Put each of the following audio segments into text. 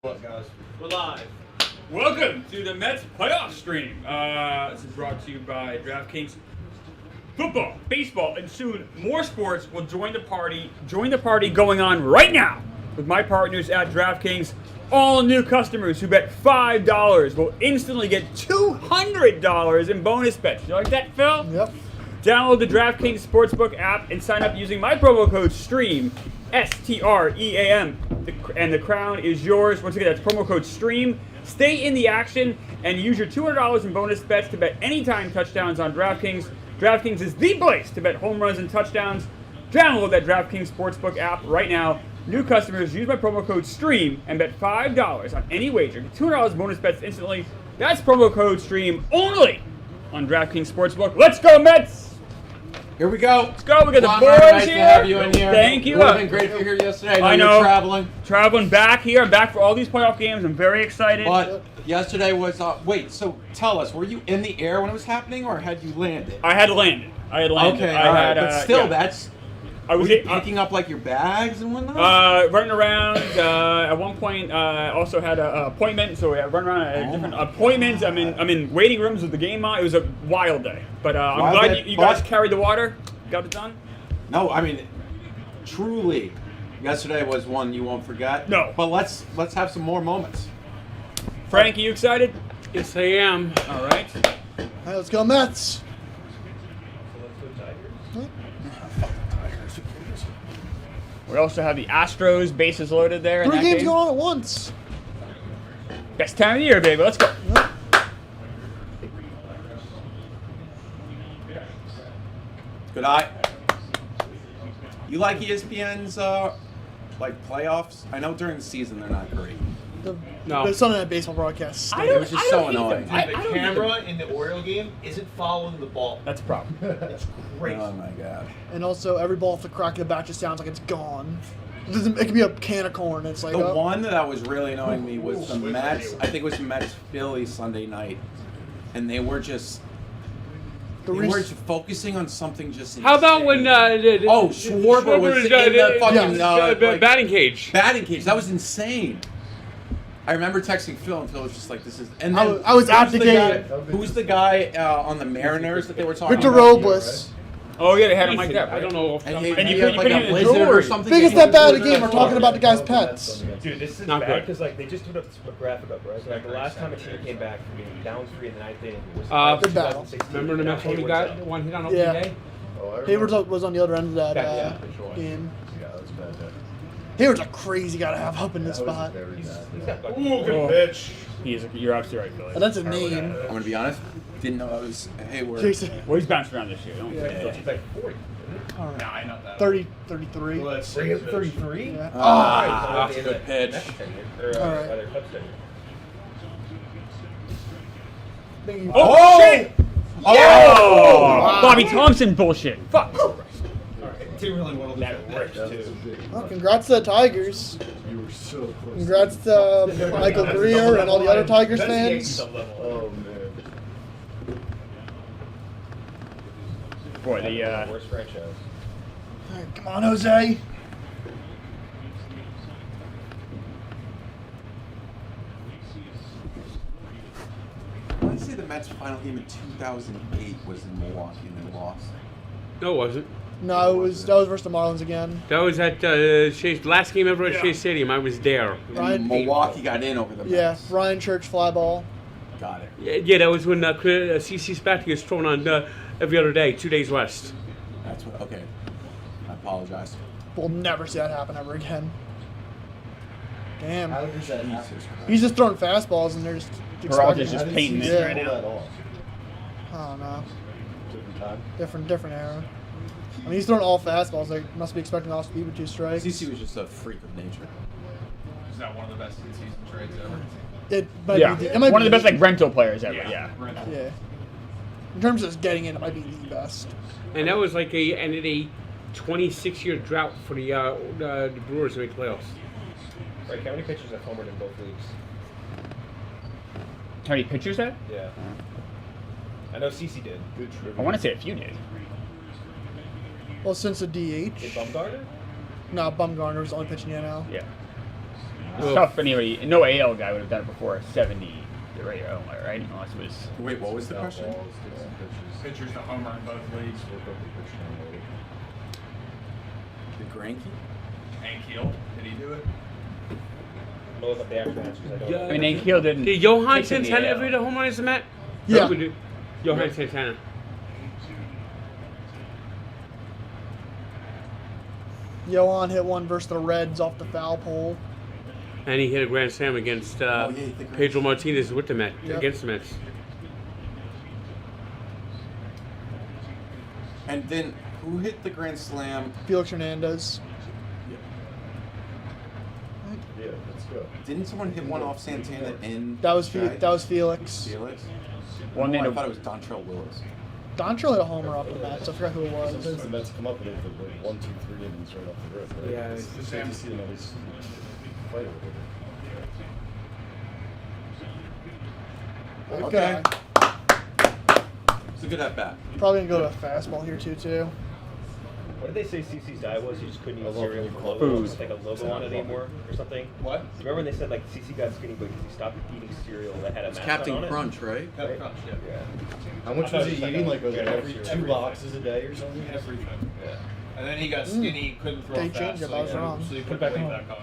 What, guys? We're live. Welcome to the Mets playoff stream. This is brought to you by DraftKings. Football, baseball, and soon more sports will join the party. Join the party going on right now with my partners at DraftKings. All new customers who bet $5 will instantly get $200 in bonus bets. You like that, Phil? Yep. Download the DraftKings Sportsbook app and sign up using my promo code STREAM, STREAM, and the crown is yours. Once again, that's promo code STREAM. Stay in the action and use your $200 in bonus bets to bet anytime touchdowns on DraftKings. DraftKings is the place to bet home runs and touchdowns. Download that DraftKings Sportsbook app right now. New customers use my promo code STREAM and bet $5 on any wager. Get $200 bonus bets instantly. That's promo code STREAM only on DraftKings Sportsbook. Let's go, Mets! Here we go. Let's go. We got the boys nice here. to have you in here. Thank you. It would have been great if you were here yesterday. I know. You're traveling. Traveling back here. I'm back for all these playoff games. I'm very excited. But yesterday was, wait, so tell us, were you in the air when it was happening or had you landed? I had landed. Okay, all right. But still, that's... I was picking up like your bags and whatnot? Running around. At one point, I also had an appointment, so I run around at different appointments. I'm in waiting rooms with the game on. It was a wild day, but I'm glad you guys carried the water, got it done. No, I mean, truly, yesterday was one you won't forget. No, but let's have some more moments. Frank, are you excited? Yes, I am. All right. All right, let's go Mets. We also have the Astros bases loaded there. Three games going on at once. Best time of the year, baby. Let's go. Yep. Good eye. You like ESPN's like playoffs? I know during the season they're not great. The Sunday Night Baseball broadcast. It was just so annoying. The camera in the Oriole game isn't following the ball. That's a problem. It's great. Oh my god. And also, every ball off the crack of the bat just sounds like it's gone. It could be a can of corn. It's like The one that was really annoying me was the Mets. I think it was the Mets Philly Sunday night, and they were just focusing on something just. How about when Schwarber was in the fucking batting cage? Batting cage. That was insane. I remember texting Phil, and Phil was just like, "This is." And then I was at the game. Who's the guy on the Mariners that they were talking Victor about? Robles. Oh yeah, they had him like that. I don't know. And you he put had like him a in the blizzard or jewelry. something. Biggest at bat of the game. We're talking about the guy's pets. Dude, this is Not bad good. because like they just put up this graphic up, right? So, like the last time a team came back from being down 3 in the ninth inning was Good battle. 2016. Remember the Mets when he got one hit on opening Yeah. day? Hayward was on the other end of that game. Hayward's a crazy guy to have up in this spot. He's got like, Ooh, good pitch. You're absolutely right, Billy. And that's his name. I'm gonna be honest. Didn't know I was Hayward. Jason. Well, he's bounced around this year. Don't he's like 40. All right. Nah, not that. 33. Well, that's Bring it 33? Yeah. That's a good pitch. All right. Oh, shit! Oh! Oh! Bobby Thompson bullshit. Fuck. Team really wanted that pitch too. Well, congrats to the Tigers. You were so close. Congrats to Michael Greer and all the other Tigers fans. Oh man. Boy, the Worst franchise. All right, come on, Jose. I want to say the Mets' final game in 2008 was in Milwaukee and they lost. No, it wasn't. No, that was versus the Marlins again. That was at Shea, last game ever at Shea Stadium. I was there. Ryan- Milwaukee got in over the Mets. Yeah, Ryan Church fly ball. Got it. Yeah, that was when CC Spassky was thrown on every other day, 2 days west. That's what. Okay. I apologize. We'll never see that happen ever again. Damn. How does that happen? He's just throwing fastballs and they're just Peralta's just painting Yeah. it right now. I don't know. Different time. Different era. I mean, he's throwing all fastballs. They must be expecting off speed with 2 strikes. CC was just a freak of nature. Is that one of the best in-season trades ever? It might Yeah, be it might one be of the best like rental players ever. Yeah. Yeah. In terms of just getting in, it might be the best. And that was like ended a 26-year drought for the Brewers to make playoffs. Right, how many pitchers have homered in both leagues? How many pitchers that? Yeah. I know CC did. Good trivia. I want to say a few did. Well, since the Did DH. Bumgarner? No, Bumgarner was the only pitch in the NL. Yeah. It's tough. Anybody, no AL guy would have done it before 70, right? Unless it was. Wait, what was the question? Pitchers to homer in both leagues. The Granky? Hank Hill, did he do it? I'll look up the actual answers. I don't know. I mean, Hank Hill didn't. Did Johan pitch in the Santana AL. ever hit a home run as a Met? Yeah. We do. Johan Santana. Johan hit one versus the Reds off the foul pole. And he hit a grand slam against he hit the grand Pedro Martinez with the Mets, Yep. against the Mets. And then who hit the grand slam? Felix Hernandez. Yeah, let's go. Didn't someone hit one off Santana in? That was July? that was Felix. Felix. One I name. thought it was Dontrell Willis. Dontrell hit a homer off the Mets. I forgot who it Since was. the Mets come up with it for like 1, 2, 3 innings right off the rip, right? Yeah, It's it's good to see them at least fight over it. Okay. It's a good at bat. Probably gonna go to a fastball here too. What did they say CC's diet was? You just couldn't I eat love cereal food. with logo, Food. with, like a logo on it anymore or something? What? Remember when they said like CC got skinny because he stopped eating cereal that had a It's mascot Captain on it? Crunch, right? Pepper Crunch, yeah. Yeah. How much I was thought he it was eating? like Like, was it a- every two everything. boxes a day or something? Everything. Yeah. And then he got skinny, couldn't throw They fast, changed it, so I was he- wrong. So he Put put it back weight on. back on.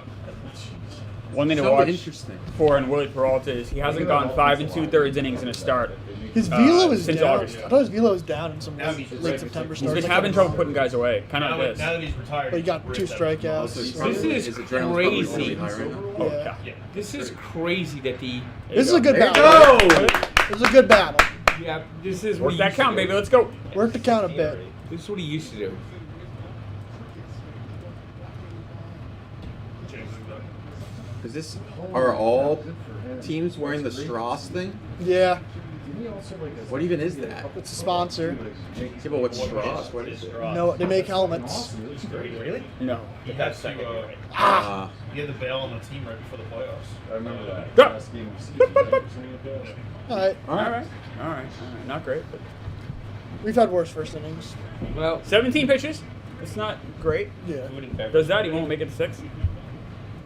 One thing to So watch interesting. for in Willie Peralta is he hasn't gone 5 2/3 innings in a start. His velo is since down. August. I thought his velo was down in some Now late, he's late September He's starts. been having trouble putting guys away, kind of Now, like that- now this. that he's retired, But he got he's 2 ripped that. strikeouts. This is adrenaline's probably crazy. really high right now. Oh, Yeah. yeah. Yeah. This is crazy that the. This is a good There you battle. go. This is a good battle. Yeah, this is what Work he that used to count, do. baby. Let's go. Work the count a bit. This is what he used to do. Is this are all teams wearing the Strauss thing? Yeah, What even is that? it's a sponsor. Yeah, but what's Strauss? What is it? No, they make helmets. Really? No. That's second. Ah, he had to bail on the team right before the playoffs. I remember that. Go. Last game of the season, right? Something like that. all right. All right. All right. Not great, but We've had worse first innings. Well, 17 pitches. It's not great. Yeah, Food and beverage. Does that? He won't make it to 6.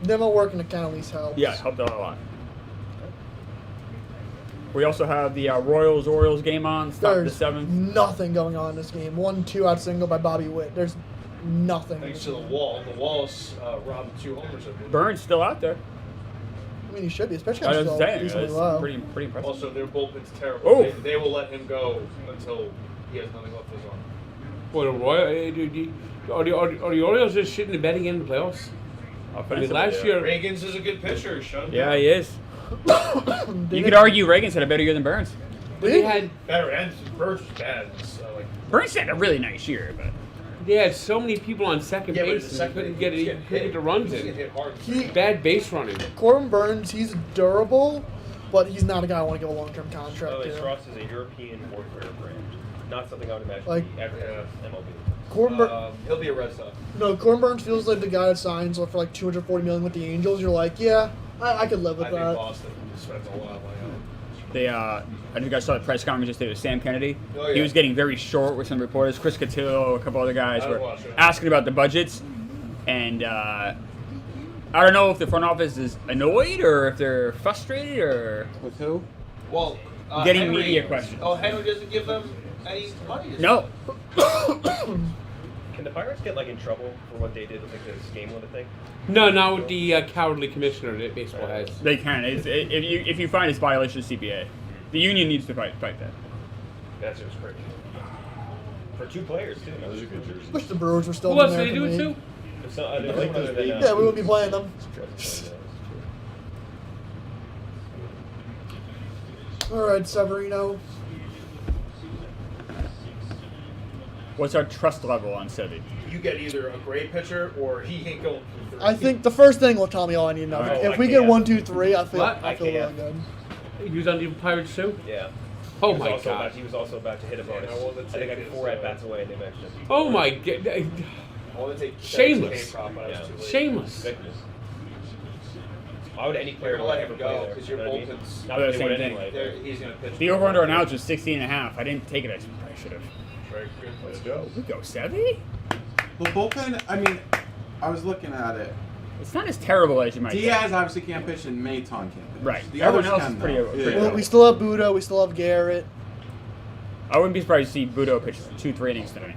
demo work in the count at least helps. Yeah, it helped out a lot. We also have the Royals-Orioles game on. Start the There's 7th. nothing going on in this game. 1 2-out single by Bobby Witt. There's nothing. Thanks to the wall. The Wallace robbed 2 homers of him. Burns still out there. I mean, he should be, especially I on was still saying, decently it's low. pretty impressive. Also, their bullpen's terrible. Oh. They will let him go until he has nothing left of his arm. what a Royal. Are the Orioles just shitting the bed again in the playoffs? I mean, last year. Reagans is a good pitcher. Shut him Yeah, down. he is. You could argue Reagan's had a better year than Burns. They had Better ends. Burns was bad. Like, Burns had a really nice year, but they had so many people on second yeah, but base the and second couldn't get it. Couldn't get the runs He's in. getting hit hard. Bad base running. Corbin Burns, he's durable, but he's not a guy I want to give a long-term contract By the way, to. Strauss is a European warfare brand. Not something I would imagine Like- he ever have MLB. Corbin Bur- He'll be a Red Sox. no, Corbin Burns feels like the guy that signs for like $240 million with the Angels. You're like, yeah, I could live with I think that. Boston spends a lot of money on him. they, I think you guys saw the press conference yesterday with Sam Kennedy. Oh, He yeah. was getting very short with some reporters. Chris Cotillo, a couple other guys I were was watching. asking about the budgets. And I don't know if the front office is annoyed or if they're frustrated or With who? Well, Getting Henry, media questions. Oh, Henry doesn't give them any money. no. Can the Pirates get like in trouble for what they did with like this game winner thing? No, not with the cowardly commissioner that baseball has. They can. If you find it's violation of CBA, the union needs to fight that. That's just crazy. For 2 players too. Those are good jerseys. Wish the Brewers were still Who in else the did they do American it League. to? There's no, I there's like no those other than, babies. Yeah, we wouldn't be playing them. All right, Severino. What's our trust level on Sevy? You get either a great pitcher or he ain't going through 30. I think the first thing will tell me all I need to know. All right. If we get IKF. 1, 2, 3, I feel What? I feel really IKF. good. He was on the Pirates too. Yeah. Oh He was my also God. About, he was also about to hit a bonus. Yeah, well, the I think take like is, 4 at bats away, and they mentioned it. Oh my God. All they take Shameless. Prop, but Yeah. it's too late. Shameless. Ridiculous. Why would any player They're gonna let him ever go play there? because You your know what I mean? bullpen's. Not Oh, that the they same would thing. anyway. He's gonna pitch. The over-under on outs was 16.5. I didn't take it. I should have. Very good. Let's go. We go Sevy? The bullpen. I mean, I was looking at it. It's not as terrible as you might think. Diaz obviously can't pitch, and Maton can't pitch. Right. The Everyone others else is can, pretty though. pretty Yeah. Well, we still have Budo. We still have Garrett. I wouldn't be surprised to see Budo pitch 2-3 innings today.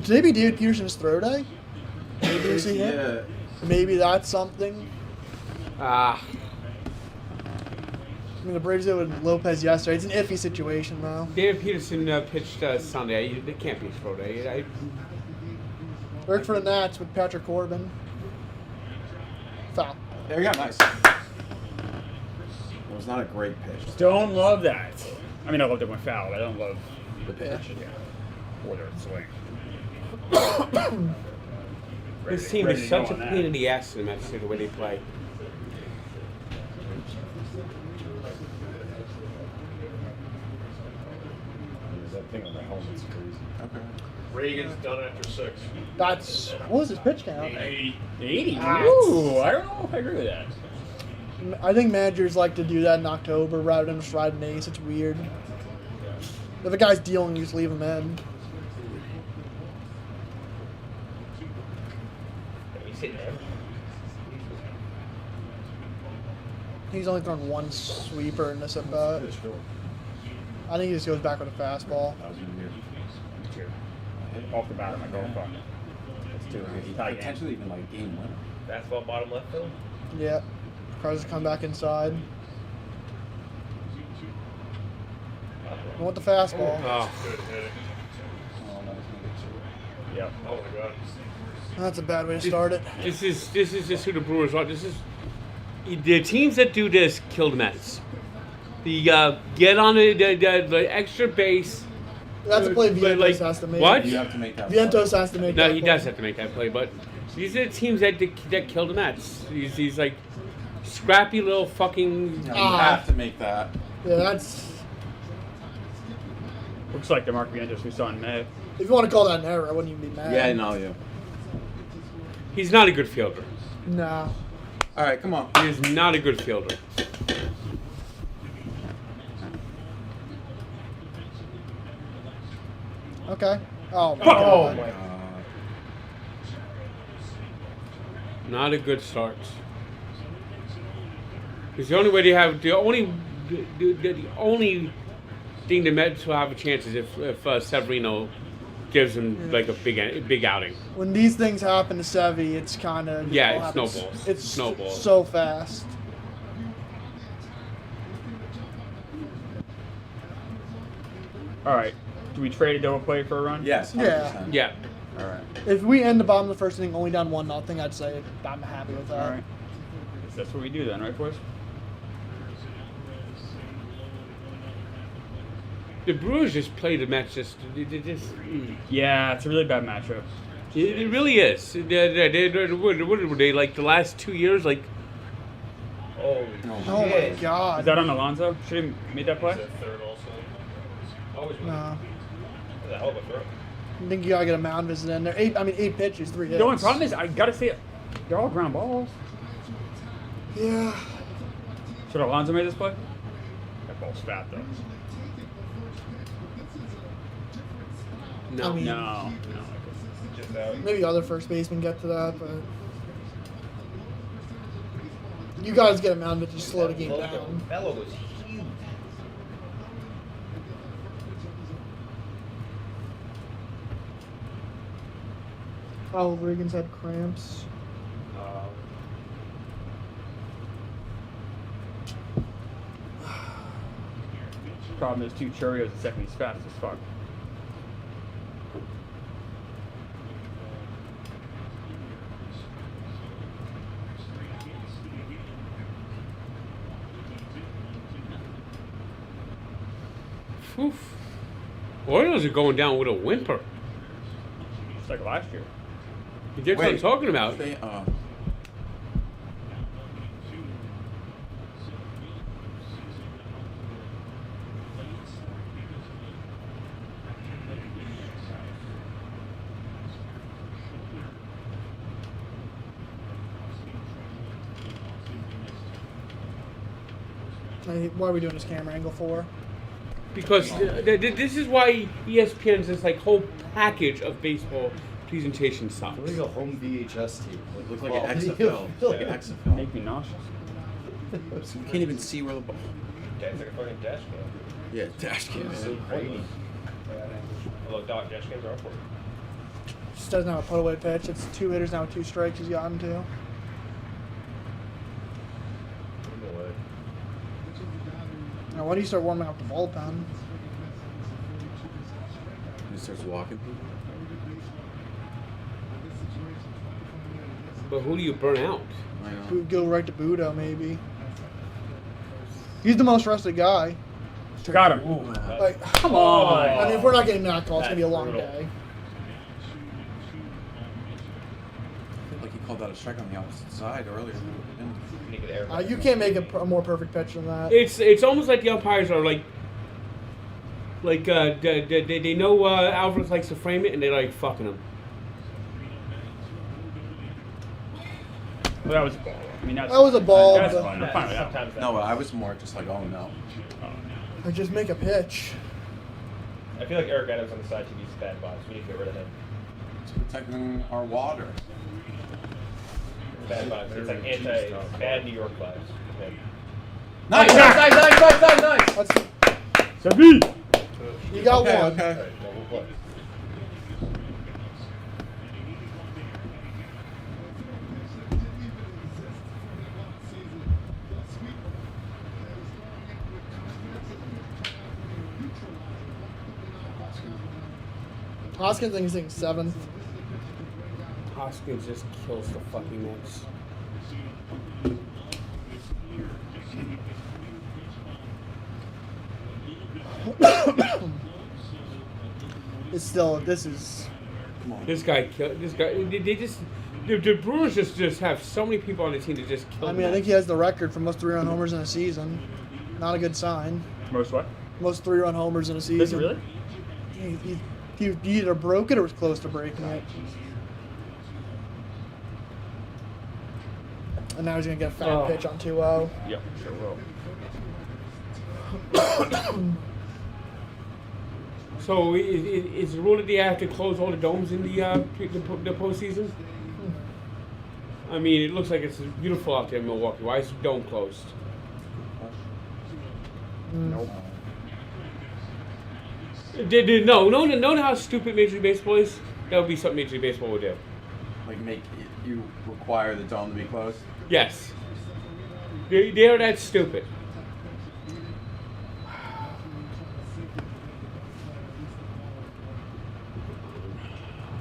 Maybe David Peterson's throw day. Maybe we see him. Yeah. Maybe that's something. Ah, I mean, the Braves did with Lopez yesterday. It's an iffy situation, though. David Peterson pitched Sunday. It can't be throw day. Worked for the Nats with Patrick Corbin. Foul. There you go. Nice. It was not a great pitch. Don't love that. I mean, I loved it when foul, but I don't love The pitch. or the swing. This team is such a pain in the ass in the Mets, the way they play. That thing on the helmet's crazy. Okay. Reagan's done after 6. That's what was his pitch count? 80. Ooh, I don't know if I agree with that. I think managers like to do that in October rather than just ride an ace. It's weird. If a guy's dealing, you just leave him in. He's hitting there. He's only thrown one sweeper in this at bat. I think he just goes back with a fastball. Off the bat of my golf ball. Let's do it. Potentially even like game winner. Fastball bottom left field. Yeah. Cars come back inside. I want the fastball. Oh, Good hitting. Yep. Oh my God. That's a bad way to start it. this is just who the Brewers are. This is the teams that do this kill the Mets. The get on the extra base. That's a play Vientos like, has to make. what? You have to make that. Vientos has to make No, that he play. does have to make that play, but these are the teams that kill the Mets. He's like scrappy little fucking. You have to make that. Yeah, that's... Looks like the Mark Vientos we saw in May. If you want to call that an error, I wouldn't even be mad. Yeah, no, yeah. He's not a good fielder. Nah. All right, come on. He is not a good fielder. Okay. Oh, my Oh, God. my Not a good start. Because the only way they have the only thing the Mets will have a chance is if Severino gives them like a big outing. When these things happen to Sevy, it's kind of... Yeah, it snowballs. It's Snowballs. so fast. All right. Do we trade a double play for a run? Yes. 100%. Yeah. Yeah. All right. If we end the bottom of the first inning only down 1-0, I'd say I'm happy with that. All right. Guess that's what we do then, right, boys? The Brewers just play the Mets Yeah, it's a really bad matchup. It really is. What were they like the last 2 years? Like Holy Oh my shit. God. Is that on Alonso? Should he made that play? Is that third also? Always No. That's a hell of a throw. I think you gotta get a mound visit in there. 8 pitches, 3 hits. The only problem is I gotta say they're all ground balls. Yeah. Should Alonso made this play? That ball's fat though. no. I mean- No. Just out. Maybe other first basemen get to that, but you guys get a mound visit to slow the game down. That logo was huge. Oh, Regan's had cramps. Problem is 2 Cheerios and second he's fast as fuck. Oof. Orioles are going down with a whimper. Just like last year. That's what I'm talking about. They, Why are we doing this camera angle for? Because this is why ESPN's this like whole package of baseball presentation It's sucks. like a home VHS tape. It looked like Well, an XFL. Like an XFL. Make me nauseous. You can't even see where the ball. Yeah, it's like a fucking dash cam. Yeah, dash cam. It's so Man. grainy. Although dash cams are for it. Just doesn't have a put away pitch. It's 2 hitters now, 2 strikes. He's gotten 2. No way. Now, when do you start warming up the bullpen? He starts walking. But who do you burn out? I know. We'd go right to Budo, maybe. He's the most rested guy. Got him. Like, Come on. I mean, if we're not getting that call, it's gonna be a long Brutal. day. I feel like he called out a strike on the opposite side earlier. You can air. You can't make a more perfect pitch than that. It's almost like the umpires are like they know Alvarez likes to frame it and they're like fucking him. Well, that was a ball. I mean, that's That was a ball, That's but- fine. I'm fine with that. Sometimes that. No, I was more just like, oh no. Or just make a pitch. I feel like Eric Adams on the side TV is bad vibes. We need to get rid of him. It's protecting our water. Bad vibes. It's like bad New York vibes. Yeah. Nice! That's, Sabi! you got Okay, one. okay. Alright, double play. Hoskins thinks he's 7th. Hoskins just kills the fucking Mets. It's still, this is, This guy killed. This guy. They just. The Brewers just have so many people on the team that just kill. I mean, I think he has the record for most 3-run homers in a season. Not a good sign. Most what? Most 3-run homers in a season. Does he really? He either broke it or was close to breaking it. And now he's going to get a fat pitch on 2-0. Yep, sure will. So is the rule that they have to close all the domes in the postseason? I mean, it looks like it's beautiful out there in Milwaukee. Why is the dome closed? Nope. No, how stupid Major League Baseball is? That would be something Major League Baseball would do. Like you require the dome to be closed? Yes. They're that stupid.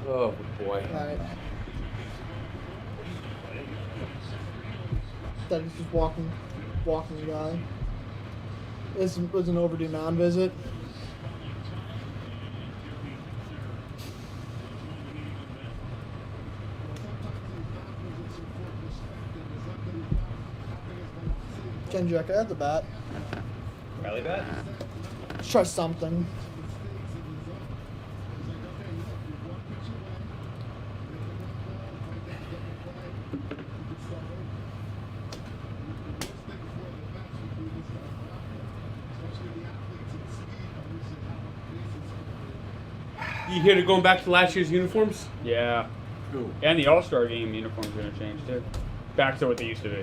Oh boy. Alright. That he's just walking the guy. This was an overdue mound visit. Kendrick at the bat. Rally bat? Let's try something. You hear they're going back to last year's uniforms? Yeah. Who? And the All-Star game uniform's going to change, too. Back to what they used to be.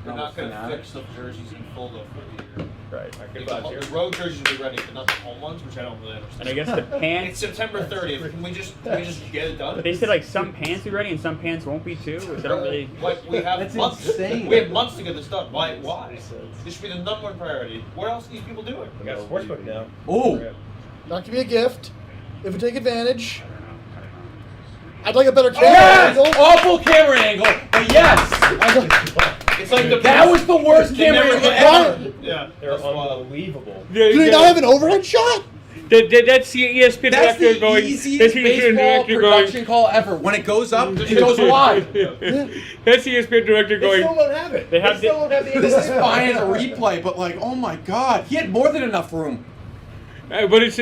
They're No, not going to fanatics. fix the jerseys in full though for the year. Right. Good The vibes here. road jerseys will be ready, but not the home ones, which I don't really understand. And I guess the It's pants, September 30th. Can we just get it done? they said like some pants will be ready and some pants won't be too. They don't really. Like we have That's months. insane. We have months to get this done. Why? This should be the number one priority. What else are these people doing? We got a sportsbook now. Oh! That could be a gift. If we take advantage. I'd like a better camera angle. Awful camera angle, but yes! I'd like- It's like the That was the worst They camera never angle get ever! done. Yeah, They're that's wild. unbelievable. Do they not have an overhead shot? That's the ESPN That's director the going. easiest that's the ESPN baseball director production call ever. When it goes up, it goes wide. That's the ESPN director They still going. don't have it. They have still don't have the This is fine as a replay, but like, oh my god, he had more than enough room. But it's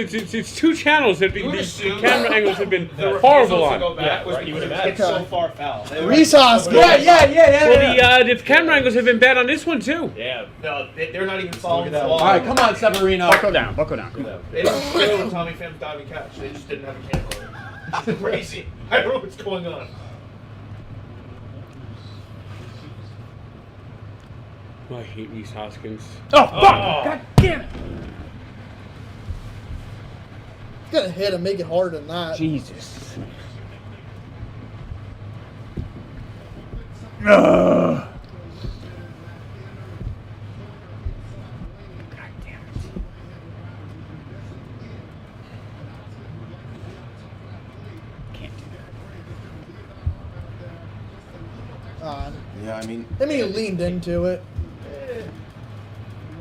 two channels that the You would assume camera angles have been The horrible refusal to on. go back Yeah, was right, you because would it hit imagine. so far foul. They were- Reese Hoskins. Well, the camera angles have been bad on this one too. Yeah. No, they're not even following the that. law. All right, come on, Severino. Buckle down, buckle down. They didn't show Tommy Pham's diving catch. They just didn't have a camera. Crazy. I don't know what's going on. Oh, I hate Reese Hoskins. Oh, fuck! God damn it! You gotta hit and make it harder than that. Jesus. Ugh. God damn it. Can't do that. Yeah, I mean, You leaned into it.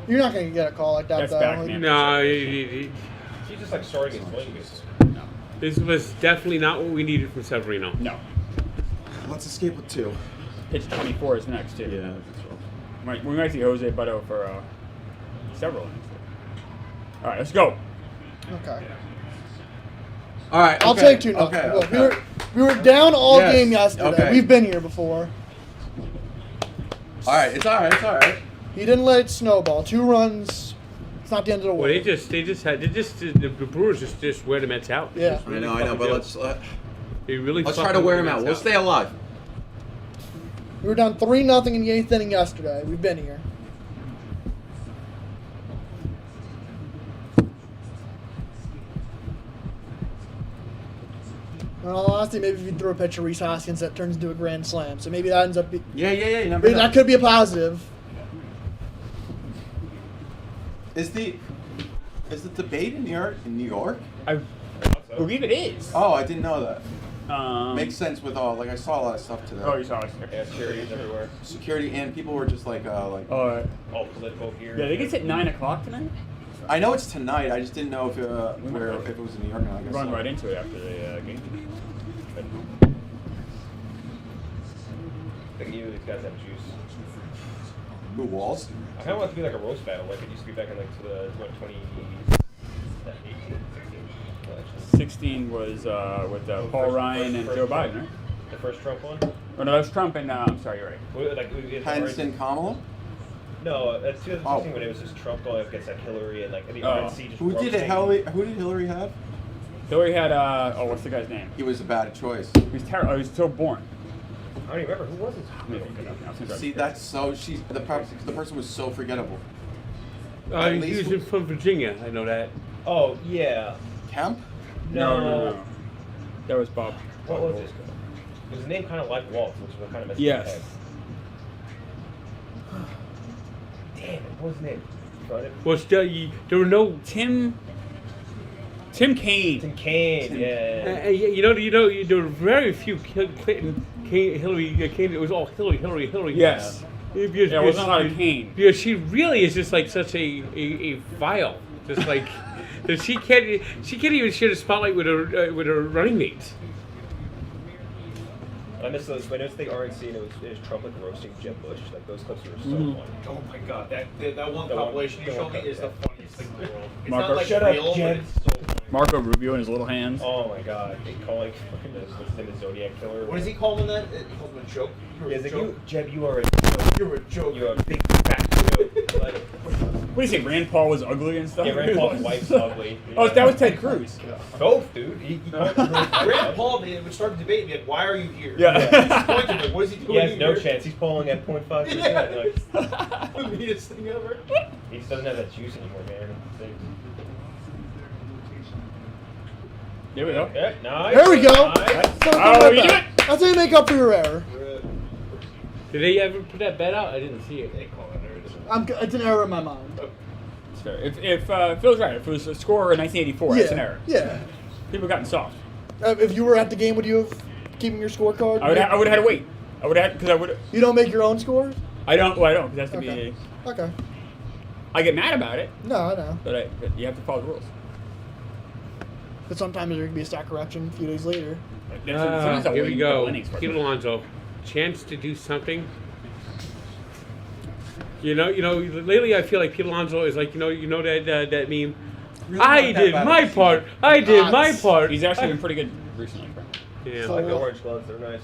You're not gonna get a call like that, That's though. back, man. No, He's just like starting his swing. this was definitely not what we needed from Severino. No. let's escape with 2. Pitch 24 is next, too. Yeah. We might see Jose Butto for several innings. All right, let's go. Okay. All right. I'll take 2-0. Okay. Look, okay. we were down all Yes, game yesterday. okay. We've been here before. All right. It's all right. It's all right. He didn't let it snowball. 2 runs. It's not the end of the Well, world. the Brewers just wear the Mets out. Yeah. I know. But let's They really try fucking to wear him the out. Mets We'll stay alive. We were down 3-0 in the 8th inning yesterday. We've been here. In all honesty, maybe if you throw a pitch to Reese Hoskins, that turns into a grand slam. So maybe that ends up. Yeah. You never know. That could be a positive. Is the debate in New York? I believe it is. Oh, I didn't know that. Makes Makes sense with all like I saw a lot of stuff today. Oh, you saw it. Yeah, securities everywhere. Security and people were just like All right. All political here. Yeah, I think it's at 9 o'clock tonight. I know it's tonight. I just didn't know if if it was in New York. Or not. I guess Run so. right into it after the game. I think you these guys have juice. Who Walls? I kind of want it to be like a roast battle, like it used to be back in like the 2018, 16 was with Paul Ryan and Joe Biden, right? The first Trump one? Oh, no, that was Trump and, I'm sorry, you're right. Pence and Kamala. No, that's 2016 when it was just Trump going up against like Hillary and like the RNC just Who did it? roasting. Who did Hillary have? Hillary had, what's the guy's name? He was a bad choice. He was terrible. He was so boring. I don't even remember. Who was it? Let me look it up now. See, that's so. The person was so forgettable. He At least was from Virginia. I know that. Oh, yeah. Kemp. No. That was Bob. What was this? It was a name kind of like Walt, which was kind of messed Yes. up. Damn it, what was his name? Well, still, there were no. Tim Kaine. Tim Kaine, yeah. There were very few Clinton, Hillary, Kaine. It was all Hillary. Yes. Because, Yeah, it wasn't a lot of Kaine. Because she really is just like such a vile, just like that she can't even share the spotlight with her running mates. I missed those. I noticed the RNC and it was Trump like roasting Jeb Bush. Like those clips were so funny. Oh my god, that one The one- compilation you the showed one me is the cut, funniest thing in the world. It's Marco, not like shut up, real, Jeb. but it's so funny. Marco Rubio and his little hands. Oh my god, they call like fucking the Zodiac killer. What does he call him that? He calls him a joke. You're Yeah, a it's like, joke. Jeb, you are a You're a joke. you're a big fat joke. Like, What do you say, Rand Paul was ugly and stuff? yeah, Rand Paul's wife's ugly. Oh, that was Ted Cruz. Both, dude. He Rand Paul would start the debate and be like, "Why are you here?" Yeah. He's pointing like, what is he doing? He has no here? chance. He's polling at 0.5%. Yeah. Like, The meanest thing ever. he just doesn't have that juice anymore, man. There we go. Yeah, nice. There we go. Nice. Oh, you do it! That's how you make up for your error. Did they ever put that bet out? I didn't see it. They call it It's an error in my mind. It's fair. If Phil's right, if it was a score in 1984, that's an error. Yeah. People gotten soft. If you were at the game, would you have keeping your scorecard? I would have had to wait. I would have because I would. You don't make your own scores? I don't. Well, I don't because that's to Okay. be. Okay. I get mad about it, No, I know. but you have to follow the rules. But sometimes there can be a stat correction a few days later. Sometimes I'll Here wait we a couple go. innings for it. Pete Alonso, chance to do something. Lately I feel like Pete Alonso is like, that meme. I did my part. I did my part. He's actually been pretty good recently. Yeah. I like the orange gloves. They're nice.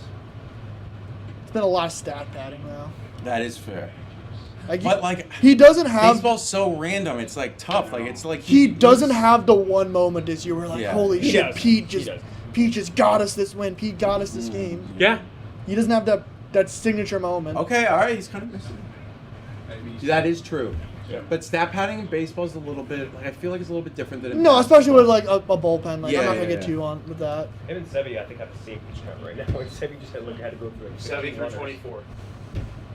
It's been a lot of stat padding now. That is fair. Like, But like he doesn't have. baseball's so random. It's like tough. Like it's like He doesn't have the one moment this year where like, Yeah. holy He shit, does. Pete He just does. Peaches got us this win. Pete got us this game. Yeah. He doesn't have that signature moment. Okay, all right, he's kind of missing. Maybe That is true. Yeah. But stat padding in baseball is a little bit, like, I feel like it's a little bit different than in No, especially basketball. with like a bullpen. Like I'm Yeah, not gonna yeah, get yeah. too on with that. Him and Sevi, I think, have the same pitch count right now. Sevi just had to go through. 70 through runners. 24.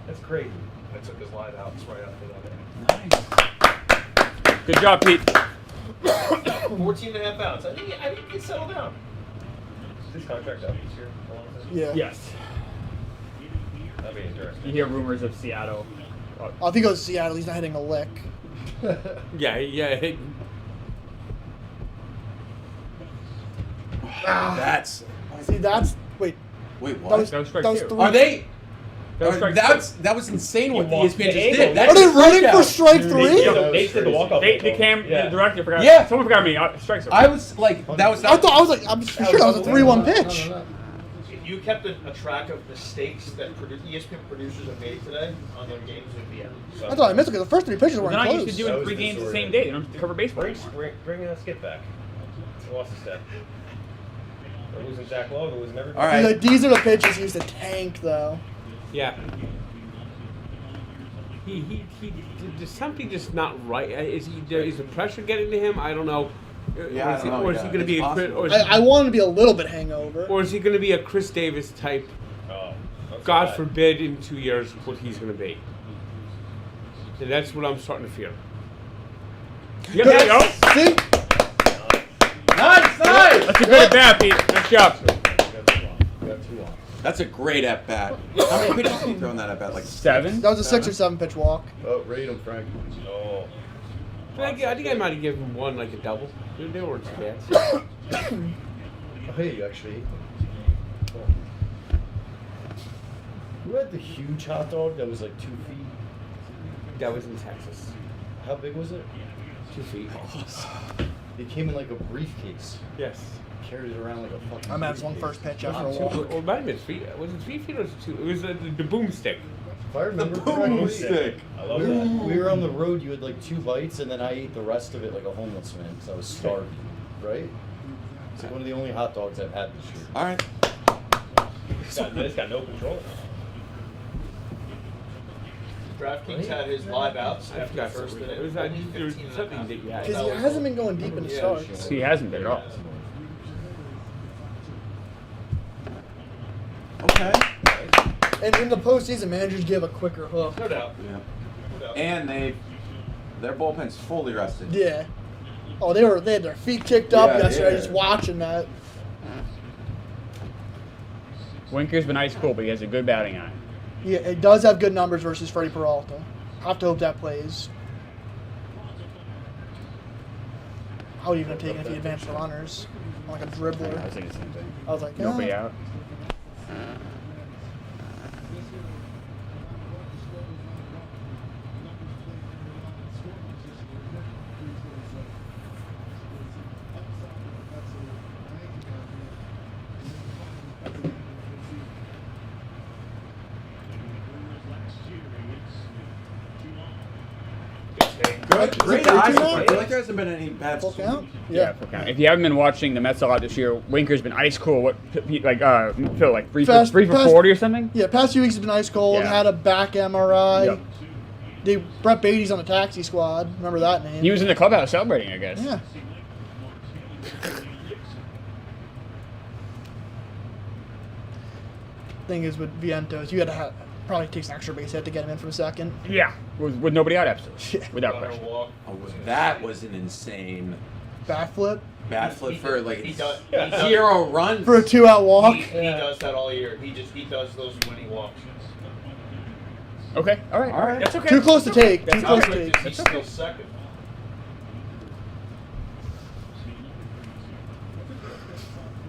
That's crazy. I took his line out. It's right after that. Good job, Pete. 14 and a half outs. I think he can settle down. Is this contract up this year? Yeah. Yes. That'd be interesting. You hear rumors of Seattle. I think it was Seattle. He's not hitting a lick. Yeah. That's. See, that's wait. Wait, what? That was That was strike that was two. three. Are they? That was strike That was insane what the walked ESPN the just angle. did. Are That's they a running for strikeout. strike three? Yeah, Nate did the walk-off. The angle. director forgot. Yeah. Someone forgot me. Strike zone. I was like, that was I not. thought I was like I'm sure that was a 3-1 pitch. If you kept a track of mistakes that ESPN producers have made today on their games, it would be out. I thought I missed it because the first 3 pitches They're weren't not used to close. doing That was 3 games the disordered. same day. They don't cover baseball. Bring Skip back. They lost a step. They're losing Zach Lowe. They're losing everybody. All right. Like, these are the pitches he used to tank though. Yeah. There's something just not right. Is the pressure getting to him? I don't know. Yeah, I don't know, Or is he yeah. going to be It's a Chris, possible. I want him to be a little bit hangover. or is he going to be a Chris Davis type? Oh, that's God bad. forbid in 2 years what he's going to be. And that's what I'm starting to fear. Yeah, there you go. See? Nice, nice. That's a good at bat, Pete. Nice job. Got 2 on. That's a great at bat. How many pitches did he throw in that at bat? Like 7. That was a 6 or 7 pitch walk. Oh, rate him, Frank. Oh. I think I might have given him one like a double. They weren't too bad. Oh, hey, you actually. Who had the huge hot dog that was like 2 feet? That was in Texas. How big was it? 2 feet. It came in like a briefcase. Yes. Carried it around like a fucking. I'm at his one briefcase. first pitch Was after a it walk. 2 or it might have been 3? Was it 3 feet or was it 2? It was the boomstick. If I remember correctly, I love that. we were on the road. You had like 2 bites, and then I ate the rest of it like a homeless man because I was starving. Right? It's like one of the only hot dogs I've had this year. All right. It's got no control. DraftKings had his live outs I after the forgot first something. inning. It was Only there was 15 and a something half. that you had. Because he hasn't been going deep in his starts. He hasn't been at all. Okay. And in the postseason, managers give a quicker hook. No doubt. Yeah. No doubt. And their bullpen's fully rested. Yeah. Oh, they had their feet kicked up Yeah, yesterday. yeah. Just watching that. Winker's been ice cold, but he has a good batting eye. Yeah, it does have good numbers versus Freddie Peralta. Have to hope that plays. I would even have taken if he advanced the runners, like a I dribbler. was thinking the same thing. I was like, Nobody eh. out. Good. Great it eyes. 3-2 I now? feel like there hasn't been any bad Full count? Yeah. full count. If you haven't been watching the Mets a lot this year, Winker's been ice cool. What, Phil, like 3 Fast- for fast- 40 or something? Yeah, past few weeks has been ice cold. Yeah. Had a back MRI. Yep. Brett Beatty's on the taxi squad. Remember that name? He was in the clubhouse celebrating, I guess. Yeah. Thing is with Vientos, you had to probably take an extra base hit to get him in for a second. Yeah. With nobody out, absolutely. Without Runner question. walk. Oh, that was an insane Bat flip bat flip for like he does- he does- 0 runs. for a 2-out walk. He does that all year. He does those when he walks. Okay. All right. All right. That's okay. Too close to take. Too That's close to okay. take. He's still second.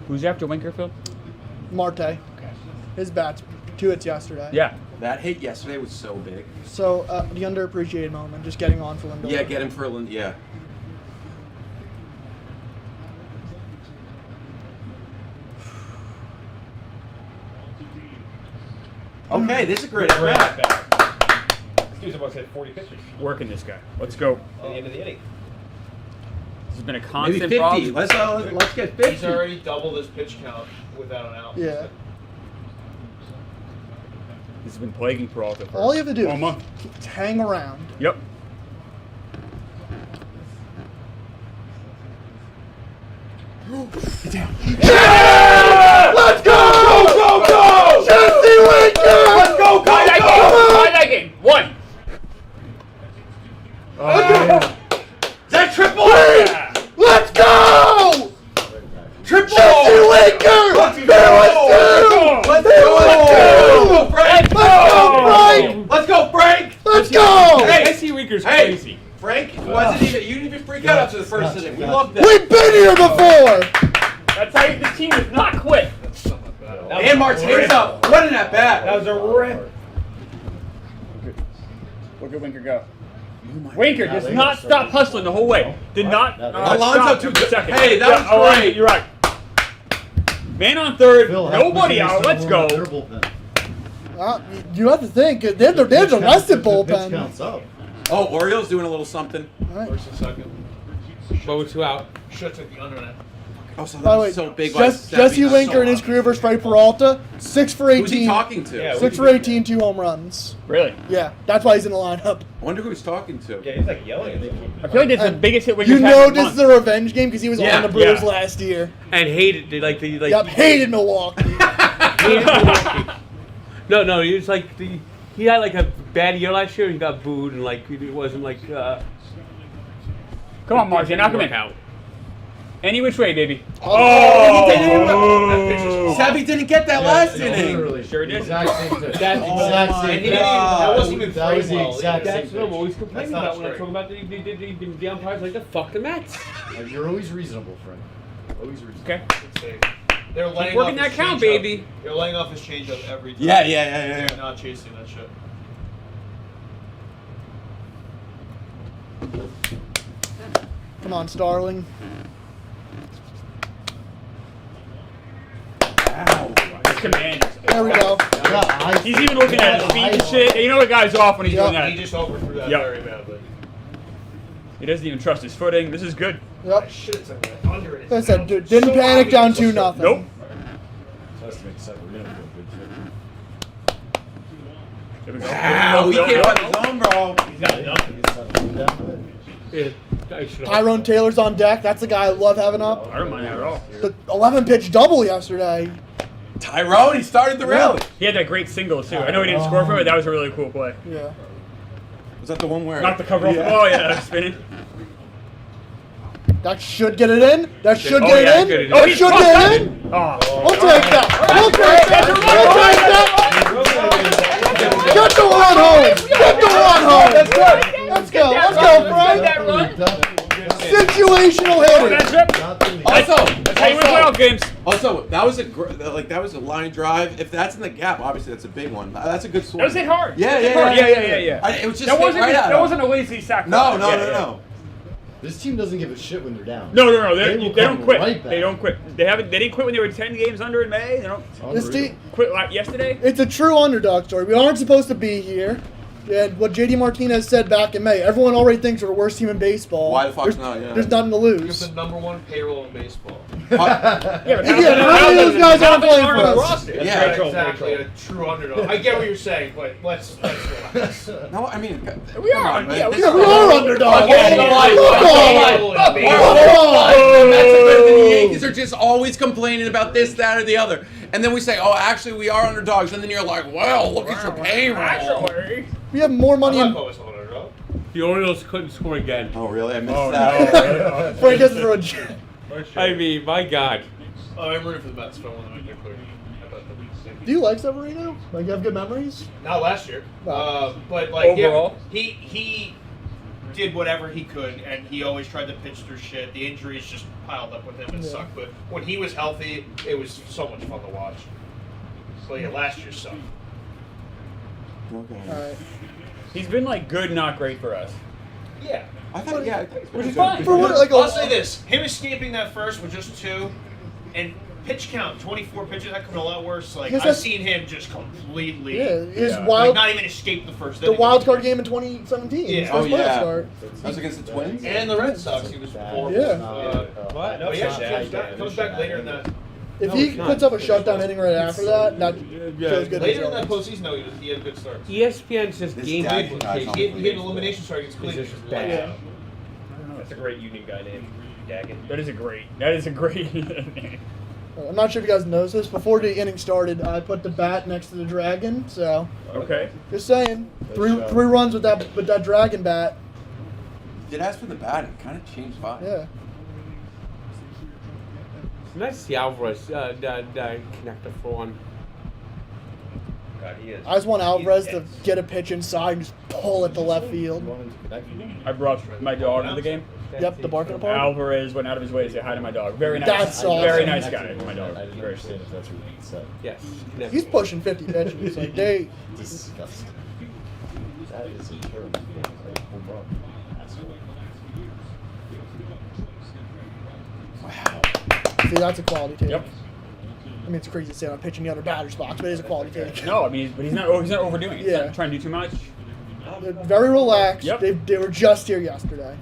Who's after Winker, Phil? Marte. Okay. His bats, 2 hits yesterday. Yeah. That hit yesterday was so big. So the underappreciated moment, just getting on for Lindor. Yeah, get him for a yeah. Okay, this is a great Great at bat. at bat. This dude's about to hit 40 pitches Working this guy. Let's go. at the end of the inning. has been a Maybe constant 50. problem. Let's get 50. He's already doubled his pitch count without an out. Yeah. This has been plaguing Peralta. For All you have to do a month. is hang around. Yep. Let's go! Go! Jesse Winker! Let's go, Tie that game. 1. Is that triple? Let's go! Triple! Jesse Winker! Let's There was two! Let's There go! was two! Frank! Frank! Let's go, Frank! Let's go! Hey! Jesse Winker's Hey! crazy. Frank wasn't even. You didn't even freak out after the first inning. We loved that. We've been here before! That's how this team does not quit. And Martinez up, running that bat. That was a rip. Look at Winker go. Winker does not stop hustling the whole way. Did not. Alonso stop too for a good. second. Hey, that was Alonso, great. You're right. Man on third. Phil, Nobody out. Let's go. Their bullpen. You have to think, there's a rested Pitch bullpen. counts up. Oh, Orioles doing a little something. Right. First and second. But with 2 out. Should have took the under in it. Oh, so By the way, that's so big. by Jesse Sevy. Winker in his career versus Freddie Peralta, 6 for 18. Who's he talking to? Yeah, 6 for 18, 2 home runs. Really? Yeah, that's why he's in the lineup. I wonder who he's talking to. Yeah, he's like yelling at me. I feel like this is the And biggest hit Winker's You had know in a this month. is a revenge game because he was Yeah, on the Brewers yeah. last year. And hated Yep, hated Milwaukee. hated Milwaukee. No, he was like he had like a bad year last year. He got booed and like it wasn't like. Come on, Martin. Knock him in. Out. Any which way, baby. Oh! Savvy didn't get that last inning. Literally. Sure did. Exact same thing. That's exact my same thing. God. That wasn't even That was framed the well exact either. same That's what I'm always complaining That's not about when I'm straight. talking about the umpires like the fuck the Mets. You're always reasonable, Frank. Always reasonable. Okay. They're laying working off that his count, changeup. baby. They're laying off his changeup every time. Yeah. They're not chasing that shit. Come on, Starling. Ow. Command. There we go. Yeah, He's even looking at his feet and shit. You know the guy's off when he's doing He that. just overthrew that Yep. very badly. He doesn't even trust his footing. This is good. Yep. Should have taken that under it. Like I said, didn't panic down 2-0. Nope. Has to make a set. We're gonna feel good There we go. Ow, he came on his own, bro. He's got nothing. too. Yeah, I should have. Tyrone Taylor's on deck. That's the guy I love having up. I don't mind that at all. The 11-pitch double yesterday. Tyrone, he started the rally. He had that great single too. I know he didn't score from it. That was a really cool play. Yeah. Was that the one where? Not the cover off the ball. Yeah, that was spinning. That should get it in. That should Oh, get yeah, it good in. it That is. should Oh, get it he's in. Oh. We'll take that. We'll take that. We'll take that. Get the one home. Get the one home. That's good. Let's go. Let's go, Frank. That run. Situational Oh, that's hitter. it. Also, How you win playoff games. Also, that was that was a line drive. If that's in the gap, obviously that's a big one. That's a good swing. That was hit hard. Yeah, That was hit yeah, hard. yeah, yeah. It was just That hit wasn't right at that him. wasn't a lazy sack. No. Yeah. This team doesn't give a shit when they're down. No. They They will don't come quit. right back. They don't quit. They didn't quit when they were 10 games under in May. They don't This Unreal. team, quit like yesterday. it's a true underdog story. We aren't supposed to be here. And what JD Martinez said back in May, everyone already thinks we're the worst team in baseball. Why the fuck there's, not, yeah. There's nothing to He was lose. the #1 payroll in baseball. Yeah, but Yeah, how many of those guys aren't playing for on the us? roster? That's Yeah, right, exactly. A true underdog. I get what you're saying, but let's relax. No, I mean, We are. come on, Yeah, man. we This Yeah, is- we are underdogs. Okay, Come lie, on. lie, Come lie. on. The Mets are better than the Yankees are just always complaining about this, that, or the other. And then we say, oh, actually, we are underdogs. And then you're like, well, look at your payroll. Actually. We have more I'm money not in always an underdog. The Orioles couldn't score again. Oh, really? I missed Oh, that. Frank doesn't throw a I mean, my God. Oh, I'm rooting for the Mets, but I want to make that clear. Do you like Severino? Like, you have good memories? Not last year, No. but like Overall? yeah, he did whatever he could, and he always tried to pitch through shit. The injuries just piled up with him and Yeah. sucked. But when he was healthy, it was so much fun to watch. But yeah, last year sucked. Okay. All right. He's been like good, not great for us. Yeah. I thought, yeah. Which is fine. For what, like, I'll say this: him escaping that first with just 2, and pitch count, 24 pitches. That could be a lot worse. Like Yes, I've that's- seen him just completely, Yeah, his Yeah. wild, like not even escape the first. the inning. wild card game in 2017. Yeah. His Oh first playoff yeah. start. That was against the Twins. And the Red Sox, he was horrible. Yeah. What? But he actually comes back later in that. If No, he it's not. puts up a shutdown inning right after that, that shows good Later in that results. postseason, no, he had good starts. ESPN's just This game dad duplication. guy's He had an elimination start against Cleveland. It's just which was bad. lights out. That's a great union guy name. Daggett. That is a great name. I'm not sure if you guys know this. Before the inning started, I put the bat next to the dragon. So Okay. just saying, three runs with that dragon bat. Did ask for the bat. It kind of changed vibes. Yeah. Nice to see Alvarez connector for one. God, he is. I just want Alvarez to intense. get a pitch inside and just pull it to left field. I brought my dog to the game. Yep, the barking apart. Alvarez went out of his way to say hi to my dog. Very nice. That's awesome. Very nice guy, my dog. I didn't Very understand if that's what he said. Yes. He's pushing 50 pitches. Like they, Disgusting. That is a terrible thing. Like, home run. Asshole. see, that's a quality take. Yep. I mean, it's crazy to say I'm pitching the other batter's box, but it is a quality take. No, I mean, but he's not overdoing it. He's Yeah. not trying to do too much. They're very relaxed. Yep. They were just here yesterday.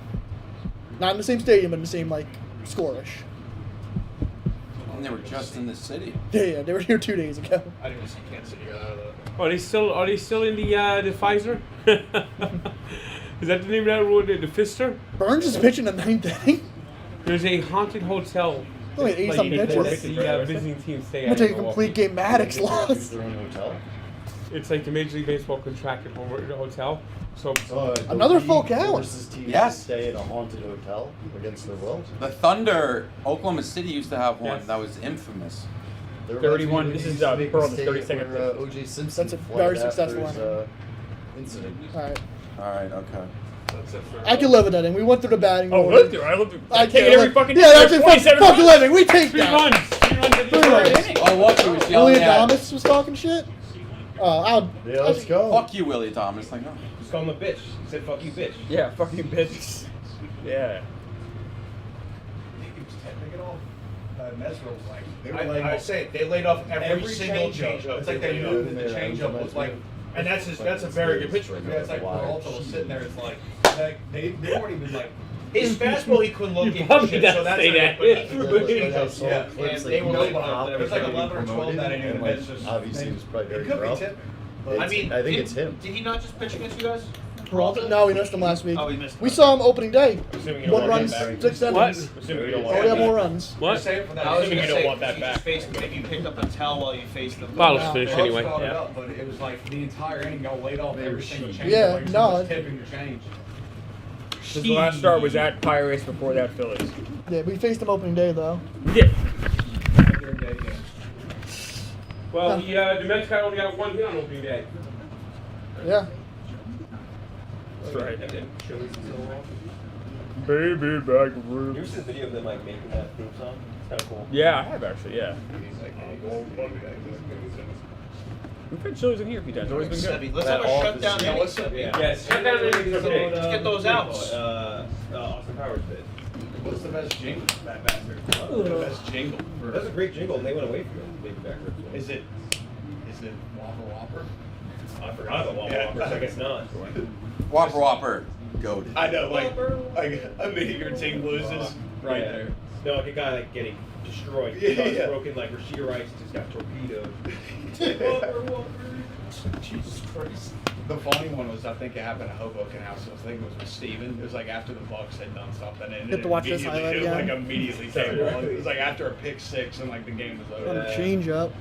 Not in the same stadium, but in the same like score-ish. And they were just in the city. Yeah, they were here 2 days ago. I didn't even see Kansas City get out of that. Are they still in the Pfizer? Is that the name of that road? The Fister? Burns is pitching the ninth inning. There's a haunted hotel. Only 80-something that pitches. the visiting team stay I'm at. gonna take a in complete Milwaukee. game Maddox Use loss. their own hotel. It's like the Major League Baseball contracted hotel. So Another the full league count. forces teams Yes. to stay in a haunted hotel against their will. The Thunder, Oklahoma City used to have one Yes. that was infamous. There 31 was- this they is, used to make a Pearl, the stadium 32nd where, pitch. O.J. Simpson That's a fled very after successful his, one. incident. All right, All right, okay. That's it for. I can live with that. And we went through the batting Oh, order. lived through. I lived through. I I take it can't every live- fucking Yeah, that's it. 27 Fuck runs. living. We take 3 that. runs. 3 runs at the 3 end. runs. Oh, what he was yelling Willie at. Adamas was talking shit. Yeah, let's go. Fuck you, Willie Thomas. Like, oh. Just call him a bitch. He said, "Fuck you, bitch." Yeah, fucking bitch. Yeah. I say they laid off every single changeup. It's like they knew that the changeup was like, And that's a very good pitch. yeah, it's like Peralta was sitting there. It's like they weren't even like. His fastball he couldn't locate for probably shit, not so that's say not that. good, but he threw good I changeups. saw Yeah, clips, and they were no laid pop, off. It was like 11 or 12 promoted, that inning, and, and like, it's just- obviously, it was probably It very could be rough. tip. I mean, I think did- it's him. Did he not just pitch against you guys? Peralta? No, we missed him last week. Oh, we missed him. We saw him opening day. Assuming you don't 1 want run, that back. 6 What? innings. Assuming you don't Oh, want we that have more back. runs. What? Say it for that. I was Assuming gonna you don't say, want that you just back. faced, maybe you picked up a towel while you faced them. Well, No. let's finish Bucks anyway. fouled it Yeah. up, but it was like the entire inning got laid off every single change. Yeah, like, no, someone's it- tipping the change. Because the last start was at Pirates before that Phillies. Yeah, we faced him opening day though. We did. During day game. Well, the Mets guy only got 1 hit on opening day. Yeah. That's right. And then Chili's is still on. Baby back You room. ever see the video of them like making that theme song? It's kind of cool. Yeah, I have actually, yeah. He's like, hey, go on, We've had shows in here a few times. It's always been good. Sebby, let's have a shutdown Yeah, inning. what's up? Sebby. Yes, shut down innings are big. Let's get those outs. Austin Powers bit. What's the best jingle? That bastard. The best jingle. That was a great jingle, and they went away from it. Baby back ribs. Is it Whopper Whopper? I forgot about Wobble Yeah. Whoppers. I guess not. Whopper Whopper. Goat. I know, like a mean your team loses right Yeah. there. No, like a guy like getting destroyed. Yeah, Car's yeah. broken like Rashida Rice just got torpedoed. Jesus Christ. The funny one was, I think it happened at Hoboken House. I think it was with Steven. It was like after the Bucks had done something, and Get to watch this highlight it again. like immediately came on. It was like after a pick 6, and like the game was On over. a change up.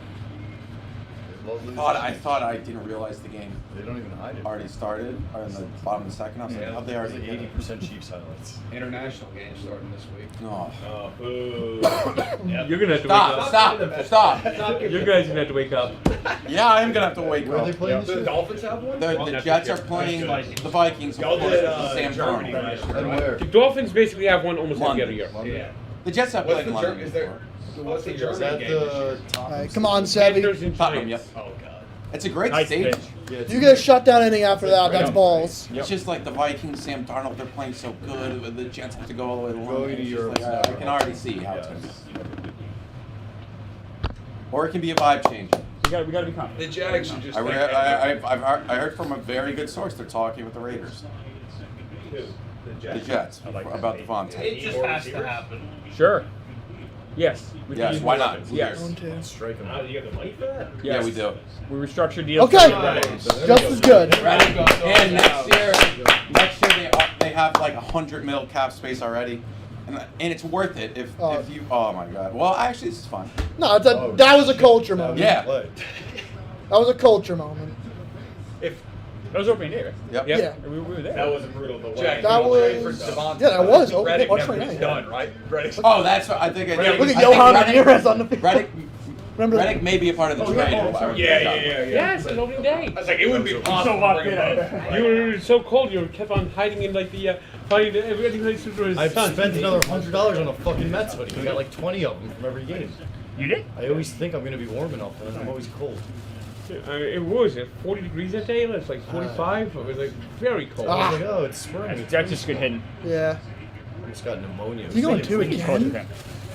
I thought I didn't realize the game They don't even hide it. already started, or in the bottom of the second. I was like, how'd they already There's get like it? 80% Chiefs highlights. International game starting this week. No. Oh, boo. You're gonna have to Stop, wake up. stop. You guys are gonna have to wake up. Yeah, I am gonna have to wake Where are they up. playing The this year? Dolphins have one? The Jets are playing the Vikings, of Y'all course, did with Sam Germany Darnold. last year, And right? where? The Dolphins basically have one almost every other year. Yeah. The Jets have What's played the in London. Is there? What's the Is Germany that game? the top? All right, come on, Sebby. Panthers and Tottenham, Giants. yep. Oh god. It's a great Nice stadium. pitch. Yeah, it's You get a shutdown inning after that. That's Yep. balls. It's just like the Vikings, Sam Darnold, they're playing so good. The Jets have to go all the way to London. Going to It's just Europe. like, I can already see how it's going to be. or it can be a vibe change. We gotta be confident. The Jags should just. I heard from a very good source they're talking with the Raiders, the Jets, about Devontae. It just has to happen. Sure. Yes. We can Yes, use why more not? weapons. Yes. One, two. Strike him. Do you have the money for that? Yeah, we do. We restructured deals. Okay. for- Just as good. And next year they have like 100 mil cap space already, and it's worth it if you. Oh my God. Well, actually, this is fun. No, that was a culture moment. Yeah. Play. That was a culture moment. That was opening day, right? Yep. Yeah. We were there. That wasn't brutal. The way. Jack, That you trade was- for Devontae. Yeah, that was open. Reddick Watch never my gets name. done, right? Reddick. Oh, that's what I think. Look I at think Johan Reddick- Ramirez on the field. Reddick, Remember Reddick may be a part of the trade. Yeah. Yes, it's opening day. I was like, it wouldn't be possible. locked to bring in. him up. You were so cold, you kept on hiding in like the finding everything like super his I've son. spent another $100 on a fucking Mets hoodie. We got like 20 of them from every game. You did? I always think I'm gonna be warm enough, and I'm always cold. It was 40 degrees that day. It's like 45. It was like very cold. I was like, oh, it's spring. That's just good hitting. Yeah. I almost got pneumonia. You going two again?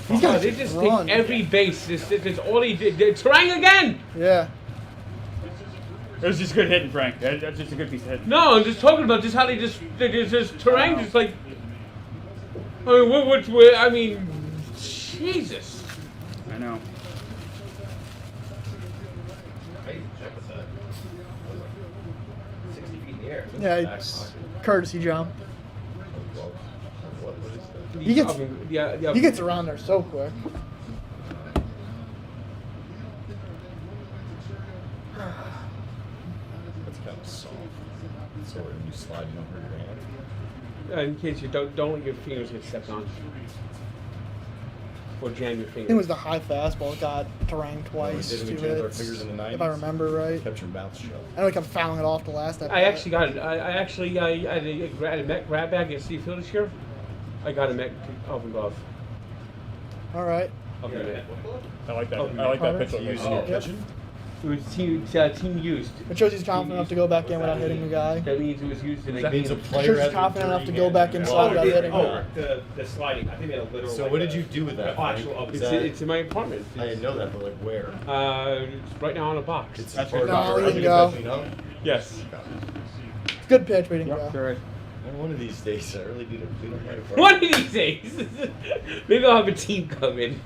These Oh, guys they just run. take every base. This all he did. Terang again. Yeah. It was just good hitting, Frank. That's just a good piece of hitting. No, I'm just talking about just how they just Terang just like. I mean, I mean, Jesus. I know. How do you check with that? 60 feet in the air. Yeah, it's courtesy jump. What is that? He gets Yeah. he gets around there so quick. That's kind of soft. So when you sliding over your hand. In case you don't let your fingers get stepped on. Or jam your I think it fingers. was the high fastball got terrain twice. Didn't we 2 jam our hits, fingers in the 90s? if I remember right. Kept your mouth shut. I know he kept fouling it off the last episode. I actually got it. I had a Met grab bag at Steve Field this year. I got a Met open glove. All right. Up in Met. I like that. Oh, I like that Pirates? pitch. Using your Yep. kitchen? It was team used. It shows he's confident enough to go back in without hitting the guy. That means it was used in a That means a game. player Sure, he's has confident enough to three go back hands. inside without hitting. The sliding. I think they had a literal. So like what did a- you do with that? Actual Frank? up- Is It's, that- it's in my apartment. I didn't know that, but like where? It's right now on a box. It's That's part good. of No, your- we didn't go. clean up? Yes. It's good pitch, but he didn't Yep, go. sure is. One of these days, I really need to clean up my apartment. One of these days. Maybe I'll have a team come in.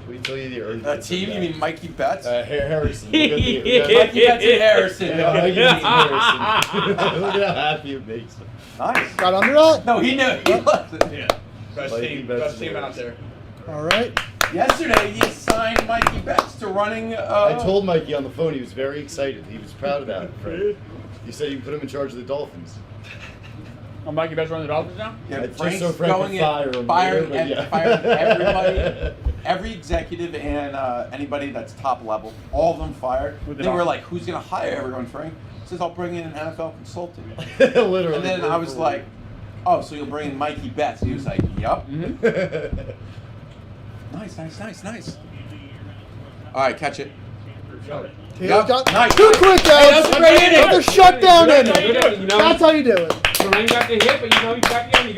Wait till you earn A team? You mean Mikey Betts? Harrison. Look at the, Yeah. Mikey Betts and Harrison. Yeah, Mikey Betts and Harrison. Look at how happy it makes him. Nice. Got under that? No, he knew. He loves it. Yeah. Best Mikey team, Betts best is team the out worst. there. All right. Yesterday, he assigned Mikey Betts to running. I told Mikey on the phone, he was very excited. He was proud of that. Frank. He said you put him in charge of the Dolphins. Oh, Mikey Betts running the Dolphins now? Yeah, Just Frank's so Frank going could fire and him firing, later, but yeah. firing everybody, every executive and anybody that's top level, all of them fired. With the They were Dolphins. like, "Who's gonna hire everyone?" Frank says, "I'll bring in an NFL consultant." Literally. And then I was like, "Oh, so you'll bring in Mikey Betts?" He was like, "Yup." Nice. All right, catch it. Taylor's Yep. got Nice. two quick that was outs. a great inning. Another shutdown That's inning. how you do it, you know? That's how you do it. Terang got the hit, but you know you got the end.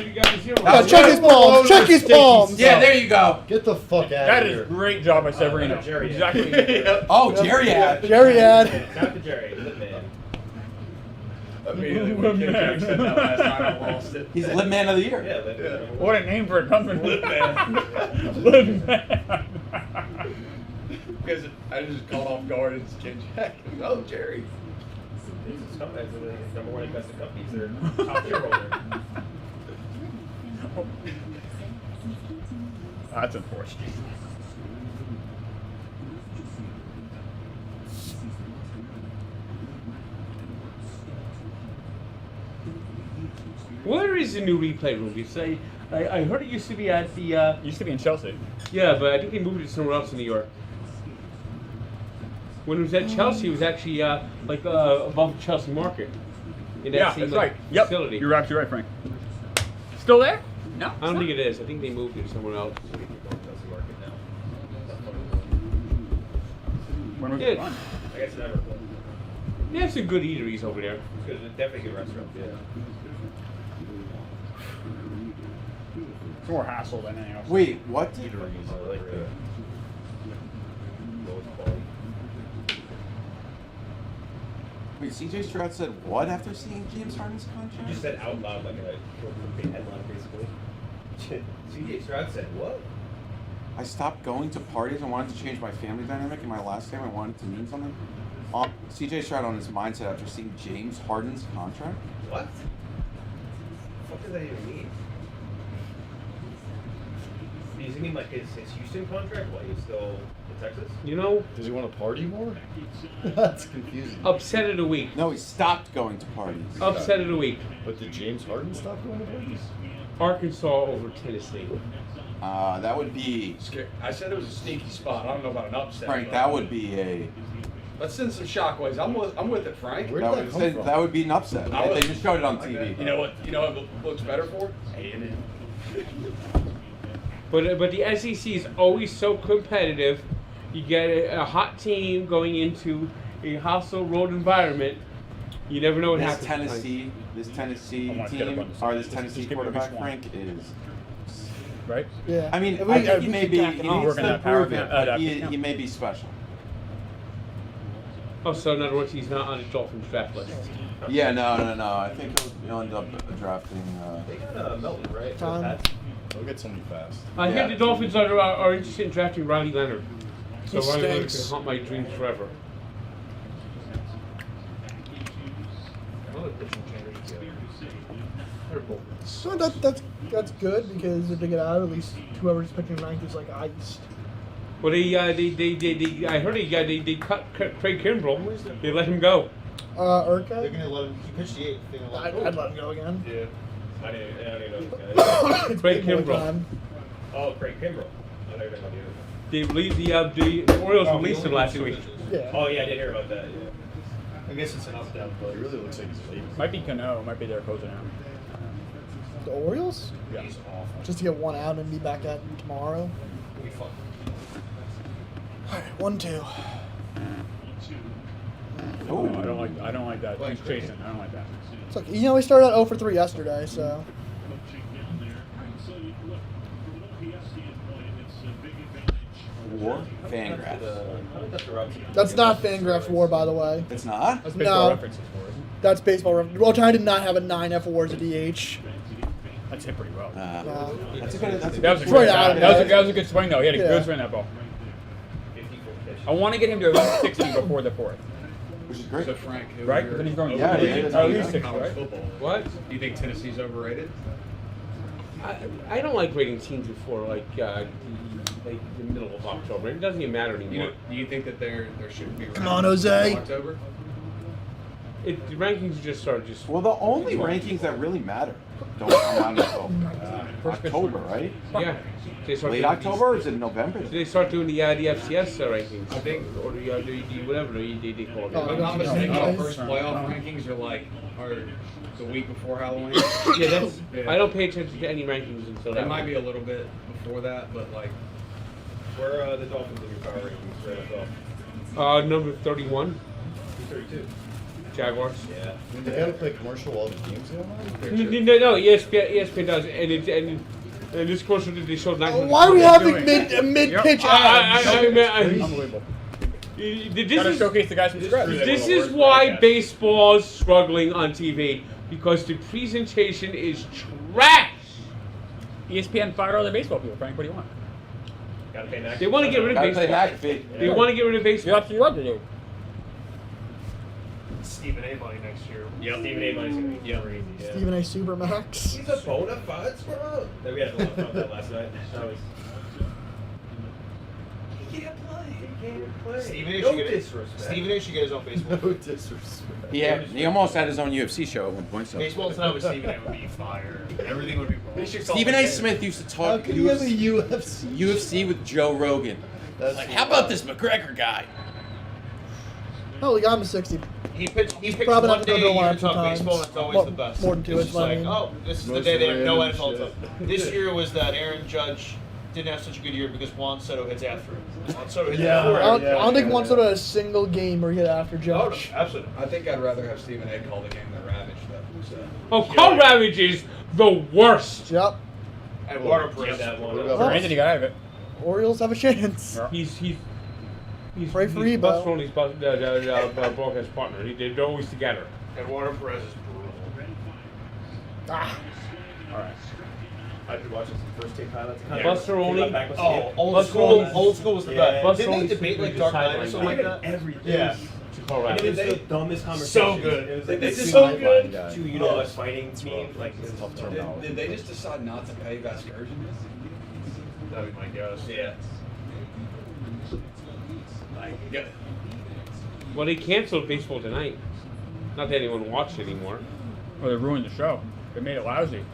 You got the zero. Yeah, check his palms. Check his palms. Yeah, there you go. Get the fuck out That of is here. great job by Severino. Jerry. Exactly. Oh, Jerry had. Jerry had. Not the Jerry, the man. Immediately when Kim Jack said that last time, I lost it. He's Lip Man of the Year. Yeah, the What a name for a company. Lip Man. Lip Man. Because I just caught off guard and it's Kim Jack. Oh, Jerry. It's the number one invested companies. They're top shareholder. That's unfortunate. Where is the new replay room? You say I heard it used to be at the. Used to be in Chelsea. Yeah, but I think they moved it somewhere else in New York. When it was at Chelsea, it was actually above the Chelsea Market. In that Yeah, same, that's like, right. Yep. facility. You're absolutely right, Frank. Still there? No. I don't think it is. I think they moved it somewhere else. When was Yeah. it run? I guess never. They have some good eateries over there. Because it's definitely a good restaurant. Yeah. It's more hassle than anything else. Wait, what? I like that. Wait, CJ Stroud said what after seeing James Harden's You contract? just said out loud like a big headline, basically. CJ Stroud said what? I stopped going to parties and wanted to change my family dynamic in my last game. I wanted to mean something. CJ Stroud on his mindset after seeing James Harden's contract? What? The fuck does that even mean? Does he mean like his Houston contract while he's still in Texas? You know, Does he want to party more? That's confusing. upset of the week. No, he stopped going to parties. Upset of the week. But did James Harden stop going to parties? Arkansas over Tennessee. That would be, I said it was a sneaky spot. I don't know about an upset. Frank, but that would be a, Let's send some shockwaves. I'm with it, Frank. Where that did would, that come from? that would be an upset. I They was- just showed it on TV. You know what? You know what it looks better for? A&M. But the SEC is always so competitive. You get a hot team going into a hostile road environment. You never know what This happens. Tennessee I want to get up team, on this. or this Just Tennessee give me at least quarterback, one. Frank, is. Right? Yeah. I mean, If we- I if think he we may keep be. He tacking on. needs Working to that power prove it. count- But that he count. may be special. Oh, so in other words, he's not on the Dolphins draft list. Yeah, no. I think he'll end up drafting. They got Melton, right? Time. That's- They'll get somebody fast. I Yeah. hear the Dolphins are interested in drafting Riley Leonard. So He Riley Leonard can stinks. haunt my dreams forever. So that's good because if they get out, at least whoever's picking ranked is like iced. Well, they I heard they cut Craig Kimbrell. They let him go. They're Urca? gonna let him. He pitched the 8th. They're gonna let him I'd let him go again. Yeah. I didn't know this guy. It's Craig big boy Kimbrell. time. Oh, Craig Kimbrell. I know you're talking about the other. They released the Orioles released him last week. Yeah. Oh yeah, I did hear about that. Yeah. I guess it's an up down, He but really looks like he's late. Might be Cano, might be their coach now. The Orioles? Yeah. He's awful. Just to get one out and be back at tomorrow. It'll be fun. Alright, 1-2. No, I don't like that. He's chasing. I don't like that. It's like, you know, we started out 0 for 3 yesterday, so. War Fangraphs. I think that's the Robinson. That's not Fangraphs War, by the way. It's not. That's baseball No. references for, isn't it? That's baseball reference. Well, China did not have a 9 F awards at DH. That's hit pretty well. That's a good. That's a That was a good. Right good, out of that it. was a good swing though. He had a Yeah. good swing on that ball. 54 pitch. I want to get him to at least 60 before the 4th. Which is great. So Frank, who Right? are your- Then he's going Yeah, at yeah, least, yeah. at least 60, college right? football. What? Do you think Tennessee's overrated? I don't like rating teams before like the middle of October. It doesn't even matter anymore. Do you think that there shouldn't be Come on, rankings Jose. in October? The rankings just start just. Well, the only rankings that really matter don't come out until October, right? Yeah. They start Late doing October, or is it November? They start doing the FCS rankings. I think- or the whatever they call it. Oh, If I'm not I don't mistaken, know. the first playoff rankings are the week before Halloween. Yeah, that's. Yeah. I don't pay attention to any rankings until It that. might be a little bit before that, but like Where are the Dolphins in your power rankings for NFL? Number 31, 32. Jaguars. Yeah. Did they have to play commercial while the game's going on? No, ESPN does, and this commercial they showed 900. Why are we having doing? mid-pitch Unbelievable. This Gotta is showcase the guys from scratch. this is why baseball's struggling on TV because the presentation is trash. ESPN fired all their baseball people. Frank, what do you want? Gotta pay next. They want to get rid of Gotta play baseball. McAfee. They want to get rid of baseball. That's what you want to do. Stephen A. money next year. Yep. Stephen A. Money's gonna be crazy. Yeah. Stephen A. Supermax. He's a bona fide squirrel. We had a lot of fun with that last night. That was. He can't play. He can't play. Stephen A. No should get disrespect. Stephen A. should get his own baseball. No disrespect. He almost had his own UFC show at one point. So. Baseball tonight with Stephen A. would be fire. Everything would be wrong. Stephen A. Smith used to How talk could you have a UFC, UFC? UFC with Joe Rogan. That's Like, how about this McGregor guy? Oh, we got him a 60. He picks Probably one not day gonna a go year live to talk sometimes. baseball, and it's always Well, the best. more than two, It's it's just like, what I mean. oh, this is the Most day they have no random NFL shit. stuff. This year was that Aaron Judge didn't have such a good year because Juan Soto hits after him. Juan Soto hits Yeah. before I him. don't think one sort of a single game where he hit after No, Judge. absolutely. I think I'd rather have Stephen A. call the game than Ravage though. So. Oh, Cole Ravage is the worst. Yep. And Water Perez. That one. What For about- Anthony got out of it. Orioles have a chance. Yeah. He's Pray for he's Ebo. Barstool's broadcast partner. They're always together. Eduardo Perez is brutal. Ah. All right. I did watch the first take highlights. Yeah. Barstool. Old school was the best. Barstool Didn't they is debate like the Dark Knight or sideline something like guy. that? Everything. Yeah. Colorado. It was the dumbest conversation. So good. It was like, This this is is so so good. good. To, you know, us fighting team. Like, It's it's tough terminology. Did they just decide not to pay Vasgersian? That'd be my guess. Yeah. Yeah. Well, they canceled baseball tonight. Not that anyone watched it anymore. Well, they ruined the show. They made it lousy.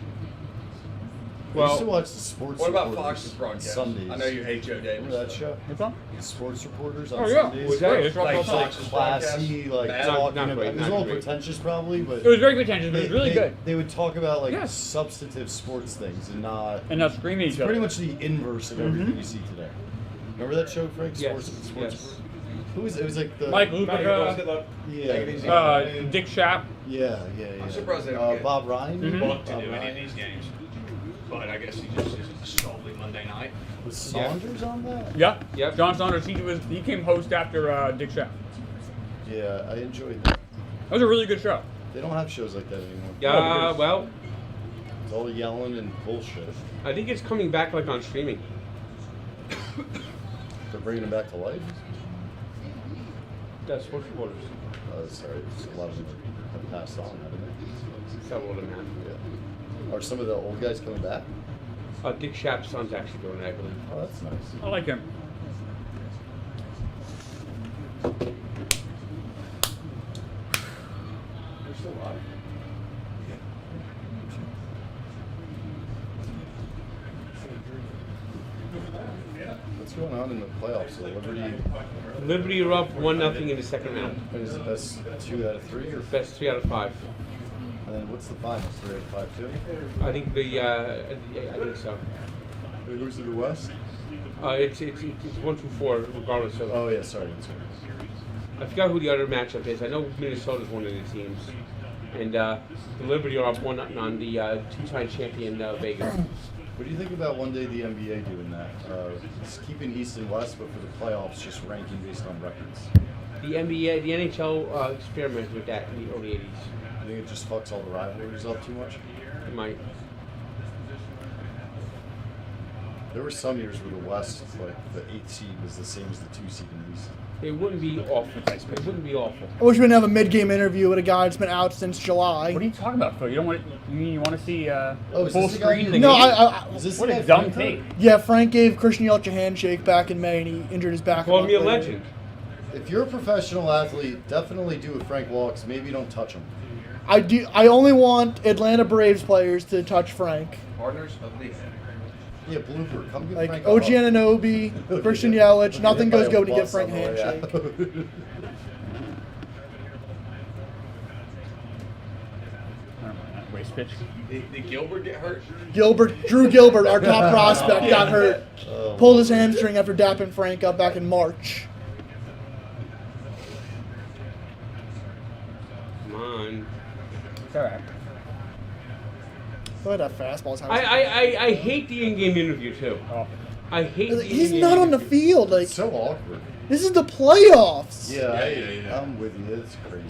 I used to Well, watch the sports What about reporters Fox's broadcast? Sundays. I know you hate Joe Davis. Remember that show? What's up? Sports reporters on Oh, yeah. Sundays. Was that it? It's Like like, Fox's Classy, broadcast? like Bad? talking Not about. great, It was not a little great. pretentious, probably, but it was very pretentious, but it was really good. They would talk about like Yes. substantive sports things and not. And not screaming It's each other. pretty much the inverse of everything you see today. Remember that show, Frank? Yes, Sports. yes. Who was it? It was like the Mike Good Lupica, luck. Yeah. Take it easy. Dick Schaap. Yeah. I'm surprised they don't get Bob Ryan. Mhm. booked to Bob do any of Ryan. these games. But I guess he just isn't solely Monday night. Was Saunders on that? Yeah. Yep. John Saunders. He came host after Dick Schaap. Yeah, I enjoyed that. That was a really good show. They don't have shows like that anymore. yeah, well, It's all yelling and bullshit. I think it's coming back like on streaming. They're bringing them back to life. That's sports reporters. Sorry, a lot of them have passed on, haven't they? Several of them have. Yeah. Are some of the old guys coming back? Dick Schaap's son's actually doing it, I believe. Oh, that's nice. I like him. They're still alive. What's going on in the playoffs? So Liberty are up 1-0 in the second round. is it best 2 out of 3 or Best 3 out of 5. and then what's the final? 3 out of 5 too? I think I think so. Who's in the West? It's 1 through 4 regardless of. Oh yeah, sorry. I forgot who the other matchup is. I know Minnesota's one of the teams, and the Liberty are up 1-0 on the two-time champion Vegas. What do you think about one day the NBA doing that? It's keeping East and West, but for the playoffs, just ranking based on records. The NBA, the NHL experimented with that in the early 80s. I think it just fucks all the rivalries up too much. It might. There were some years where the West, like the 8th seed, was the same as the 2 seed in the East. It wouldn't be awful. It wouldn't be awful. I wish we didn't have a mid-game interview with a guy that's been out since July. What are you talking about, Phil? You don't want you mean you want to see is full this the guy screen? who- The No, game? Is this What the a guy dumb Frank? take. yeah, Frank gave Christian Yelich a handshake back in May, and he injured his back. Called month me a later. legend. If you're a professional athlete, definitely do what Frank walks. Maybe don't touch him. I do. I only want Atlanta Braves players to touch Frank, Partners of the Yeah, blooper. Come get like Frank. OG off. Anunoby, Christian Yelich. Nothing goes good when you get Bus Frank a on the way out. handshake. Waste pitch. Did Gilbert get hurt? Drew Gilbert, our top prospect, got hurt. Oh, Pulled his hamstring after dapping Frank up back in March. Come on. It's all right. Go ahead, that fastball's I hate the in-game interview too. Oh. I hate. The He's in-game not on the interview. field. Like, It's so awkward. this is the playoffs. Yeah, I'm with you. It's crazy.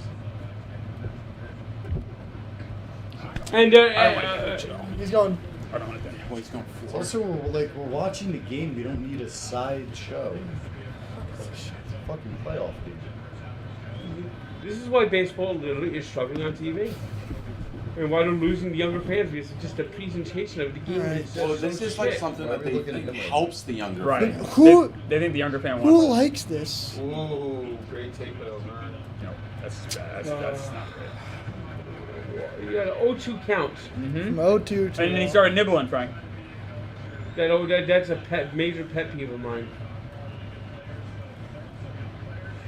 And He's going. I don't want to. Well, he's going It's for also, we're watching the game. We don't need a side show. It's a fucking playoff game. this is why baseball literally is struggling on TV. And why they're losing the younger fans, because it's just a presentation of the game. Right. It's Well, just this so is like shit. something Why are that we they looking at think him like helps the younger Right. fans. Who They think the younger fan wants. who it. likes this? Ooh, great take by O'Hearn. No, that's bad. That's not good. You got an 0-2 count. From 0-2 to. And then he started nibbling, Frank. That's a major pet peeve of mine.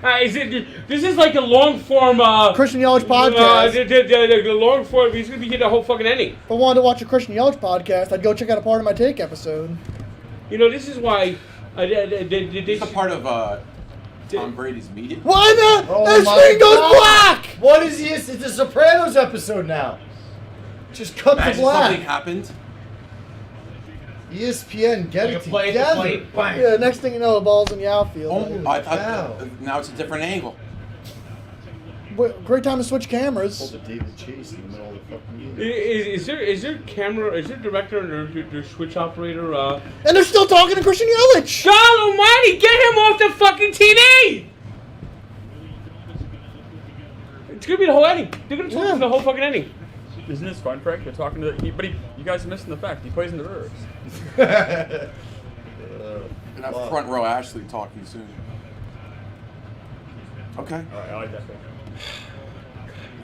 This is like a long form. Christian Yelich podcast. The long form. He's gonna be getting a whole fucking inning. If I wanted to watch a Christian Yelich podcast, I'd go check out a part of my take episode. You know, this is why. It's a part of Tom Brady's media. Why not? Oh That my screen goes God. black! What is this? It's a Sopranos episode now. Just cut the Imagine black. something happened. ESPN, get Like it a play at the together. plate, bang. Yeah, next thing you know, the ball's in the outfield. Oh, I thought now it's a different angle. Great time to switch cameras. Hold the David Chase in the middle of the fucking game. Is there camera? Is there director and their switch operator? And they're still talking to Christian Yelich. God Almighty! Get him off the fucking TV! It's gonna be the whole inning. They're gonna talk him the whole fucking inning. Isn't this fun, Frank? They're talking to you guys are missing the fact he plays in the reverse. And have front row Ashley talking soon. Okay. All right, I like that pick.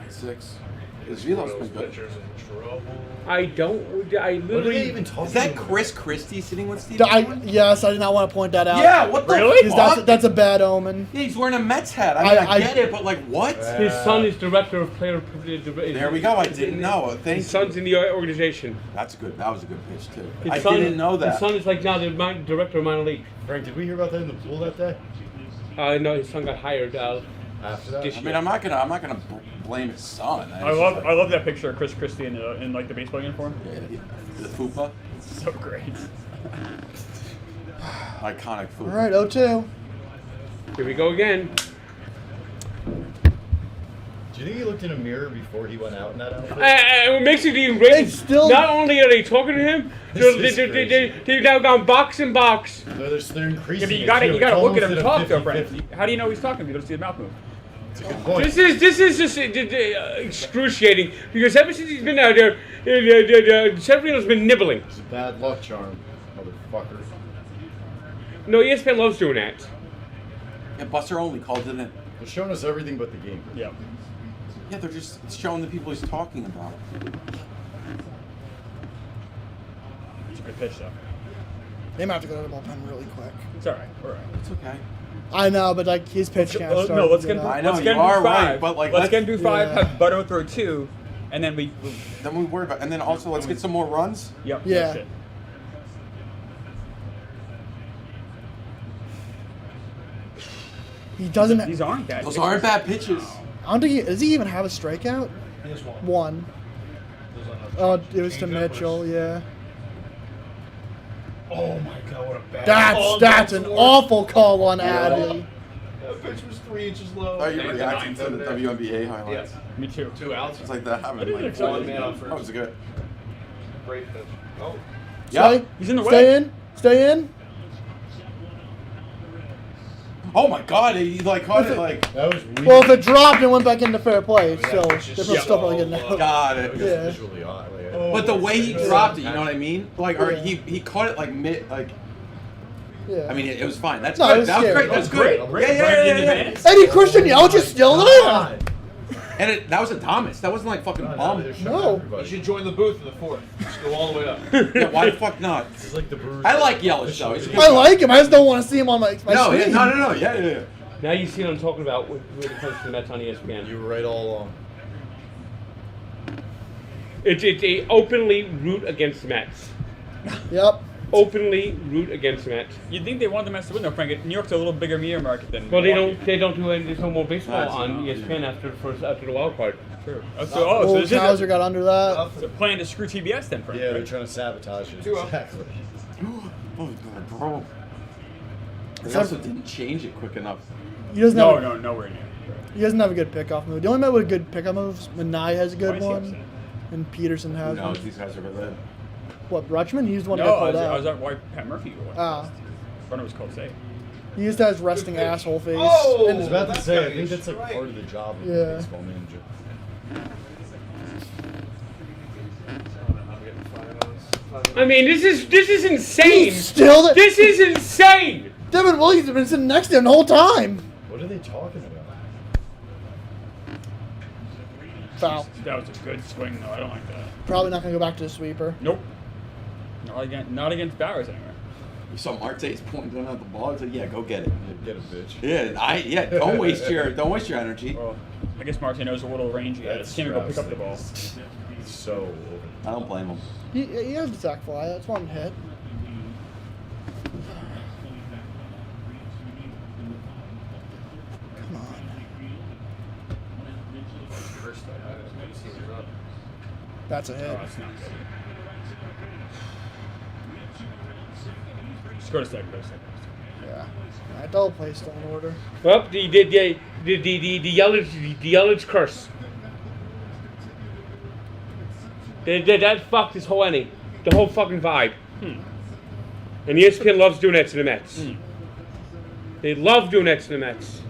6. His velo's been good. Pitcher's in trouble. I What are literally. they even talking Is that about? Chris Christie sitting with Steve? Yes, I did not want to point that out. Yeah, what the Really? Because that's a bad omen. Yeah, he's wearing a Mets hat. I mean, I get it, but like, what? His son is director of player. There we go. I didn't know. Thank His son's in the organization. That's good. That was a good pitch too. His I son, didn't know that. His son is like now the director of minor league. Frank, did we hear about that in the pool that day? No, his son got hired. After that? This I mean, I'm not gonna blame his son. I love that picture of Chris Christie in like the baseball uniform. Yeah, the fupa, It's so great. iconic fupa. All right, 0-2. Here we go again. Do you think he looked in a mirror before he went out in that outfit? What makes it even great It's is still- not only are they talking to him, This is crazy. they've now gone box and box. No, they're increasing. Yeah, but you it, gotta too. you gotta It's look at him almost and talk to him, 50-50. Frank. How do you know he's talking if you don't see his mouth move? It's a good point. This is just excruciating because ever since he's been out there, Severino's been nibbling. It's a bad luck charm, motherfucker. No, ESPN loves doing that. Yeah, Buster Only called it in. They're showing us everything but the game. Yeah. Yeah, they're just showing the people he's talking about. It's a good pitch though. They might have to go to the bullpen really quick. It's all right. All right. It's okay. I know, but like his pitch can't start. No, let's get I know, let's get you him are do 5. right, but, like, let's get him do 5. yeah. Have Butto throw 2, and then we. Then we worry about, and then also let's get some more runs. Yep. Yeah. That's it. He doesn't. These aren't bad. Those pitches. aren't bad pitches. I don't think does he even have a strikeout? He has one. One. Oh, it was to Mitchell. Yeah. Oh my god, what a bad. That's an awful call on Adley. That pitch was 3 inches low. Are you reacting to the WNBA highlights? Yes. Me too. 2 outs. It's like that happened. didn't Like, expect One man on that first. was good. Great pitch. Oh. Stay. He's in the way. Stay in. Stay in. Oh my God! He like caught it like. That was weird. Well, if it dropped and went back into fair play, still, it's just they're still probably so getting low. out. Got It it. was Yeah. visually odd. But the way he dropped it, you know what I mean? Like, or he caught it like mid, like. Yeah. I mean, it was fine. That's No, good. it was That was scary. great. That's good. Great. Yeah, Right in yeah, yeah. advance. Eddie Christian Yelich is still there. And that was a Thomas. That wasn't like fucking bum. No. You should join the booth in the 4th. Just go all the way up. Yeah, why the fuck not? It's like the Brewers. I like Yelich though. He's a good I guy. like him. I just don't want to see him on my No, yeah, screen. no. Yeah, yeah. Now you see what I'm talking about when it comes to the Mets on ESPN. You were right all along. It's a openly root against the Mets. Yep. Openly root against the Mets. You'd think they want the Mets to win though, Frank. New York's a little bigger media market than. Well, they Milwaukee. don't do any. There's no more baseball That's on not- ESPN after the wild card. True. Oh, this is Hauser got under that. a plan to screw TBS then, Frank. Yeah, they're right? trying to sabotage it. 2 up. Exactly. Oh God, bro. They also didn't change it quick enough. He doesn't No, have. nowhere near. He doesn't have a good pickoff move. The only man with a good pickoff moves, Manai has a Why good is he one, upset? and Peterson Who has knows? one. These guys are really. What, Rutschman? He's the one No, that got I called was out. at why Pat Murphy won. Ah. Runner was called safe. He just has resting asshole face. Oh! I was about to That's say, gotta I be think a that's like strike. part of the job of Yeah. a baseball manager. I mean, this is insane. He's still there. This is insane. Devin Williams has been sitting next to him the whole time. What are they talking about? Foul. That was a good swing though. I don't like that. Probably not going to go back to the sweeper. Nope. Not against Bowers anyway. You saw Marte's pointing at the ball. I said, "Yeah, go get it." Get a bitch. Yeah, don't waste your energy. Well, I guess Marte knows a little range he has. Can't even go pick up the ball. So over. I don't blame him. He has the sack fly. That's one hit. Come on. That's a hit. Oh, that's not good. Go to second. Yeah. Double play still in order. Well, the Yelich curse. That fucked this whole inning. The whole fucking vibe. And ESPN loves doing that to the Mets. They love doing that to the Mets.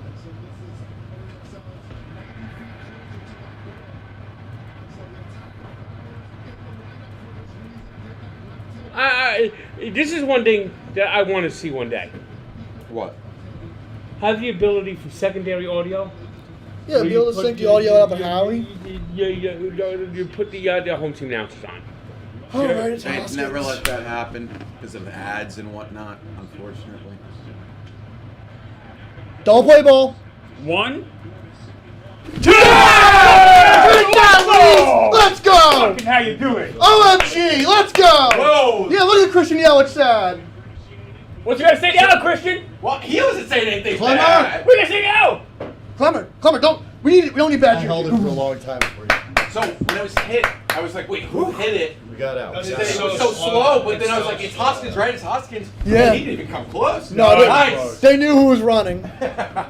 This is one thing that I want to see one day. What? Have the ability for secondary audio. Yeah, be able to sync the audio up and Howie. You put the home team announcers on. All right, it's They Hoskins. never let that happen because of ads and whatnot, unfortunately. Double play ball. 1, 2. Take that lead! Let's go! Fucking how you do it? OMG, let's go! Whoa! Yeah, look at Christian Yelich sad. What you gotta say now, Christian? Well, he wasn't saying anything Clemmer! bad. What you gotta say now? Clemmer, don't. We don't need bad I held it for a long time for you. So when it was hit, I was like, wait, who hit it? We got out. And then it was so slow, but then I was like, it's Hoskins, right? It's Hoskins. Yeah. And he didn't even come close. No, Nice. they knew who was running. The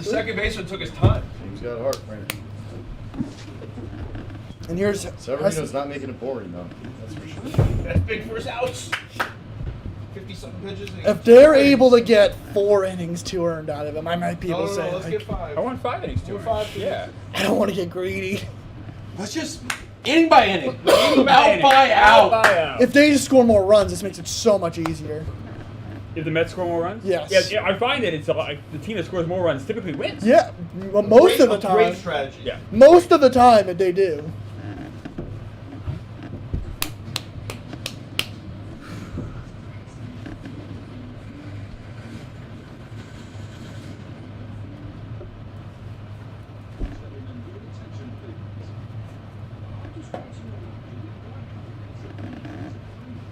second baseman took his time. He's got heart, Brandon. And here's Severino's not making it boring, though. That's for sure. That's big for his outs. 50-something pitches. and if they're able to get 4 innings, 2 earned out of him, I might be No, able no, to no, say, let's like, get 5. I want 5 innings too. 5. Yeah. I don't want to get greedy. Let's just inning by inning, Inning by out inning. by out. by out. If they just score more runs, this makes it so much easier. If the Mets score more runs? Yes. Yeah, I find that it's like the team that scores more runs typically wins. Yeah, well, most of the time. Great strategy. Yeah. Most of the time, they do.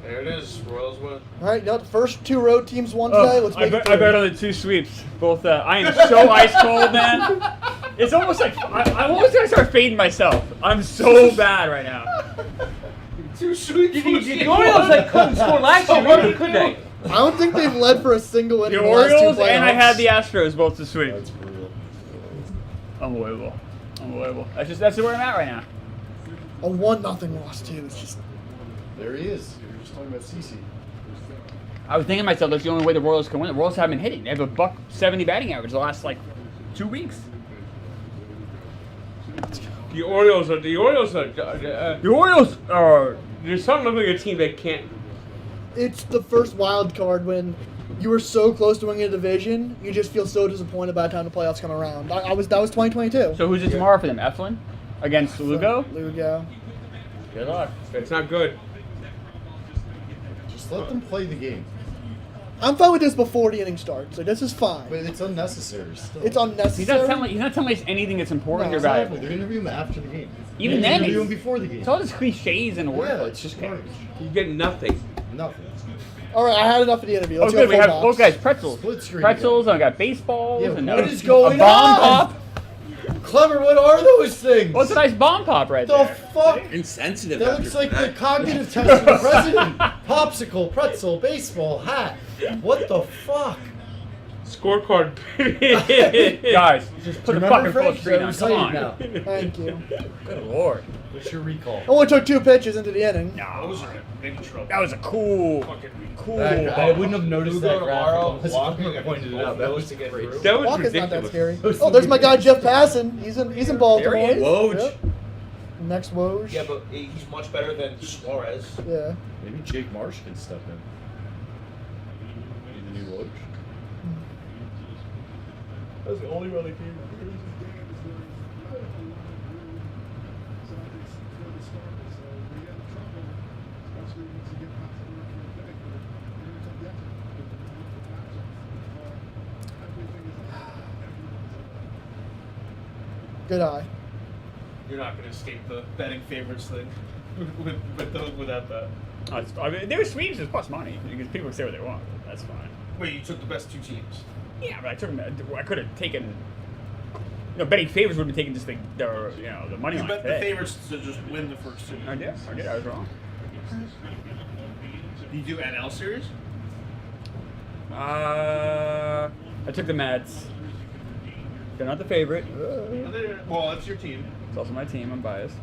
There it is. Royals win. All right, you know, the first 2 road teams won today. Let's I make bet, it I 3. bet on the 2 sweeps. Both. I am so ice cold, man. It's almost like I'm almost gonna start fading myself. I'm so bad right now. 2 sweeps. The Orioles couldn't score last year, really, could they? I don't think they've led for a single The inning in the last 2 Orioles playoffs. and I had the Astros both to sweep. That's brutal. Unbelievable. That's where I'm at right now. A 1-0 loss, too. It's just... There he is. We were just talking about CeCe. I was thinking to myself, that's the only way the Royals can win. The Royals haven't been hitting. They have a .170 batting average the last 2 weeks. The Orioles are. The Orioles are. There's something about a team that can't. It's the first wild card when you were so close to winning a division, you just feel so disappointed by the time the playoffs come around. That was 2022. So who's it tomorrow for them? Eflin against Lugo? Lugo. Good luck. That's not good. Just let them play the game. I'm fine with this before the inning starts. So this is fine. But it's unnecessary still. It's unnecessary. He's not telling us anything that's important No, or Exactly. valuable. They're interview him after the game. Even They're then, interview him it's- before the game. It's all just cliches and words. Yeah, it's just garbage. You get nothing. Nothing. All right, I had enough of the interview. Oh, Let's good. go We full have box. guys, pretzels. Split screen Pretzels. I got baseballs. Yeah, and what is going a bomb on? pop. Clever, what are those things? Oh, it's a nice bomb pop right the there. fuck? Insensitive. That looks like the cognitive test of the president. Popsicle, pretzel, baseball, hat. What the fuck? Scorecard. Guys, just put the Remember, fucking full Frank? screen I'm on. Come excited on. now. Thank you. Good lord. What's your recall? Only took 2 pitches into the inning. Those are in big trouble. That was a cool. I wouldn't have noticed Lugo that tomorrow, graphic unless walking, you pointed it out. That was to get great. through. That was Walker's not that ridiculous. scary. Oh, there's my guy Jeff Passan. He's in Baltimore. There he is. Woj. Yep. Next Woj. Yeah, but he's much better than Suarez. Yeah. Maybe Jake Marsh can step in. Be the new Woj. That's the only really team. Good eye. You're not going to escape the betting favorites thing without that. I mean, they were sweeps. It's plus money because people can say what they want. That's fine. Wait, you took the best 2 teams. Yeah, but I took them. I could have taken. Betting favors would have been taking just the money You line bet the today. favorites to just win the first 2. I did. I was wrong. Do you do NL series? I took the Mets. They're not the favorite. Well, that's your team. It's also my team. I'm biased.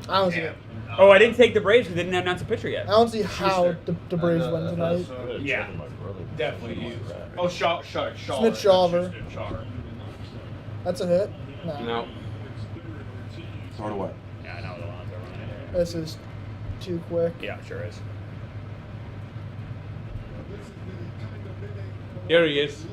I don't see it. Oh, I didn't take the Braves because they didn't announce a pitcher yet. I don't see how the Braves win tonight. Yeah, definitely you. Oh, Shaw. Smith-Shawver. That's a hit. No. Sort of what? Yeah, I know the lines are running. This is too quick. Yeah, sure is. There he is.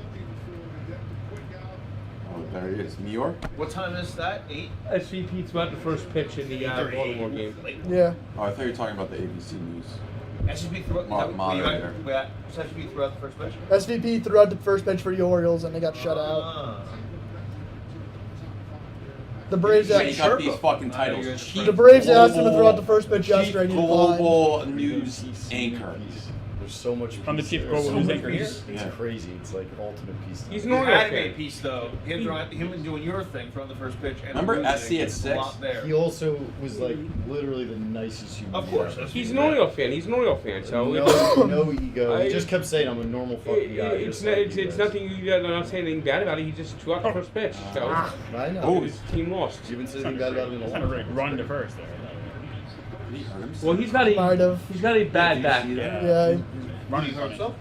Oh, there he is. New York? What time is that? 8? SVP throughout the first pitch in the Baltimore game. Yeah. Oh, I thought you were talking about the ABC News. SVP throughout Moderator. SVP throughout the first pitch. SVP threw out the first pitch for the Orioles and they got shut out. The Braves You got these fucking titles. The Braves asked him to throw out the first pitch yesterday. Chief And he declined. global news anchor. There's so much. From the peace chief there. global So news much anchor here? peace. It's crazy. It's like ultimate peace. He's An an Oriole anime fan. piece though. Him doing your thing from the first pitch. And Remember losing, SC at it's a 6? lot there. He also was like literally the nicest human. Of course. ever. He's an Oriole fan. He's an Oriole fan. So No ego. He just kept saying, "I'm a normal fucking guy." it's just like you it's guys." nothing. You're not saying anything bad about it. He just threw out the first pitch. So I know. Oh, his team lost. You haven't said anything bad about him in a It's long not a time. run to first there. Well, he's got Might have. a bad back. Yeah. Running funny.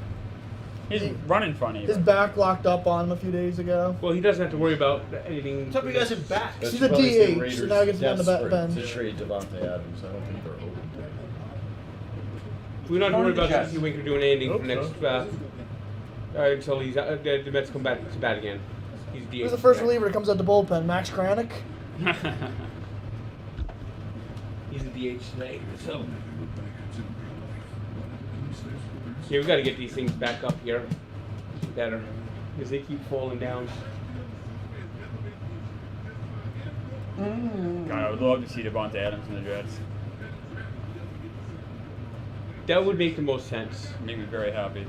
He's running funny. His back locked up on him a few days ago. Well, he doesn't have to worry about anything. What's up, you guys in back? That's He's a probably the DH, so Raiders' now he gets down the desperate bench. to trade Devontae Adams. I don't think they're open to it. We're not worried about Jets. Jesse Winker doing anything for next until he's the Mets come back to bat again. He's DH. Who's the first reliever that comes out the bullpen? Max Kranick? He's a DH today. So yeah, we got to get these things back up here better because they keep falling down. God, I would love to see Devontae Adams in the Jets. That would make the most sense. Make me very happy.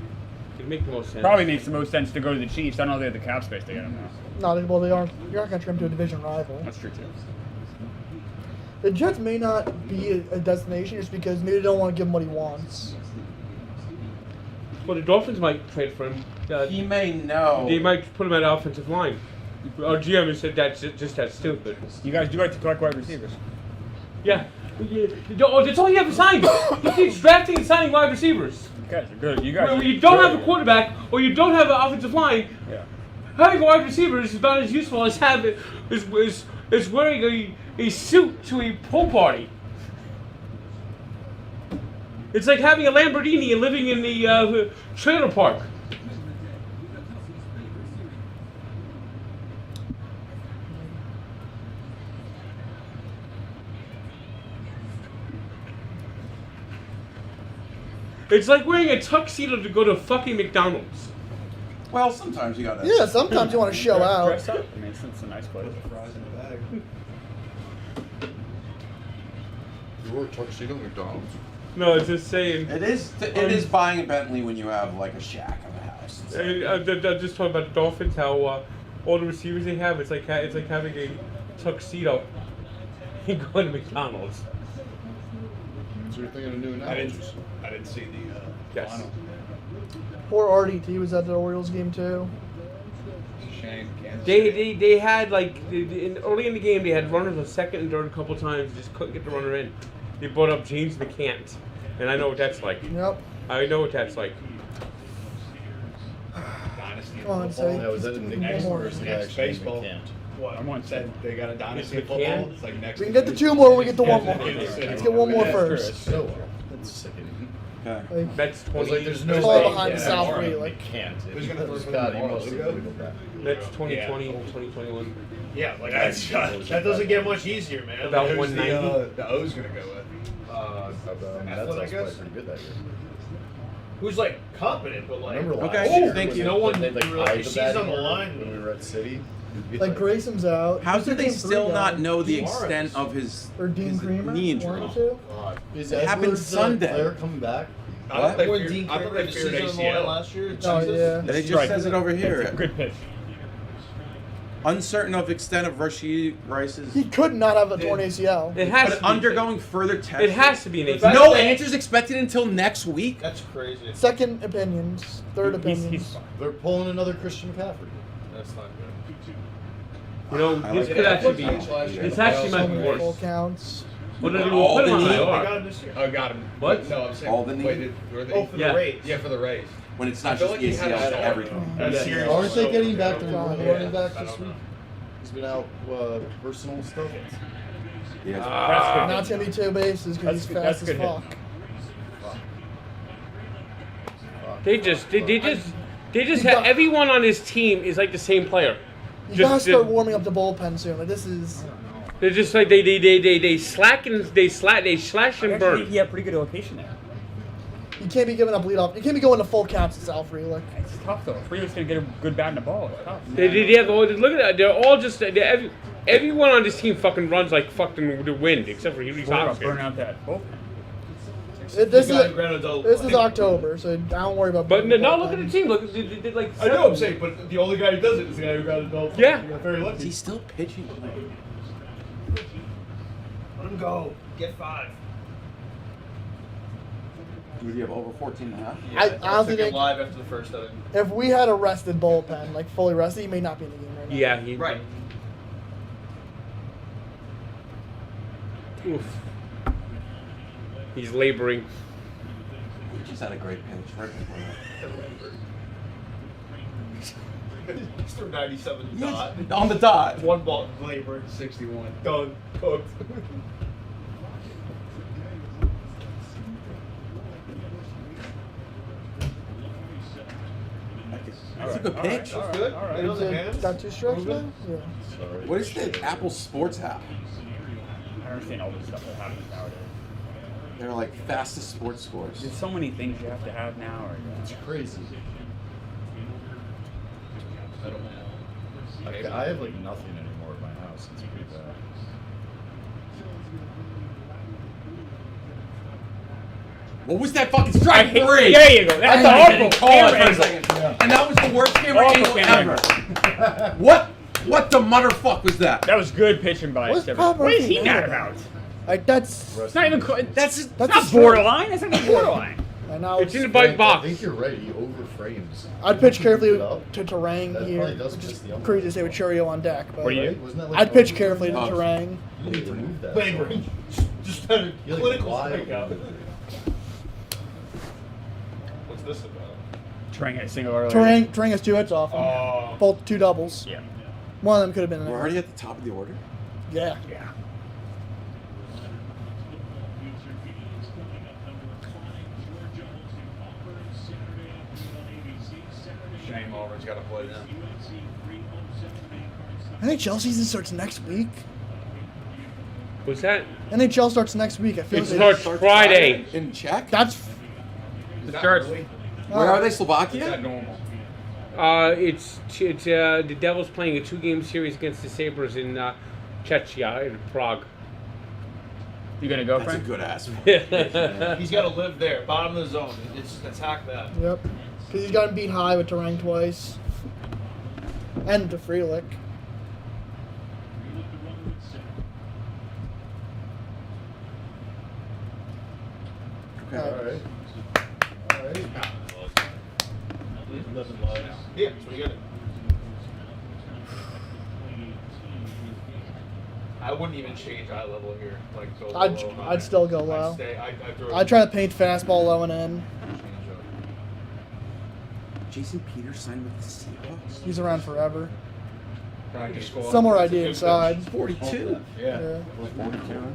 It'd make the most sense. Probably makes the most sense to go to the Chiefs. I don't know if they have the cap space to get him now. No, well, they aren't. You're not going to trim to a division rival. That's true too. The Jets may not be a destination just because maybe they don't want to give him what he wants. Well, the Dolphins might trade for him. He may know. They might put him at offensive line. Our GM has said that's just that stupid. You guys do like to collect wide receivers. Yeah. Oh, that's all you have to sign. He keeps drafting and signing wide receivers. You guys are good. You guys. When you don't have a quarterback or you don't have an offensive line, Yeah. having a wide receiver is about as useful as is wearing a suit to a pool party. It's like having a Lamborghini and living in the trailer park. It's like wearing a tuxedo to go to fucking McDonald's. Well, sometimes you gotta. Yeah, sometimes you want to show out. Dress up. I mean, it's a nice place. Fries in the bag. You wore a tuxedo at McDonald's? No, it's just saying. It is buying a Bentley when you have like a shack of a house. It's like- I'm just talking about the Dolphins. How all the receivers they have, it's like having a tuxedo and going to McDonald's. So you're thinking of new I analogies? didn't see the Yes. final. Poor RDT was at the Orioles game too. It's a shame. Kansas City. They had early in the game they had runners on second and third a couple times, just couldn't get the runner in. They brought up James McCant, and I know what that's like. Yep. I know what that's like. Dynasty Come on, football. say That was at Nick Next- versus next actually baseball. can't. What? I'm on Said they got a dynasty It's football. McCann. It's like next. We can get the two more, we get the one more. Kansas City. Let's get one more That's first. so that's sickening. Okay. Like, That's I was 20. like, there's no It's all way. behind the Yeah, South Warren, Way, like- can't. Who's gonna throw Scott, the you ball? must have Lugo? wiggled that. That's 2020, 2021. Yeah, like that doesn't get much easier, man. About Who's 190. The O's gonna go with. That's Athlete, I also guess. pretty good that year. Who's like competent, but like. Remember last Okay, year thank when you. they- No one they like really- eyed the she's batting on the order line. when we were at City. It'd be like Grayson's out. How Who's do the they game still three not guy? know the Suarez. extent of his Or Dean his Creamer? knee One or injury? two? Is It happened Edwards, Sunday. Player coming back? I thought they When feared- Dean I thought Kramer they had a feared season on the line ACL. last year. Oh, Jesus. yeah. It just Right. says it over here. Good pitch. Uncertain of extent of Rashid Rice's. He could not have a torn ACL. It has But to be. undergoing further tests. It has to be an But ACL. No answers expected until next week. That's crazy. Second opinions, third opinions. He's fine. They're pulling another Christian McCaffrey. That's not good. You know, I this like could that. actually be. This actually might be Full worse. counts. What did All put him on the the need. I IR? got him this year. I got him. What? No, I'm saying. All the need? Wait, were they? Oh, for Yeah. the Rays. Yeah, for the Rays. When it's I not feel just like he had ACL, a it's shot. everything. That's serious. Aren't they getting back to John, running back I this don't week? know. He's been out personal stuff. Yeah. That's good. Not gonna be 2 bases because he's That's fast good as hit. fuck. They just have everyone on his team is like the same player. You gotta start warming up the bullpen soon. Like this is. They're just like they slash and Actually, burn. he had pretty good location there. You can't be giving up leadoff. You can't be going to full counts to Alfred. Like It's tough though. Freeland's gonna get a good bat in the ball. It's tough. They have all. Look at that. They're all just. Everyone on this team fucking runs like fucking the wind, except for Healy's Worry about Hopkins. burning out that bullpen. this You got is Granadolo this is playing. October, so don't worry about. But the no, look at bullpen. the team. Look, they did like. I know what I'm saying, but the only guy who does it is the guy who got adult. Yeah. You got very Is lucky. he still pitching? Let him go. Get 5. Would he have over 14 and a half? I honestly took him think live after the first inning. if we had a rested bullpen, like fully rested, he may not be in the game right now. Yeah, he. Right. Oof. He's laboring. He just had a great pitch right before that. He's through 97 dot. On the dot. One ball, labor, 61. done, cooked. That's a good pitch. That's good. Right on the hands. Got 2 strikes now. Yeah. What is the Apple Sports app? I don't understand all this stuff that happens nowadays. They're like fastest sports scores. There's so many things you have to have now. Or, It's crazy. I don't know. I have like nothing anymore at my house. It's pretty bad. What was that fucking strike three? There you go. That's I awful. didn't call it Camera for a angle. second. And that was the worst camera Awful angle camera ever. What the motherfuck was that? That was good pitching by What's Stephen. Bob What is Murphy he mad mad about? about? Like that's. It's not even. That's That's not a borderline. That's not even borderline. And now It's in the bike I box. think you're right. He overframes. I'd pitch carefully It up. to Terang That here. probably does Which piss is the umpire. crazy to say with Churio on deck, but What do you- Right? Wasn't that like I'd pitch carefully to Oh. Terang. You need to move that. Labor. Just had a You're like clinical wild. strikeout. What's this about? Trying a single earlier. Terang has 2 hits off him. Oh. Both 2 doubles. Yeah. One of them could have been an We're error. already at the top of the order. Yeah. Yeah. Shame Auburn's got to play them. NHL season starts next week. What's that? NHL starts next week. I feel It like starts Friday. In Czech? that's. It starts. Where are they? Is that Slovakia? normal? It's the Devils playing a 2-game series against the Sabres in Czechia in Prague. You gonna go, That's a Frank? good ass. He's got to live there, bottom of the zone. It's attack that. Yep. Because he's gotten beat high with Terang twice. And to Freelick. Okay. All right. All right. Yeah, that's what you got to. I wouldn't even change eye level here. Like go low, I'd still go low. I'd throw I try to paint fastball low and in. Jason Peters signed with the Seahawks. He's around forever. Practice squad. Somewhere ID inside. 42. Yeah. Yeah.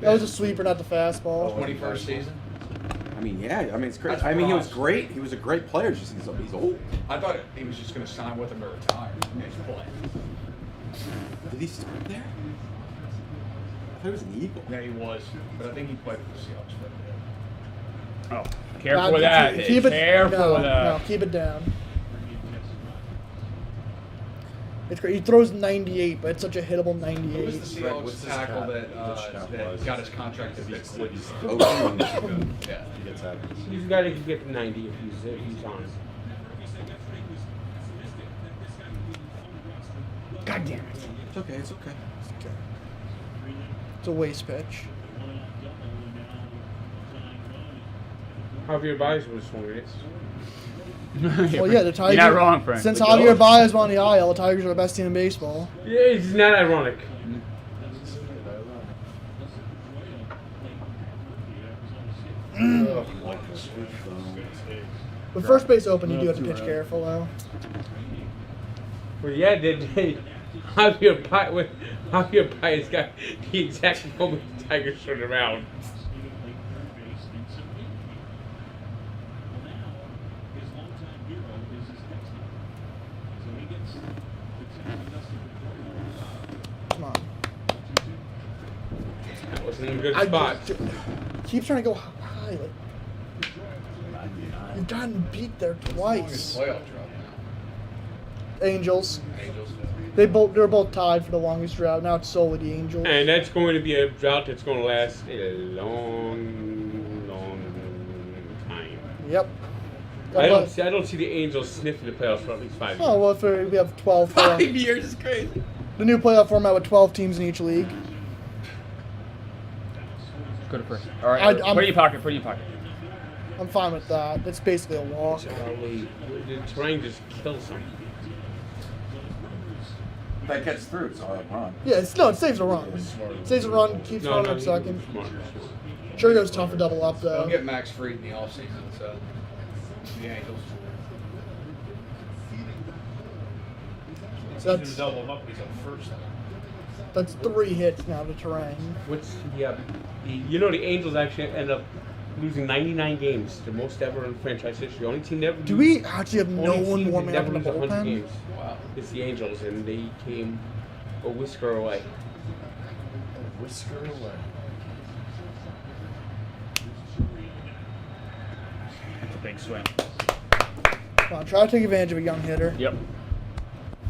That was a sweeper, not the fastball. 21st season. I mean, yeah. I mean, it's great. That's I mean, he was Ross. great. He was a great player. Just he's old. I thought he was just going to sign with them to retire. He's playing. Did he start there? I thought he was an Eagle. Yeah, he was. But I think he played for the Seahawks for a bit. Oh, careful with that. Keep it, Careful no, with that. No, keep it down. It's great. He throws 98, but it's such a hittable Who was 98. the What's Seahawks his tackle cap? that, Which cap that was? got his contract to be quit? Okay. Yeah. He gets happy. He's a guy that can get to 90 if he's on. God damn it. It's okay. It's okay. It's a waste pitch. Javier Baez was swung at it. Well, yeah, the Tigers. You're not wrong, Frank. Since Javier Baez went on the IL, the Tigers are the best team in baseball. Yeah, it's not ironic. With first base open, you do have to pitch careful, though. Well, yeah, Javier Baez got the exact moment the Tigers turned around. Come on. That wasn't in a good spot. Keep trying to go high. Like, you've gotten beat there twice. Playoff drought now. Angels. Angels. They're both tied for the longest drought. Now it's solely the Angels. And that's going to be a drought that's going to last a long, long time. Yep. I don't see the Angels sniffing the playoffs for at least 5 years. Oh, well, if we have 12. 5 years is crazy. The new playoff format with 12 teams in each league. Go to first. All right. Put it in your pocket. Put it in your pocket. I'm fine with that. It's basically a walk. The terrain just kills them. If that gets through, it's all run. Yeah, it saves a run. Saves a run, keeps running at second. Smart. Sure goes tough to double up, They'll though. get Max Fried in the offseason, so the Angels. That's, double him up. He's up first. that's 3 hits now to terrain. What's the Angels actually end up losing 99 games, the most ever in franchise history. Only team never. Do we actually have no only one team warming that up in the never lose 100 bullpen? games. Wow. It's the Angels, and they came a whisker away. Whisker away. That's a big swing. Come on, try to take advantage of a young hitter. Yep.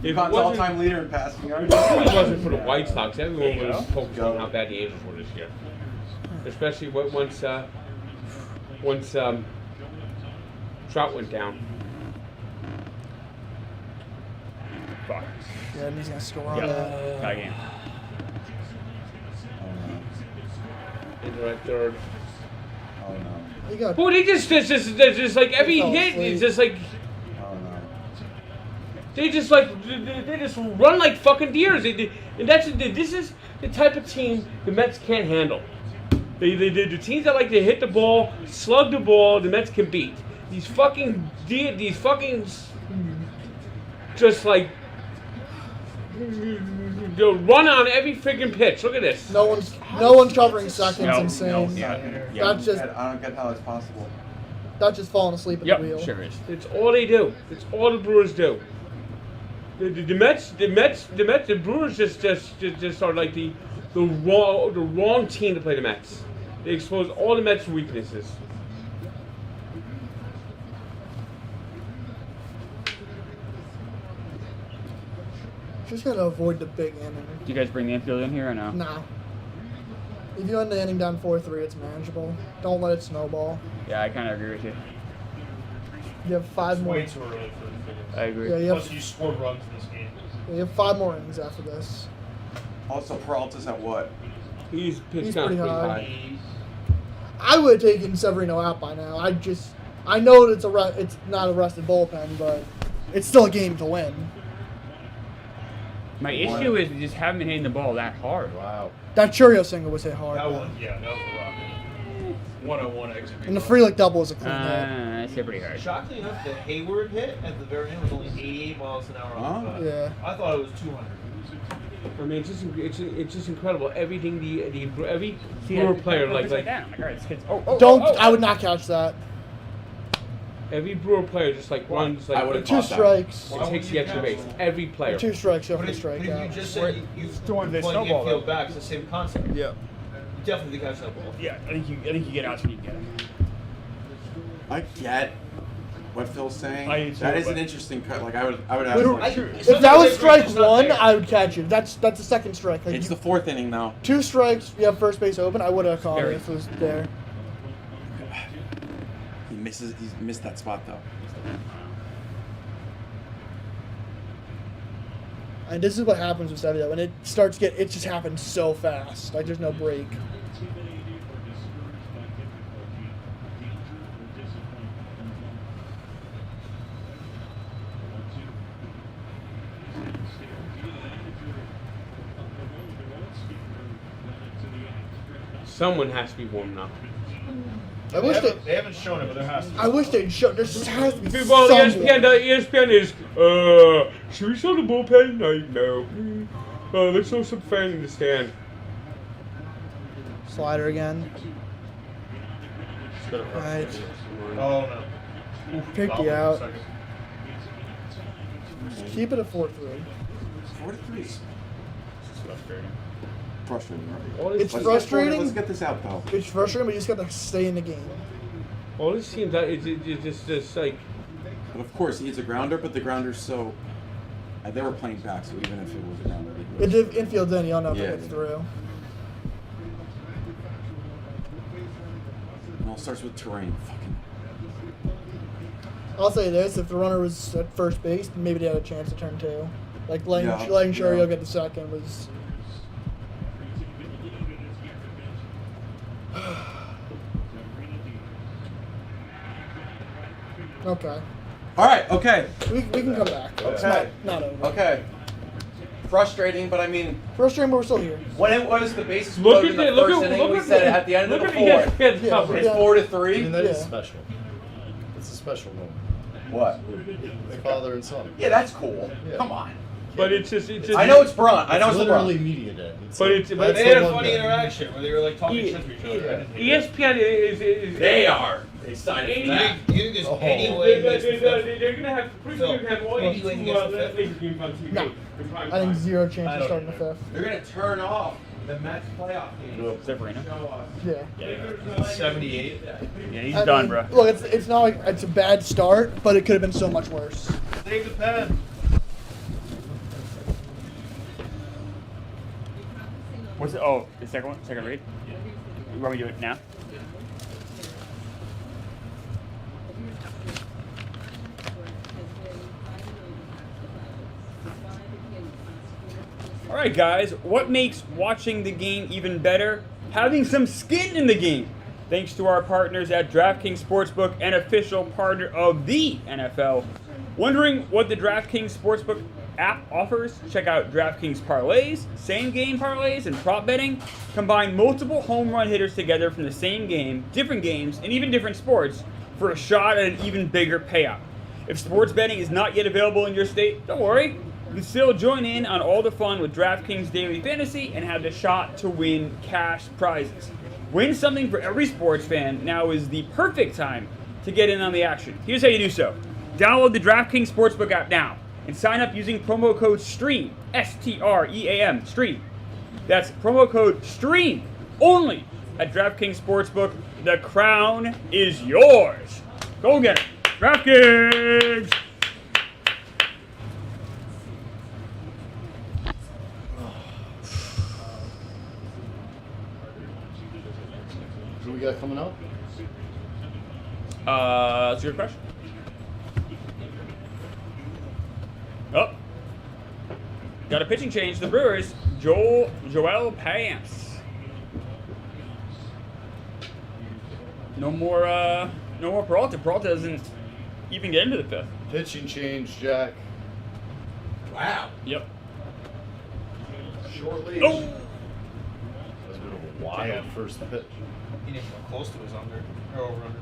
If it Con's wasn't, all-time leader in passing yards. if it wasn't for the White Sox, everyone was focused on how bad the Angels were this year. Especially once Trout went down. Fuck. Yeah, and he's going to score on Yep. that. Tie game. And they're at third. Oh no. You got Boy, they just like every fell hit, asleep. it's just like Oh no. they just run like fucking deers. This is the type of team the Mets can't handle. The teams that like to hit the ball, slug the ball, the Mets can beat. These fucking just like they'll run on every freaking pitch. Look at this. no one's covering seconds. No, Insane. no, yeah. That's just I don't get how that's possible. falling asleep at Yep. the wheel. Sure is. It's all they do. It's all the Brewers do. The Brewers just are like the wrong team to play the Mets. They expose all the Mets' weaknesses. Just got to avoid the big inning. Do you guys bring the infield in here or no? No. If you end the inning down 4-3, it's manageable. Don't let it snowball. Yeah, I kind of agree with you. You have 5 more. Way too early for the finish. I agree. Yeah, you Plus, have, you scored runs in this game. you have 5 more innings after this. Also, Peralta's at what? He's pitched He's down pretty pretty high. high. I would have taken Severino out by now. I know that it's not a rested bullpen, but it's still a game to win. My issue is we just haven't been hitting the ball that hard. Wow. That Churio single was hit hard. That though. one, yeah, that was a rocket. 101 exit. And the Frelick double is a clean hit. That's hit pretty hard. Shockingly enough, the Hayward hit at the very end was only 88 miles an hour on the Huh? cut. Yeah. I thought it was 200. I mean, it's just incredible. Everything every See, Brewer I- player I- like upside down. Like, all right, this kid's. Oh, Don't. I would not catch that. every Brewer player just like runs like I would've Two caught that. strikes. it takes the extra base. Every player. 2 strikes, you have But to if, strike but if you out. just said you throwing the playing snowball, infield though. back, it's the same concept. Yeah. You definitely catch that ball. Yeah, I think you get out so you get it. I get what Phil's saying. I do too, That is an but- interesting cut. Like I would ask. We don't- like, It's If not that was the strike it's not 1, there. I would catch you. That's the second strike. Like it's you, the 4th inning now. 2 strikes, you have first base open. I would have caught it Very. if it was there. He's missed that spot though. And this is what happens with Sevilla. When it just happens so fast. Like, there's no break. Someone has to be warming up. I wish They haven't shown it, but there has to be. I wish they'd show. There just has to be Well, someone. ESPN is, should we show the bullpen? No. Let's show some fans in the stand. Slider again. Alright. Oh, no. Pick you out. Keep it at 4-3. 4-3 is frustrating, right? It's Let's frustrating. Let's get this out, though. It's frustrating, but you just got to stay in the game. All this seems that it's just like. But of course, it's a grounder, but the grounder's so. They were playing back, so even if it was a grounder, they If the infield's in, you don't know if it gets through. It all starts with terrain. Fucking. I'll say this: if the runner was at first base, maybe they had a chance to turn 2. Like letting Yeah. Shurio get the second was. Okay. All right. Okay. We can come back. It's Okay. not over. Okay. Frustrating, but I mean, Frustrating, but we're still here. when it was the bases Look loaded at in the the look first at inning, look we at said the, it at the end of look the at fourth. ESPN's Yeah, coverage. It's 4-3. I mean, that is Yeah. special. It's a special moment. What? It's father and son. Yeah, that's cool. Yeah. Come on. But it's just. I know it's Brunt. I know it's literally LeBron. media day. It's But like, it's- but that's They the had a one funny day. interaction where they were like talking shit to each other. I didn't hear that. ESPN is They are excited for that. You think there's Oh. any way that's they're gonna have pretty Phil, soon have all any these way he two gets the Laker fifth? games on TV. No. in prime I think time. 0 chance I of don't starting the either. 5th. They're gonna turn off the Mets playoff game. Severino. Yeah. 78. Yeah, he's I done, mean, bro. Look, it's not like it's a bad start, but it could have been so much worse. Save the pen. What's it? Oh, the second one? Second read? You want me to do it now? All right, guys. What makes watching the game even better? Having some skin in the game. Thanks to our partners at DraftKings Sportsbook, an official partner of the NFL. Wondering what the DraftKings Sportsbook app offers? Check out DraftKings parlays, same-game parlays, and prop betting. Combine multiple home run hitters together from the same game, different games, and even different sports for a shot at an even bigger payout. If sports betting is not yet available in your state, don't worry. You can still join in on all the fun with DraftKings Daily Fantasy and have the shot to win cash prizes. Win something for every sports fan. Now is the perfect time to get in on the action. Here's how you do so. Download the DraftKings Sportsbook app now and sign up using promo code STREAM, S-T-R-E-A-M, STREAM. That's promo code STREAM only at DraftKings Sportsbook. The crown is yours. Go get it. DraftKings! Who we got coming up? That's a good question. Oh. Got a pitching change. The Brewers, Joel Pants. No more Peralta. Peralta doesn't even get into the 5th. Pitching change, Jack. Wow. Yep. Short leash. Oh! That was a bit of a wild first pitch. He didn't come close to his under or over under.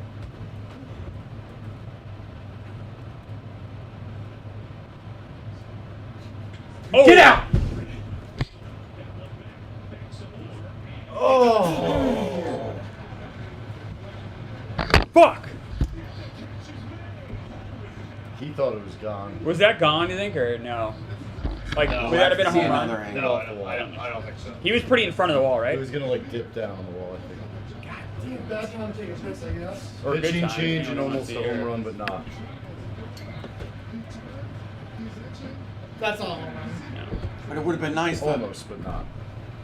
Oh! Get out! Oh! Fuck! He thought it was gone. Was that gone, you think, or no? Like, No, would that have been a See home another run? angle. No, off the wall. I don't think so. He was pretty in front of the wall, It right? was gonna like dip down on the wall, I think. Bad time to take a piss, I guess. Or a good Pitching time, change you and know, almost a once a home year. run, but not. That's all. But it would have been nice though. Almost, but not.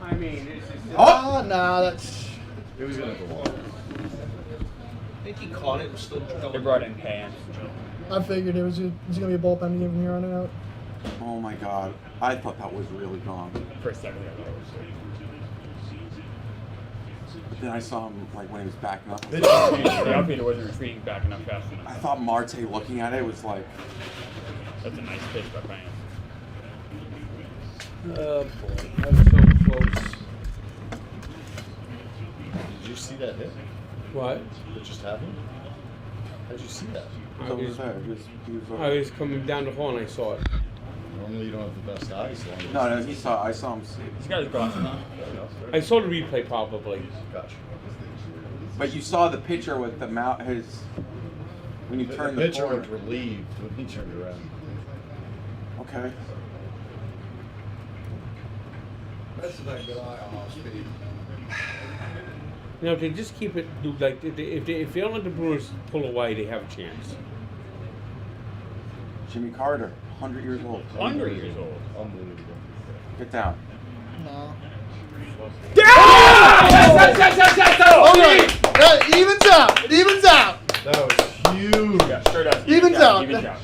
I mean, it's Oh, nah, that's. It was gonna go off. I think he caught it. Was still They brought in Pants. I figured it was gonna be a bullpen game from here on out. Oh my god. I thought that was really gone. For a second, I thought it was. But then I saw him like when he was backing up. The outfielder wasn't retreating back enough fast enough. I thought Marte looking at it was like, That's a nice pitch by Payne. Oh boy, that was so close. Did you see that hit? What? What just happened? How'd you see that? I he was was, there. He was I was coming down the hall and I saw it. Normally you don't have the best eyes. So no, I saw him see it. He's got his glasses on. I saw the replay probably. Gotcha. But you saw the pitcher with the mount, when you turn the pitcher corner. looked relieved when he turned around. Okay. That's not a good eye off speed. You know, they just keep it like if they don't let the Brewers pull away, they have a chance. Jimmy Carter, 100 years old. 100 years old. Unbelievable. Get down. No. Okay. That evens out. It evens out. That was huge. Yeah, sure does. Evens out. Evens out.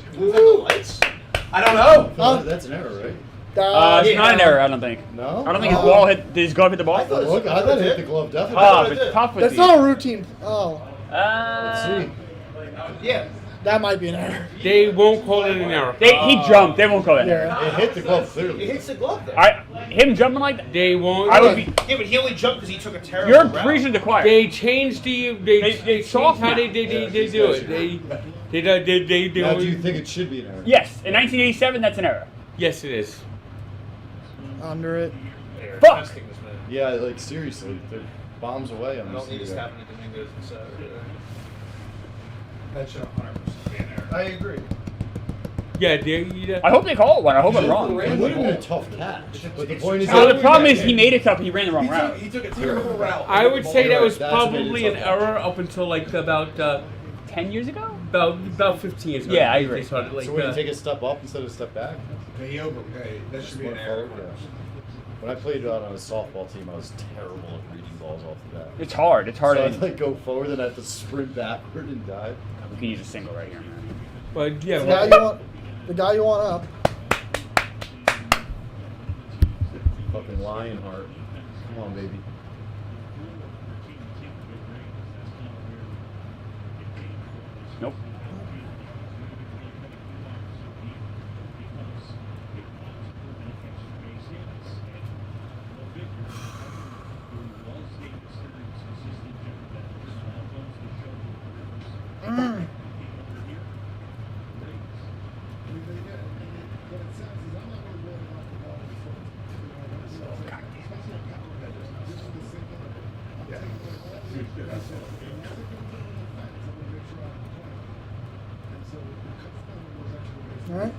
I don't know. That's an error, right? It's not an error, I don't think. No? I don't think his ball hit. Did his glove hit the ball? I thought Look, I thought it hit the glove definitely. Oh, it's tough with That's these. not a routine. Oh, Let's see. Yeah. that might be an error. They won't call it an error. He jumped. They won't call that. Yeah. It hit the glove He clearly. hits the glove there. Him jumping like that. They won't. I would be. Yeah, but he only jumped because he took a terrible You're route. preaching to the choir. They changed the. They changed soft how now. they do it. They do. Now, do you think it should be an error? Yes, in 1987, that's an error. Yes, it is. Under it. Fuck. Testing this man. Yeah, like seriously, they're bombs away on I this. don't need thing. this happening to Dominguez and Saturday. That should 100% be an error. I agree. Yeah, I hope they call it one. I hope I'm wrong. It would have been a tough catch, but the point is, So the problem is he made it tough. He ran the wrong route. He took a terrible route. I would say that was That's what made it probably an tough. error up until like about 10 years ago? about 15 years ago. Yeah, I agree. They started, like, so when you take a step up instead of a step back, He overpaid. That should be an went error. forward, yeah. When I played out on a softball team, I was terrible at reading balls off the bat. It's hard. It's hard. So to I'd like go forward and I have to sprint backward and dive. We can use a single right here, man. but yeah, The guy you want up. Fucking Lionheart. Come on, baby. Nope. All right.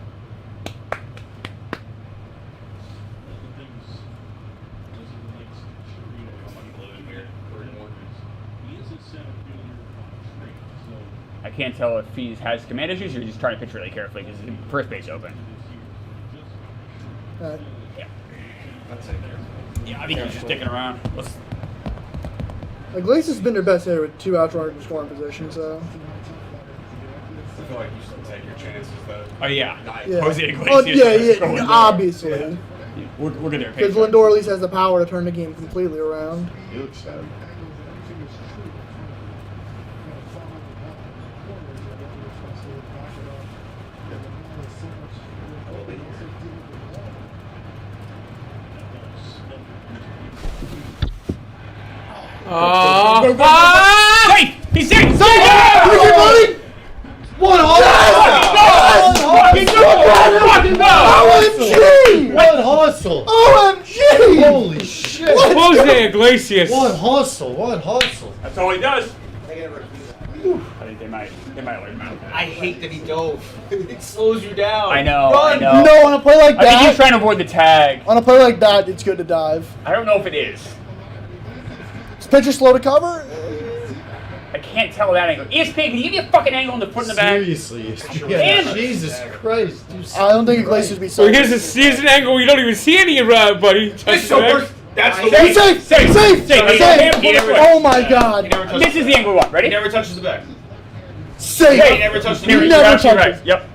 I can't tell if he has command issues or he's just trying to pitch really carefully because his first base open. All right. Yeah. Yeah, I think he's just sticking around. Iglesias has been their best hitter with 2 outs running in scoring position, so. I feel like you should take your chances, though. Oh, yeah. Yeah. Jose Iglesias. Oh, yeah, Go Lindor. obviously. We're good there. Because Lindor at least has the power to turn the game completely around. He looks sad. Safe! He's safe! Safe! Buddy! One OMG! One hustle! OMG! Holy shit! Jose Iglesias. One hustle! One hustle! That's all he does. I think they might let him out. I hate that he dove. It slows you down. I know. Run. I know. You know, on a play like I think he's that, trying to avoid the tag. on a play like that, it's good to dive. I don't know if it is. Is pitcher slow to cover? I can't tell that angle. ESPN, can you give me a fucking angle on the foot in the back? Seriously, Damn it. Jesus Christ! dude, I don't think Iglesias would be So safe. here's an angle you don't even see any buddy. It's so worse. That's the He's safe! Safe! Safe! Safe! Safe! He never- Oh my god! This is the angle we want. Ready? He never touches the back. Safe! He never touches the He back. never You're actually touches. right. Yep.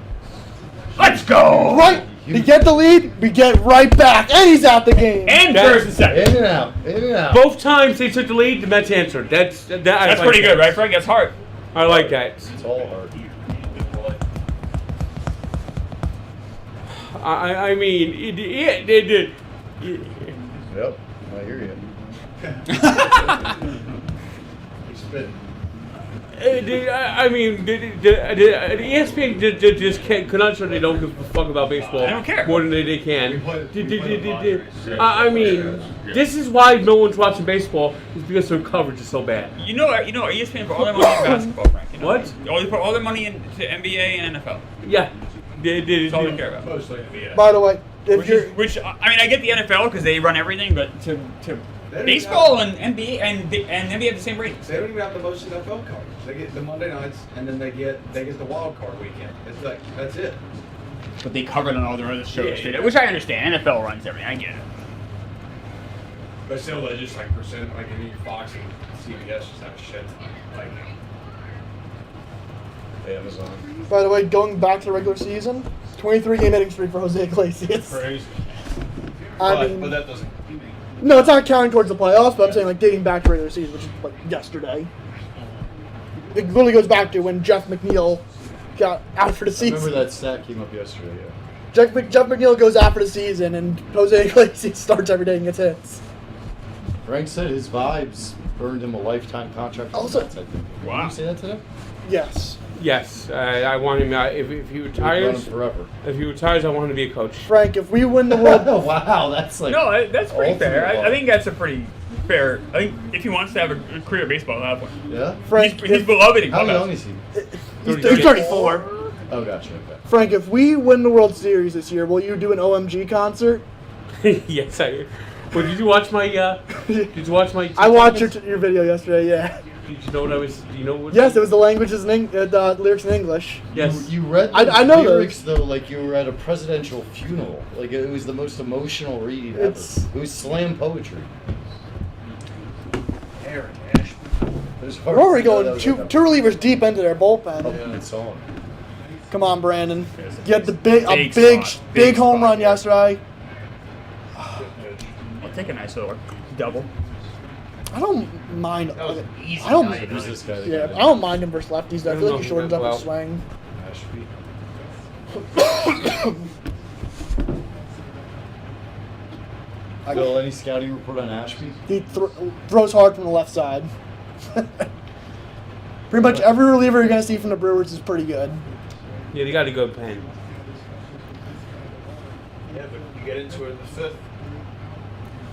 Let's go! Right! We get the lead, we get right back, and he's out the game. And first and second. In and out. In and out. Both times they took the lead, the Mets answered. That's Pretty good, right, Frank? That's hard. I like that. It's all hard. I mean, it did. Yep. I hear you. I mean, the ESPN just could not show they don't give a fuck about baseball. I don't care. More than they can. I mean, this is why no one's watching baseball, is because their coverage is so bad. You know, ESPN put all their money in basketball, Frank. You know? What? They put all their money into NBA and NFL. Yeah. That's all they care about. Mostly NBA. By the way, if Which I mean, I get the NFL because they run everything, but to baseball and NBA and NBA have the same ratings. They don't even have the most NFL coverage. They get the Monday nights, and then they get the Wildcard weekend. It's like that's it. But they cover it on all their other shows, Yeah. too, which I understand. NFL runs everything. I get it. But still, they just like percent, like in Fox and CBS just have a shit ton. Like, Amazon. by the way, going back to the regular season, 23-game hitting streak for Jose Iglesias. crazy. I mean, But that doesn't. no, it's not counting towards the playoffs, but I'm saying like dating back to regular season, which is like yesterday. It really goes back to when Jeff McNeil got out for the I season. remember that stat came up yesterday, yeah. Jeff McNeil goes out for the season, and Jose Iglesias starts every day and gets hits. Frank said his vibes earned him a lifetime contract. Also- That's, I think. Wow. Did you say that today? Yes. Yes, I want him. If he We've run retires, him forever. if he retires, I want him to be a coach. Frank, if we win the World... Wow, that's like... No, that's pretty fair. ultimate I think that's a pretty fair. I think if he wants to have a career in baseball, he'll have one. Yeah? Frank, He's beloved in How clubhouse. young is he? he's 34. Oh, gotcha, okay. Frank, if we win the World Series this year, will you do an OMG concert? Yes, I. Well, did you watch my? Did you watch my? I watched your video yesterday, yeah. Did you know what I was? Do you know what? Yes, it was the languages in the lyrics in English. Yes. You read I know lyrics, those. though, like you were at a presidential funeral. Like, it was the most emotional reading ever. It's- It was slam poetry. Aaron It was hard We're already to know that going was two like a relievers deep into their bullpen. upbeat song. Come on, Brandon. You had the big Big spot. Big home spot, run yeah. yesterday. I'll take a nice little double. I don't mind. That was an easy I don't. night. Who's this guy? that Yeah, got I don't mind him versus lefties. Though. I feel like he shortens up Well. his swing. Ashby? Bill, any scouting report on Ashby? He throws hard from the left side. Pretty much every reliever you're gonna see from the Brewers is pretty good. Yeah, they got a good pen. Yeah, but you get into it in the fifth,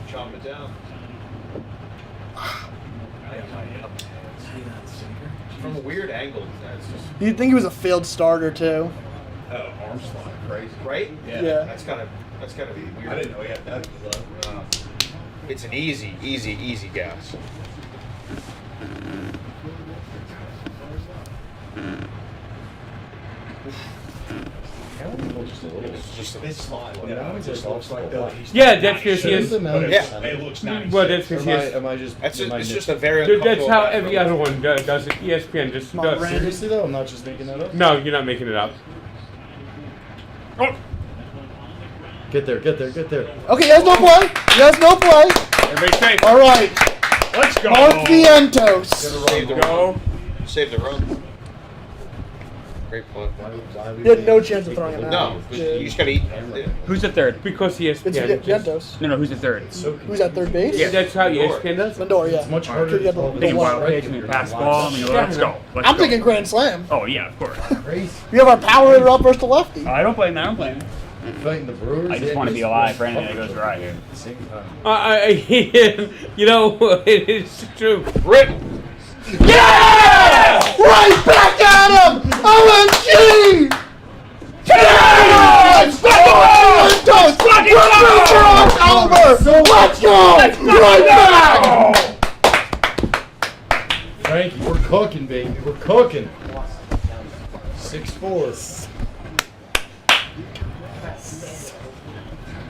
chop it down. From a weird angle, that's just You'd think he was a failed starter too. Arm slot, crazy. right. Yeah. That's gotta be weird. I didn't know he had that. It's an easy gas. It's just His slot, Yeah, it just looks like Yeah, that's because he Shows is. the amount of Yeah. center. It looks nice. Well, that's because Am he I, is. am I just... That's am I it's just nitpicking? a very Dude, that's uncomfortable how gas every for a other reliever. one does it. ESPN just Come on, does. Brandon. Seriously, though? I'm not just making that up? No, you're not making it up. Oh, Get there. Okay, he has no play. everybody safe. All right, Let's go. Mark Vientos. Save the Go. run. Save the run. Great play. He had no chance of throwing it out. No, you just gotta eat. Who's the third? Because ESPN. It's Vientos. No, who's the third? Who's at third base? Yeah, that's how ESPN does. Lindor, yeah. It's much Could harder get to tell the Thinking one. wild pitch, maybe pass the ball. I mean, let's go. Let's I'm go. thinking grand slam. Oh yeah, of course. Crazy. We have our power hitter up versus the lefty. I don't blame that. I don't blame it. Fighting the Brewers. I just wanna be alive, Brandon, that goes right here. At the same time. You know, it is true. Rip. Yeah! Right back at him! OMG! Yes! Vientos! Caliber! Let's go! Right back! Frankie, we're cooking, baby. We're cooking. 6-4.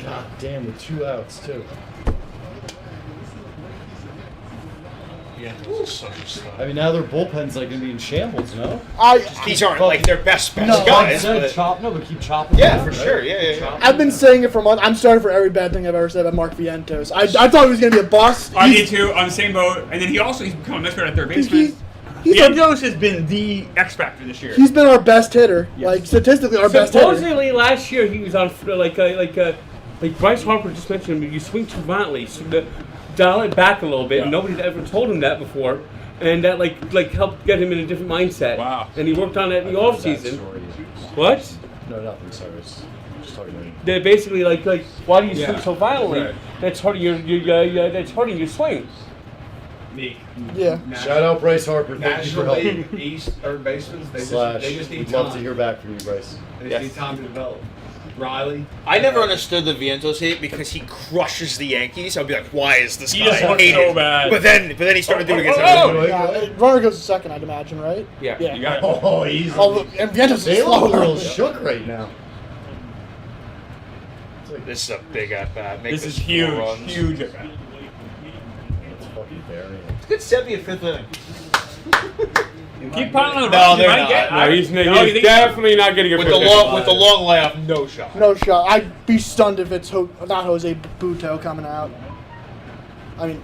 God damn, with 2 outs, too. I mean, now their bullpen's like gonna be in shambles, no? These aren't like their best No, guys. but keep chopping. Yeah, down, for right? sure. Yeah. I've been saying it for months. I'm sorry for every bad thing I've ever said about Mark Vientos. I thought he was going to be a bust. I did too, on the same boat. And then he's become a much better at third baseman. He's Vientos has been the X factor this year. He's been our best hitter, like statistically our best hitter. Supposedly last year he was on like Bryce Harper just mentioned. You swing too violently, so dial it back a little bit. And nobody's ever told him that before, and that like helped get him in a different mindset. Wow. And he worked on it in the off season. What? No, nothing. Sorry, I was just talking about you. They're basically like why do you swing so violently? Right. That's hurting that's hurting your swing. Me. Yeah. Shout out Bryce Harper. Thank you for National helping. League East third baseman. They just need We'd time. love to hear back from you, Bryce. They just need time to develop. Riley. I never understood the Vientos hate because he crushes the Yankees. I'd be like, why is this He guy just looks hated? so bad. But then he started doing it against Runner goes to second, I'd imagine, right? Yeah. You got it. Oh, easy. Oh, and Vientos is They look a slow. little shook right now. This is a big at bat. This is huge. Huge at bat. It's fucking burying. It's good Seppi at fifth inning. Keep piling on. No, they're might not. get- No, he's you think- definitely not getting a With the long layoff, no shot. No shot. I'd be stunned if it's not Jose Buto coming out. I mean,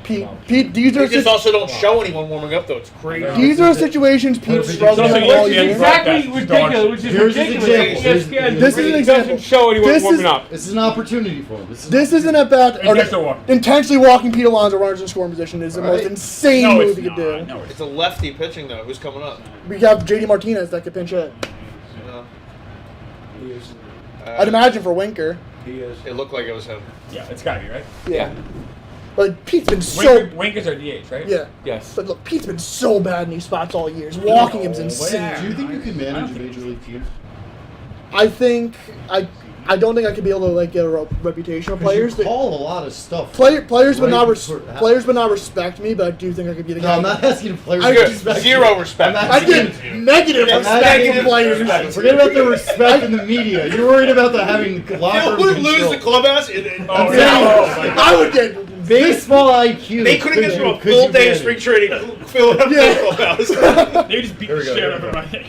Pete, these They are just also don't show anyone warming up though. It's crazy. these are situations Pete Perfect struggled example. with all Which is year. exactly ridiculous. Which is Here's his ridiculous. example. ESPN This is an really example. doesn't show anyone This warming is- up. This is an opportunity for him. This isn't at bat. It's just a walk. Intentionally walking Pete Alonso runners in scoring position is the most Right. insane No, move it's you could not. do. No, it's It's a lefty pitching though. Who's coming up? We have JD Martinez that could pinch hit. You know? I'd imagine for Winker. He is. It looked like it was him. Yeah, it's gotta be, right? Yeah. But Pete's been so. Winkers are DH, right? Yeah. Yes. But look, Pete's been so bad in these spots all year. His walking him's Do insane. you think you can manage a major league team? I think I don't think I could be able to like get a reputation of players. You call a lot of stuff. Players would right not before it players would not respect me, but I do think I could be the No, guy. I'm not asking if players I to get respect Zero you. respect. I'm I asking get negative Yeah, respect negative from players. respect. Forget about the respect in the media. You're worried about the having locker Phil room would lose control. the clubhouse. I'm Yeah, I would get. Baseball IQ. They couldn't get through a Could full you day of manage? spring training. Phil up Yeah. the clubhouse. They just beat Here the we go, shit here out we of go. everybody.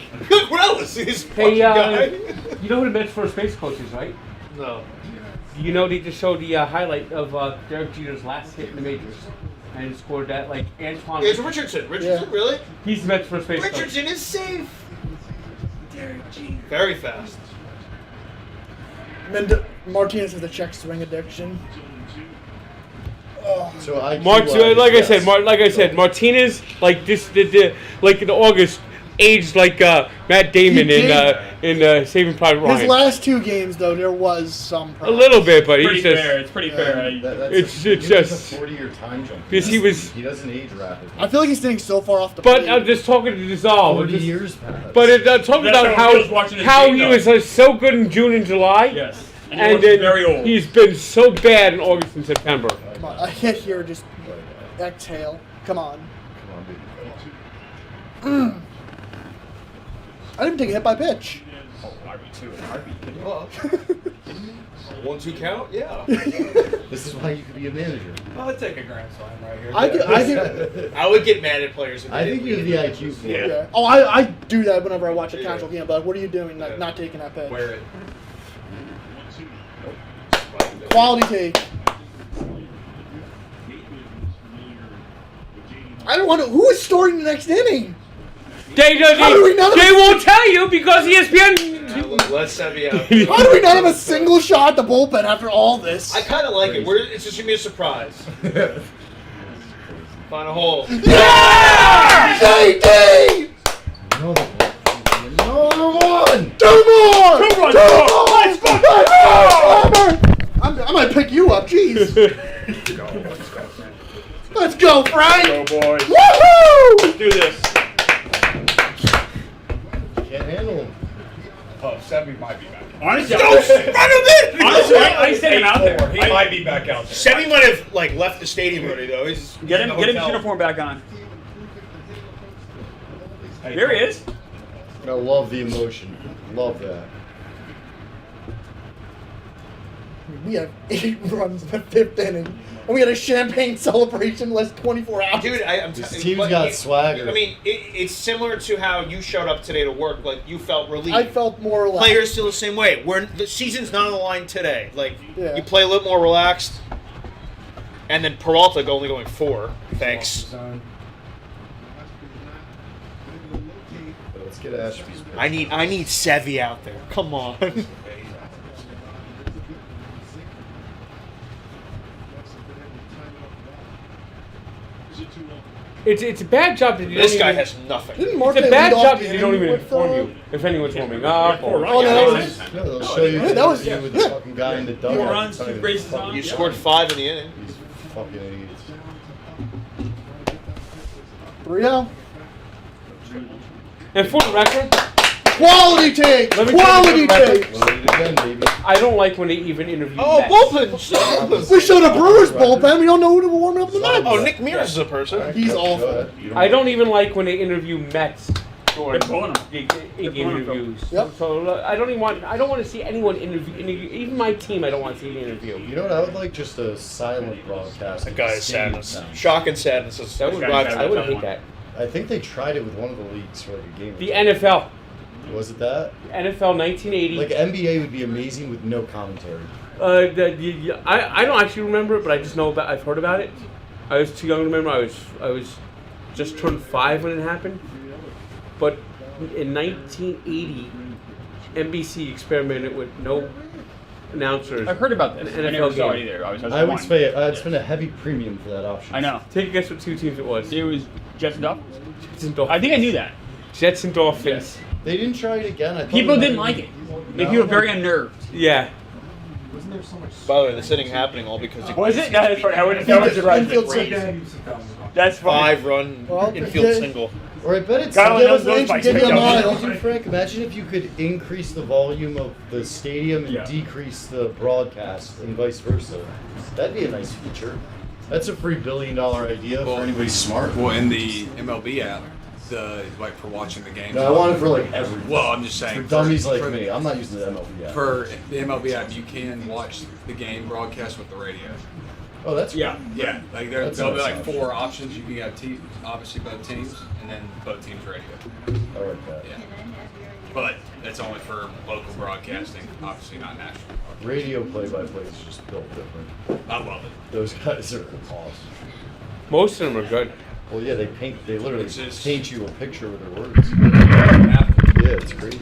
What else? This fucking Hey, guy. you know who the Mets first base coach is, right? No. You know they just showed the highlight of Derek Jeter's last hit in the majors, and he scored that like Antoine. It's Richardson. Richardson, really? He's the Mets first base coach. Richardson is safe. Very fast. Martinez has a check swing addiction. So IQ Mark, wise, like yes. I said, Martinez, like this, like in August, aged like Matt Damon He in Saving Private His Ryan. last two games, though, there was some. A Problems. little bit, but Pretty he's just fair. It's pretty fair. That's It's he just- has a 40-year time jump. because he was. He doesn't age rapidly. I feel like he's staying so far off the. But plate. I'm just talking to dissolve. 40 Just- years past. But talking That's about how it feels watching his how game, he though. was so good in June and July. Yes. And, And he then looks very old. he's been so bad in August and September. Come on, a hit here, just exhale. Come on. Come on, dude. I didn't take a hit by pitch. Oh, RB2 and RB. Well, 1-2 count? Yeah. This is why you could be a manager. I'll take a grand slam right here. I would get mad at players if they I think didn't you have lead. the IQ for Yeah. it. Yeah. Oh, I do that whenever I watch a Yeah. casual game. But what are you doing? Like, not taking that pitch. Wear it. Quality take. I don't want to. Who is starting the next inning? How do we not They have- won't tell you because ESPN. Let's set me up. How do we not have a single shot at the bullpen after all this? I kind of like it. It's just gonna be a surprise. Find a hole. Yeah! JD! Another one! Two more! Two more! Let's go! I might pick you up. Jeez. Let's go, Frank! Go, boys. Woohoo! Let's do this. Can't handle him. Oh, Sebby might be back. Honestly, Run him in! honestly, I sent him out there. He might be back out there. Sebby might have left the stadium already though. He's Get in him, the get his hotel. uniform back on. There he is. I love the emotion. Love that. We have 8 runs in the 5th inning. and we had a champagne celebration last 24 hours. Dude, I'm This telling team's you, got swagger. I mean, it's similar to how you showed up today to work. Like, you felt relieved. I felt more relaxed. Players feel the same way. The season's not on the line today. Like, Yeah. you play a little more relaxed. And then Peralta only going 4. Thanks. Let's get Ashby's pick. I need Sevy out there. Come on. It's a bad job that you This don't guy even, has nothing. Didn't Marte It's a bad lead off job the that you don't inning even with, inform you if anyone's warming up. Or, Oh, no, that was, Yeah, they'll show you that was- with the fucking guy in the dugout. 4 runs, Telling 2 you braces fucking- on. You scored 5 in the inning. These fucking idiots. 3-0. and for the record, Quality take! Let me Quality tell you take! Load it again, baby. I don't like when they even interview Oh, Mets. bullpen! We showed a Brewers bullpen. We don't know who to warm up the Mets. Oh, Nick Mears is a person. He's Go awful. ahead. You I don't even like when they interview Mets during They're pulling 'em. in-game interviews. Yep. So I don't want to see anyone interview. Even my team, I don't want to see an interview. You know what? I would like just a silent broadcast. That guy is Stadium sadness. sound. Shock and sadness. Is That would This guy's I would got hate one. that. I think they tried it with one of the leagues for like a game. The NFL, Was it that? NFL 1980. Like NBA would be amazing with no commentary. I don't actually remember it, but I just know about. I've heard about it. I was too young to remember. I was just turned 5 when it happened. But in 1980, NBC experimented with no announcers. I've heard about this. An I never NFL saw it game. either. I was I would one. I'd spend a heavy premium for that option. I know. Take a guess what 2 teams it was. It was Jets and Dolphins. Jets and Dolphins. I think I knew that. Jets and Dolphins. Yes. They didn't try it again. I thought People it didn't might- like it. Like, people were very unnerved. Yeah. By the way, this inning happening all because of Was it? No, that's funny. I wouldn't know what you're right. Infield single. That's funny. 5-run Well, infield yeah. single. Or I bet it's Kyle Give knows us an those inch, bikes give you a picked up. mile. Don't you, Frank? Imagine if you could increase the volume of the stadium and Yeah. decrease the broadcast and vice versa. That'd be a nice feature. That's a free $1 billion idea for anybody smart. Well, in the MLB app, like for watching the game. No, I want it for like everyone. Well, I'm just saying For dummies like for- me. I'm not using the MLB app. For the MLB app, you can watch the game broadcast with the radio. Oh, that's Yeah. Yeah, like That's there'll be nice like option. 4 options. You can have obviously both teams, and then both teams radio. I like that. Yeah, but that's only for local broadcasting. Obviously not national. Radio play-by-play is just built different. I love it. Those guys are awesome. Most of them are good. Well, yeah, they literally It's just- paint you a picture with their words. Yeah, it's crazy.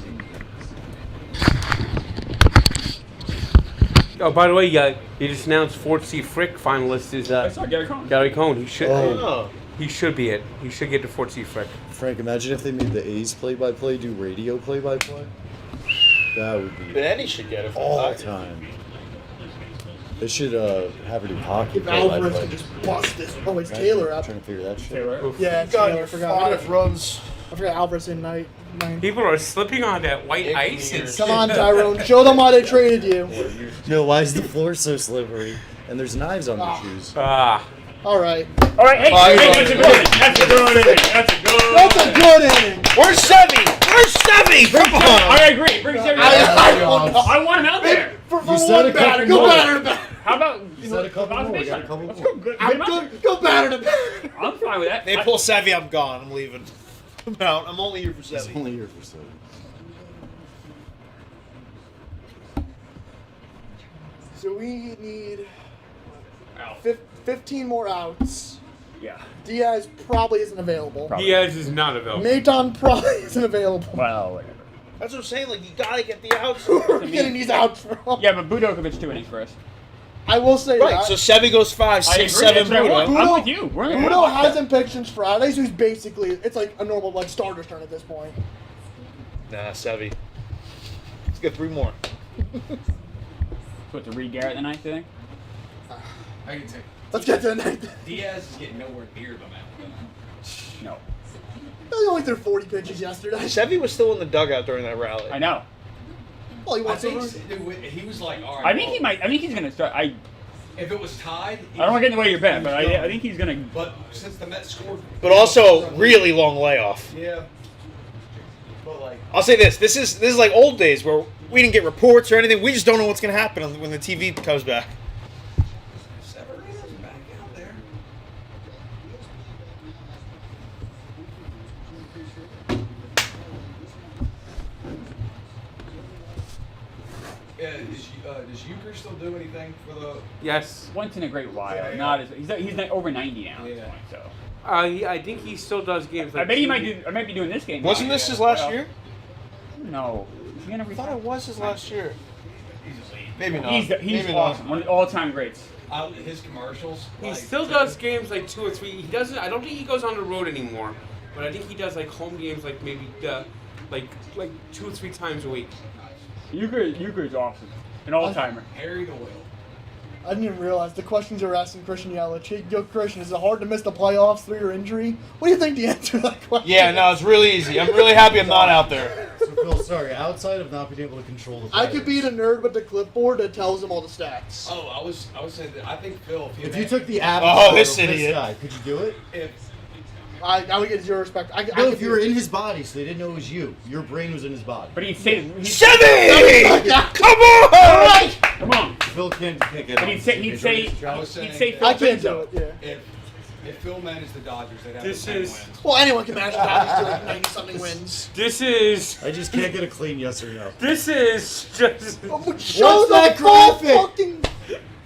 Oh, by the way, you just announced Fort C. Frick finalist is I saw Gary Cohn. Gary Cohn. He should. Oh. He should be it. He should get to Fort C. Frick. Frank, imagine if they made the A's play-by-play do radio play-by-play. That would be Benny should get it. all the time. They should have her do hockey If Alvarez play-by-play. could just bust this. Oh, it's Taylor I'm up. trying to figure that shit. Taylor. Yeah, it's Taylor. I forgot. 5 runs. I forgot Alvarez in night. People are slipping on that white ice. And Come on, Tyrone. Show them why they traded you. No, why is the floor so slippery? And there's knives on the shoes. Ah. All right. All right, hey, that's a good inning. That's a good inning. That's a good. That's a good inning. Where's Sevy? Where's Sevy? Come on. I agree. Bring Sammy. I want him out there. For You said one a couple batter. Go more. batter to batter. How about You said a couple more. We got a couple Let's more. go. Good. I'm good. Go batter to batter. I'm fine with that. They pull Sevy, I'm gone. I'm leaving. I'm out. I'm only here for He's Sevy. only here for 7. So we need Out. 15 more outs. Yeah. Diaz probably isn't available. Diaz is not available. Maton probably isn't available. Well, whatever. That's what I'm saying. Like, you gotta get the outs. Who are we getting these outs from? Yeah, but Budo could pitch 2 innings for us. I will say Right. that. So Sevy goes 5, I 6, agree. 7. That's what I want. Budo. I'm with you. We're in Budo hasn't pitched since Friday, so he's basically, it's like a normal like starter's turn at this point. Nah, Sevy. Let's get 3 more. What, to Reed Garrett the ninth inning? I can take. Let's get to the ninth. Diaz is getting nowhere near them. No. He only threw 40 pitches yesterday. Sevy was still in the dugout during that rally. I know. Well, he I wants to. think he was like, all right. I think he might. I think he's gonna start. I If it was tied, don't want to get in the way of your bet, but I think he's gonna. But since the Mets scored, But also, really long layoff. yeah. But like, I'll say this. This is like old days where we didn't get reports or anything. We just don't know what's going to happen when the TV comes back. Severino's back. Does Euchre still do anything for the? Yes. Once in a great while. Not as he's like over 90 now. At this Yeah. point, so. I think he still does games. Like I bet he might do. I might be doing this game. Wasn't this his last year? No. Is he gonna I thought retire? it was his last year. Maybe not. He's Maybe awesome. not. One of the all-time greats. His commercials. He like, still does games like 2 or 3. He doesn't. I don't think he goes on the road anymore, but I think he does like home games like maybe like 2 or 3 times a week. Euchre's awesome. An all-timer. Harry the Whale. I didn't even realize the questions you were asking Christian Yelich. Yo, Christian, is it hard to miss the playoffs through your injury? What do you think the answer to that question Yeah, no, it's really easy. I'm really happy I'm not out there. So Phil, sorry, outside of not being able to control the I players, could be the nerd with the clipboard that tells him all the stats. Oh, I was saying that I think Phil. If you took the app, Oh, this idiot. guy, could you do it? I would get zero respect. I No, could if you were in his body, so they didn't know it was you. Your brain was in his body. But he'd say, Chevy! Come on! "Come on." Phil can't get But on. he'd say, I was saying Phil I can't do Finzo. it. Yeah. if Phil managed the Dodgers, they'd have This 10 is- wins. Well, anyone can manage that to like 90-something wins. This is I just can't get a clean yes or no. this is just. Show that the full graphic? fucking.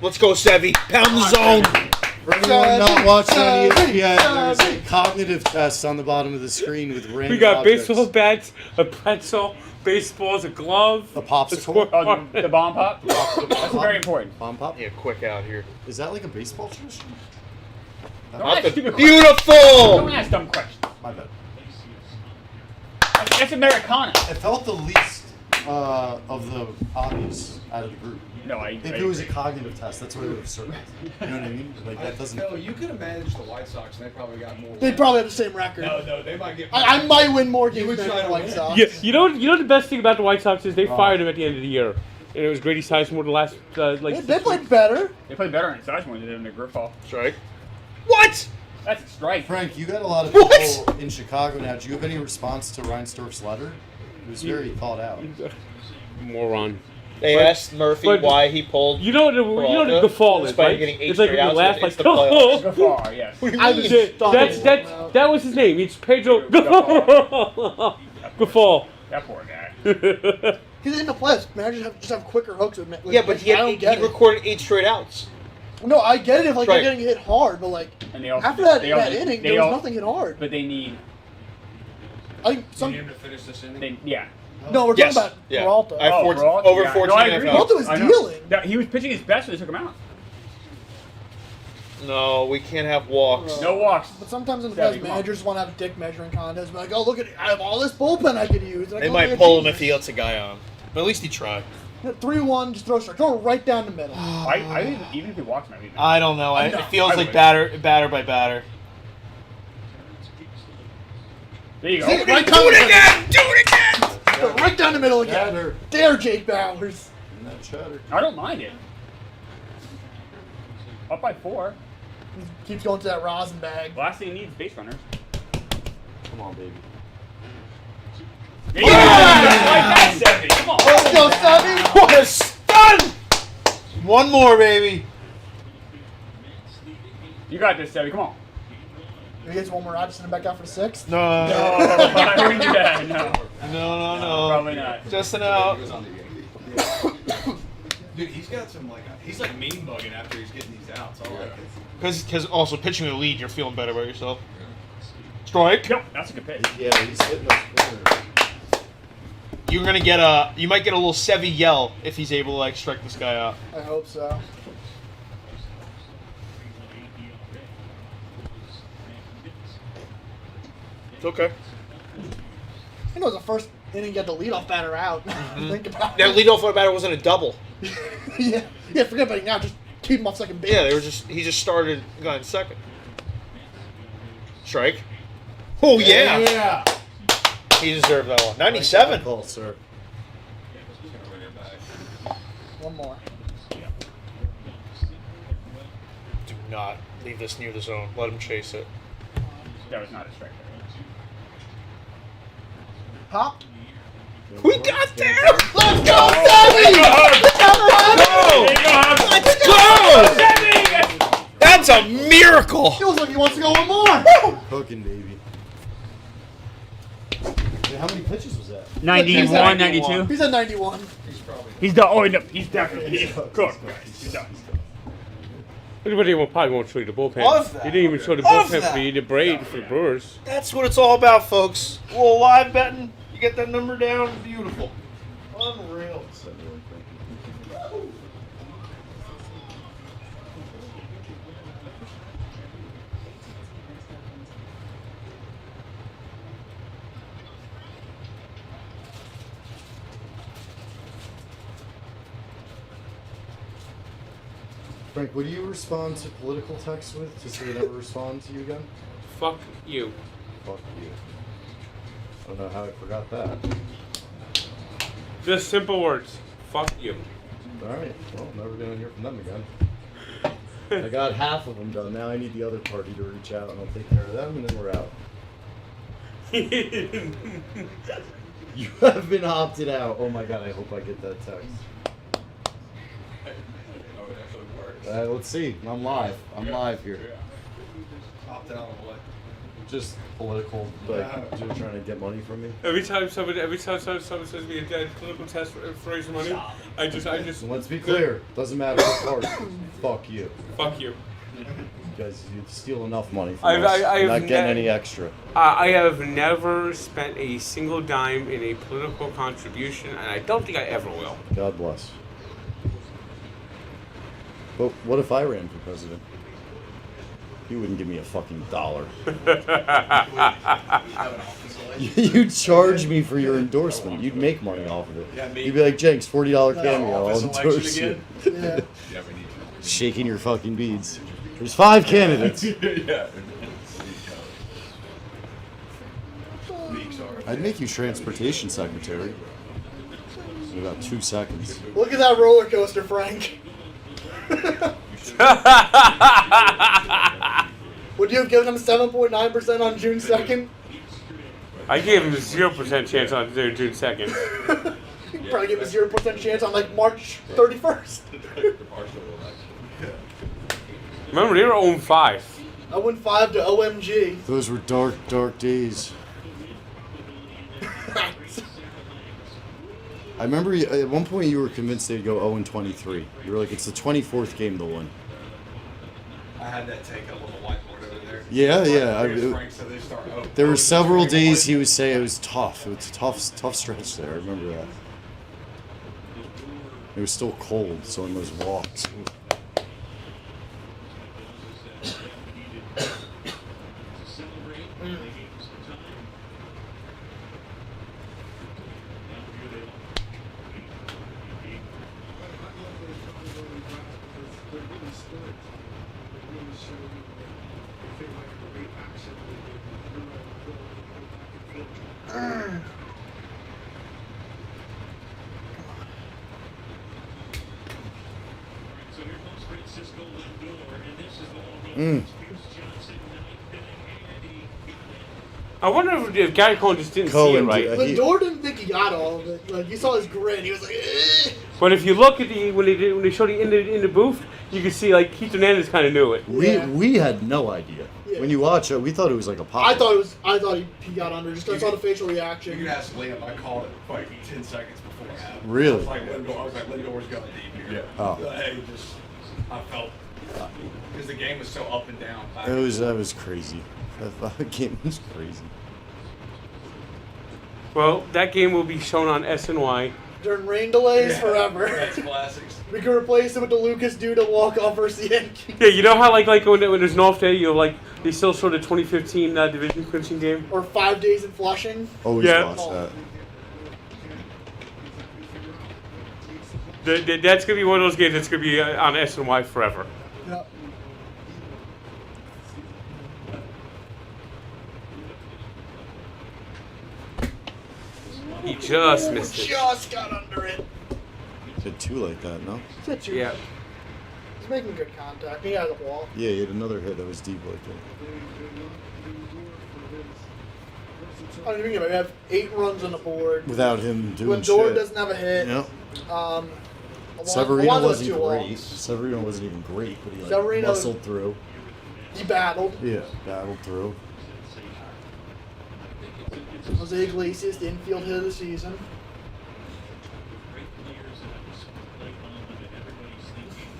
Let's go, Sevy. Pound the zone. For anyone not watching on Savvy, ESPN, there's savvy. a cognitive test on the bottom of the screen with random We got objects. baseball bats, a pretzel, baseballs, a glove, A popsicle? squirt- Oh, the bomb pop? That's very important. Bomb pop? Yeah, quick out here. Is that like a baseball tradition? Don't ask stupid questions. Beautiful! Don't ask dumb questions. My bad. That's Americana. I felt the least of the obvious out of the group. No, I If it was a cognitive test, that's what I would have circled. You know what I mean? Like that doesn't. Phil, you could have managed the White Sox, and they probably got more. They'd probably have the same record. No, they might get. I might win more games would than try the to White win. Sox. Yeah, you know the best thing about the White Sox is they fired him at the end of the year, and it was Grady Sizemore the last They played better. They play better in Sizemore than they did in the Griffall. Strike. What? That's a strike. Frank, you got a lot of What? people in Chicago now. Do you have any response to Reinsdorf's letter? It was very thought out. moron. They But- asked Murphy but- why he pulled. You know what the guffaw is, despite right? getting 8 It's like straight when you outs, laugh it's like the playoffs. Griffall, yes. I was stunned. that was his name. It's Pedro Guffaw. That poor guy. He's in the playoffs. Managers just have quicker hooks with. Yeah, but he, I don't get he it. recorded 8 straight outs. No, I get it if like Right. they're getting hit hard, but like And they also after that, they that also- inning, they there was all- nothing hit hard. But they need. I think You some. need him to finish this inning. Yeah. No, we're Yes. talking about Yeah. Peralta. I- Oh, 14 Peralta? over Yeah. 14 No, I and a agree. half. Peralta was I know. dealing. He was pitching his best when they took him out. No, we can't have walks. No walks. But sometimes in the Yeah, playoffs, come on. managers want to have a dick measuring contest. Be like, oh, look at I have all this bullpen I could use. And I They go, might "Look at pull him if Jesus." he gets a guy on. But at least he tried. 3-1, just throw a strike. Throw it right down the middle. I think even if he walks him, I think. I don't know. I It know. feels I like would. batter by batter. There you go. Right down the middle. Do it again! Throw it right down the middle again. Chatter. Dare Jake Bowers. Not chatter. I don't mind it. Up by 4. He keeps going to that rosin bag. Last thing he needs is base runners. Come on, baby. There you go. Just like that, Sevy. Come on. Let's go, Sammy. What a stun! One more, baby. You got this, Sevy. Come on. If he gets one more out, just send him back out for the 6th. No. I wouldn't do that. No. No. Probably not. Just an out. Dude, he's got some he's like mean bugging after he's getting these outs. I like it. Because also pitching the lead, you're feeling better about yourself. Strike. Yep, that's a good pitch. Yeah, he's hitting those corners. You might get a little Sevy yell if he's able to like strike this guy out. I hope so. It's okay. I know it was the first inning, get the leadoff batter out. Think about That it. leadoff batter wasn't a double. yeah, forget about it now. Just keep him off second base. Yeah, he just started going second. Strike. Oh yeah. Yeah. He deserved that one. 97. Call, sir. One more. Do not leave this near the zone. Let him chase it. That was not a strike. Pop. We got there. Let's go, Sammy! Let's go! That's a miracle. Feels like he wants to go one more. Cooking, baby. Wait, how many pitches was that? 91, 92. He's at 91. He's done. Oh, no, he's definitely cooked. He's done. Anybody probably won't show you the bullpen. Love that. He didn't even show the Love bullpen that. for the Braves for the Brewers. That's what it's all about, folks. A little live betting. You get that number down. Beautiful. Unreal. Frank, what do you respond to political texts with, just so they never respond to you again? Fuck you. Fuck you. I don't know how I forgot that. Just simple words. Fuck you. Alright, well, never gonna hear from them again. I got half of them done. Now I need the other party to reach out, and I'll take care of them, and then we're out. You have been opted out. Oh my god, I hope I get that text. Let's see. I'm live. I'm live here. Opt out of what? Just political, like, just trying to get money from me. Every time someone says to me a political test for raising money, I just. So let's be clear. Doesn't matter what party. Fuck you. Fuck you. You guys, you steal enough money from I've us. You're not ne- getting any extra. I have never spent a single dime in a political contribution, and I don't think I ever will. God bless. But what if I ran for president? You wouldn't give me a fucking dollar. You'd charge me for your endorsement. You'd make money off of it. Yeah, me. You'd be like, Jenks, $40 cameo. I'll Office endorse election you. again? Yeah. Shaking your fucking beads. There's 5 candidates. Yeah. I'd make you transportation secretary. In about 2 seconds. Look at that roller coaster, Frank. Would you have given him 7.9% on June 2nd? I gave him a 0% chance on June 2nd. You'd probably give him a 0% chance on like March 31st. Remember, they were 0-5. I went 5 to OMG. Those were dark, dark days. I remember at one point you were convinced they'd go 0-23. You were like, it's the 24th game they'll win. I had that take up on the whiteboard over there. Yeah, yeah. Frank said they start, There were several days he would say it was tough. It was a tough stretch there. I remember that. It was still cold, so in those walks. I wonder if Gary Cohen just didn't see it Cohen right. did. Lindor didn't think he got all of it. Like, you saw his grin. He was like, eh. But if you look at when they showed it in the booth, you can see like Keith Hernandez kind of knew it. We had no idea. Yeah. When you watch it, we thought it was like a pop. I thought he got under. Just I saw the facial You reaction. can ask Liam. I called it like 10 seconds before it happened. Really? I was like, Lindor's going deep here. Oh. Hey, I felt because the game was so up and down. That was crazy. That game was crazy. Well, that game will be shown on SNY. During rain delays forever. That's classics. We can replace it with the Lucas Duda walk-off versus the Yankees. Yeah, you know how like when there's an off day, they still show the 2015 division clinching game. Or 5 days in Flushing. Always Yeah. watch that. That's gonna be one of those games that's gonna be on SNY forever. Yeah. He just missed it. Just got under it. Did 2 like that, no? Yeah. He's making good contact. He has a wall. Yeah, he had another hit that was deep like that. I don't even know. We have 8 runs on the board. Without him doing Lindor shit. doesn't have a hit. Yep. Severino Severino wasn't two great. walks. Severino wasn't even great, but he Severino- muscled through. He battled. Yeah, battled through. Jose Iglesias, the infield hit of the season.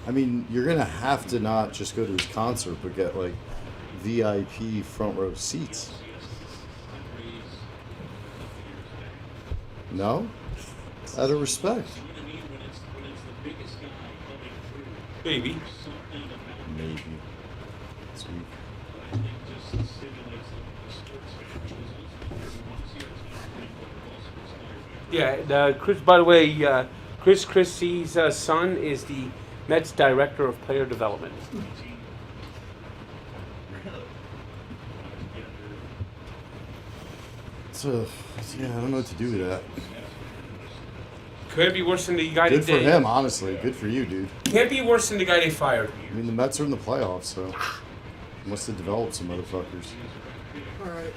I mean, you're gonna have to not just go to his concert, but get like VIP front row seats. No? Out of respect. Maybe. Maybe. Sweet. Yeah, Chris. By the way, Chris Christie's son is the Mets director of player development. So, yeah, I don't know what to do with that. Could be worse than the guy Good they for him, honestly. Good for you, dude. Can't be worse than the guy they fired. I mean, the Mets are in the playoffs, so must have developed some motherfuckers. All right.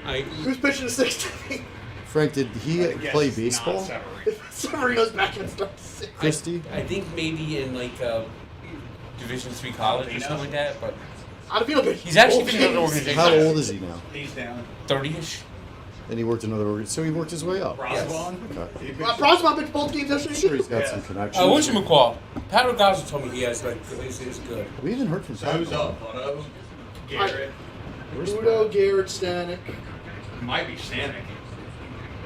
I, Who's pitching the 16th? Frank, did he play baseball? Severino's back in start 6. Christie? I think maybe in like Division III college or something like that, but I feel good. he's actually been in another organization. How old is he now? He's down. 30-ish. And he worked another organization, so he worked his way up. Broswan. Okay. Brosman pitched both games yesterday. Sure, he's got Yeah. some connections. What's your McCall? Pat Ragazza told me he has like is good. We haven't heard from So Pat. who's up? Otto? Garrett. Where's Udo, Garrett, Stanek. Might be Stanek.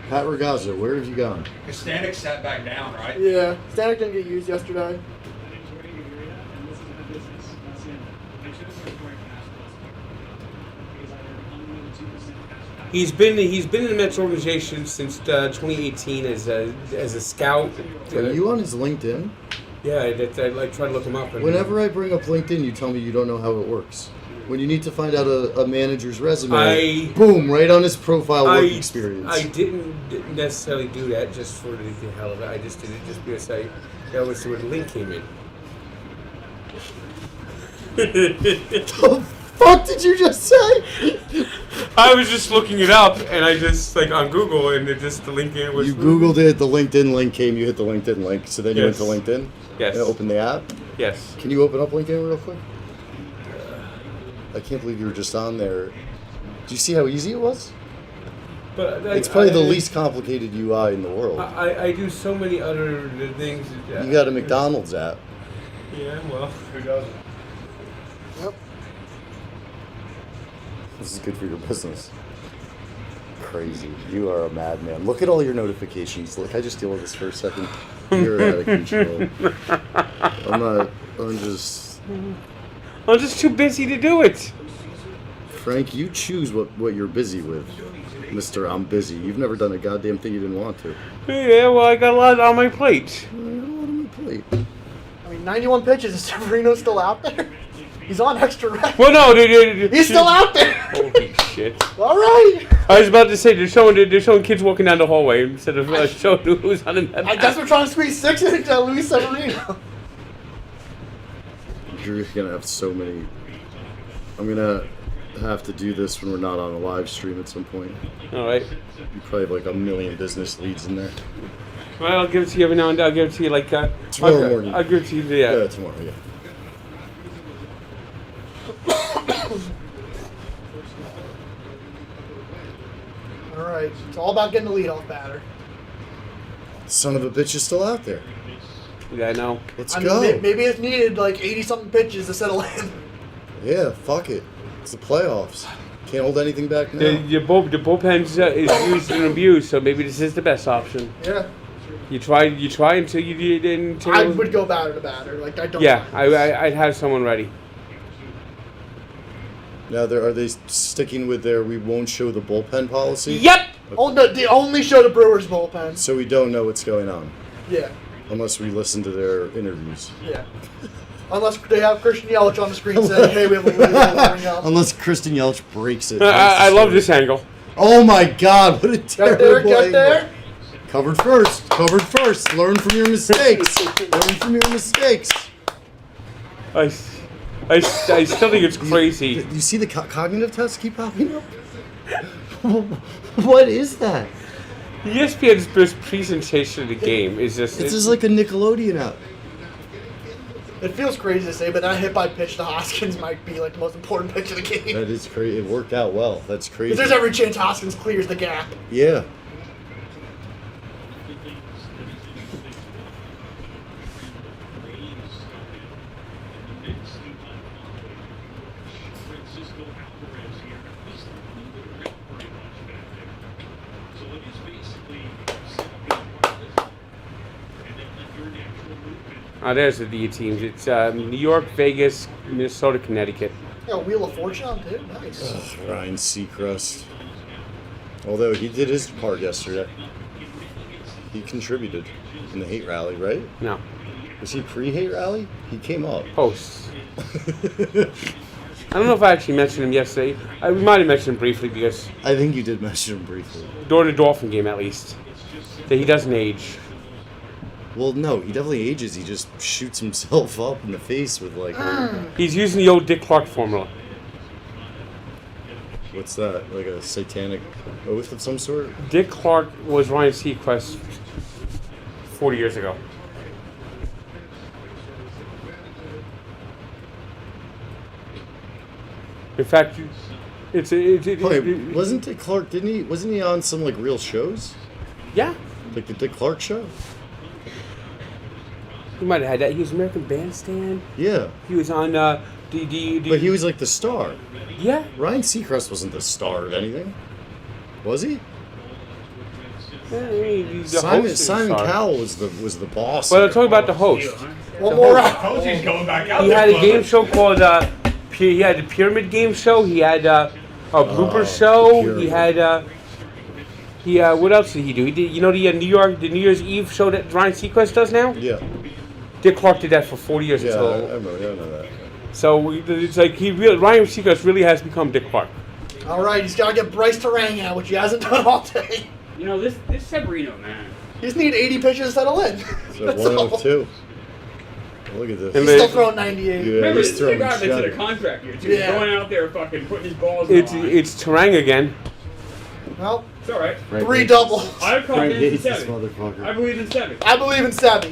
Pat Ragazza, where have you gone? Because Stanek sat back down, right? Yeah, Stanek didn't get used yesterday. He's been in the Mets organization since 2018 as a scout. Are you on his LinkedIn? Yeah, I like try to look him up. And, Whenever I bring up LinkedIn, you tell me you don't know how it works. When you need to find out a manager's resume, boom, right on his profile work experience. I didn't necessarily do that just for the hell of it. I just did it just because that was where the link came in. The fuck did you just say? I was just looking it up, and I just like on Google, and it just the link in was. You Googled it, the LinkedIn link came, you hit the LinkedIn link, so then you went to LinkedIn? Yes. And opened the app? Yes. Can you open up LinkedIn real quick? I can't believe you were just on there. Do you see how easy it was? But It's probably the least complicated UI in the world. I do so many other things. You got a McDonald's app. Yeah, well. Who doesn't? Yep. This is good for your business. Crazy. You are a madman. Look at all your notifications. Look, I just deal with this for a second. You're out of control. I'm just too busy to do it. Frank, you choose what you're busy with. Mr. I'm busy. You've never done a goddamn thing you didn't want to. Yeah, well, I got a lot on my plate. I got a lot on my plate. I mean, 91 pitches. Is Severino still out there? He's on extra rest. Well, no, He's still out there. Holy shit! All right. I was about to say they're showing kids walking down the hallway instead of showing who's on the net. I guess we're trying to squeeze 6 into Luis Severino. You're gonna have so many. I'm gonna have to do this when we're not on a live stream at some point. All right. You probably have like a million business leads in there. Well, I'll give it to you every now and then. I'll give it to you like tomorrow morning. I'll give it to you. Yeah, tomorrow. Yeah. All right. It's all about getting the leadoff batter. Son of a bitch is still out there. Yeah, I know. Let's I go. mean, maybe it's needed like 80-something pitches to settle in. Yeah, fuck it. It's the playoffs. Can't hold anything back now. The bullpen is used and abused, so maybe this is the best option. Yeah. You try until you did. I would go batter to batter. Like I don't. Yeah, I'd have someone ready. Now, are they sticking with their we won't show the bullpen policy? Yep. Oh, no, they only show the Brewers bullpen. So we don't know what's going on. Yeah. Unless we listen to their interviews. Yeah. Unless they have Christian Yelich on the screen saying, "Hey, we have a lead up." Unless Kristen Yelich breaks it. I love this angle. Oh my God! What a terrible Get there. Covered first. Covered first. Learn from your mistakes. Learn from your mistakes. I still think it's crazy. You see the cognitive tests keep popping up? What is that? ESPN's best presentation of the game is just... It's just like a Nickelodeon app. It feels crazy to say, but that hit by pitch to Hoskins might be like the most important pitch of the game. That is crazy. It worked out well. That's crazy. Because there's every chance Hoskins clears the gap. Yeah. There's the D teams. It's New York, Vegas, Minnesota, Connecticut. Yeah, Wheel of Fortune on too. Nice. Ryan Seacrest. Although he did his part yesterday. He contributed in the hate rally, right? No. Was he pre-hate rally? He came up. Posts. I don't know if I actually mentioned him yesterday. I might have mentioned him briefly because I think you did mention him briefly. during the Dolphin game at least. That he doesn't age. Well, no, he definitely ages. He just shoots himself up in the face with like. He's using the old Dick Clark formula. What's that? Like a satanic oath of some sort? Dick Clark was Ryan Seacrest 40 years ago. In fact, Wait, wasn't Dick Clark? Wasn't he on some like real shows? Yeah, Like the Dick Clark show? he might have had that. He was American Bandstand. Yeah, He was on but he was like the star. Yeah. Ryan Seacrest wasn't the star of anything, was he? He's the Simon host of the star. Cowell was the boss. Well, I'm talking about the host. One more round. Posey's going back out He there. had a game show called he had the Pyramid Game Show. He had a blooper show. Pyramid. He had what else did he do? He did the New Year's Eve show that Ryan Seacrest does now. Yeah, Dick Clark did that for 40 years. yeah, I until, remember. I know that. so it's like Ryan Seacrest really has become Dick Clark. All right, he's got to get Bryce Terang out, which he hasn't done all day. You know, this Severino, man. He just need 80 pitches to settle in. So That's all. 102. Look at this. And He's still throwing 98. Yeah, Remember, he's this is a throwing guy that's in a shadow. contract here, too. Yeah. Going out there fucking putting his balls on the line. It's Terang again. Well, It's all right. Frank 3 hates- doubles. I have Frank confidence in hates this 7. motherfucker. I believe in 7. I believe in Savvy.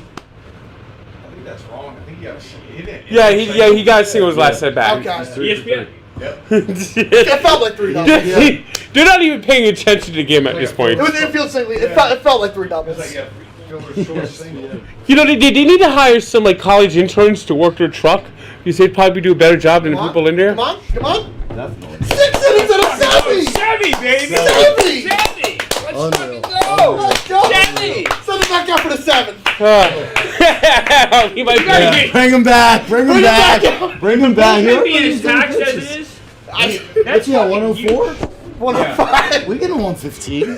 I think that's wrong. I think you got to hit it. Yeah, he got singles last at bat. Okay. ESPN. It felt like 3 doubles. They're not even paying attention to the game at this point. It feels singly. It felt like 3 doubles. It's like a short single. You know, they need to hire some like college interns to work their truck because they'd probably do a better job than the people in there. Come on, come on. Definitely. 6 innings and a Savvy. Savvy, baby! Savvy. Savvy! Let's Unreal. fucking go! Let's go. Savvy! Send it back out for the 7. He might gotta be. get- Bring him back! Bring him back! back. Bring him back! He's being Here, as taxed as it is. What's he at, 104? 105. We get him 115.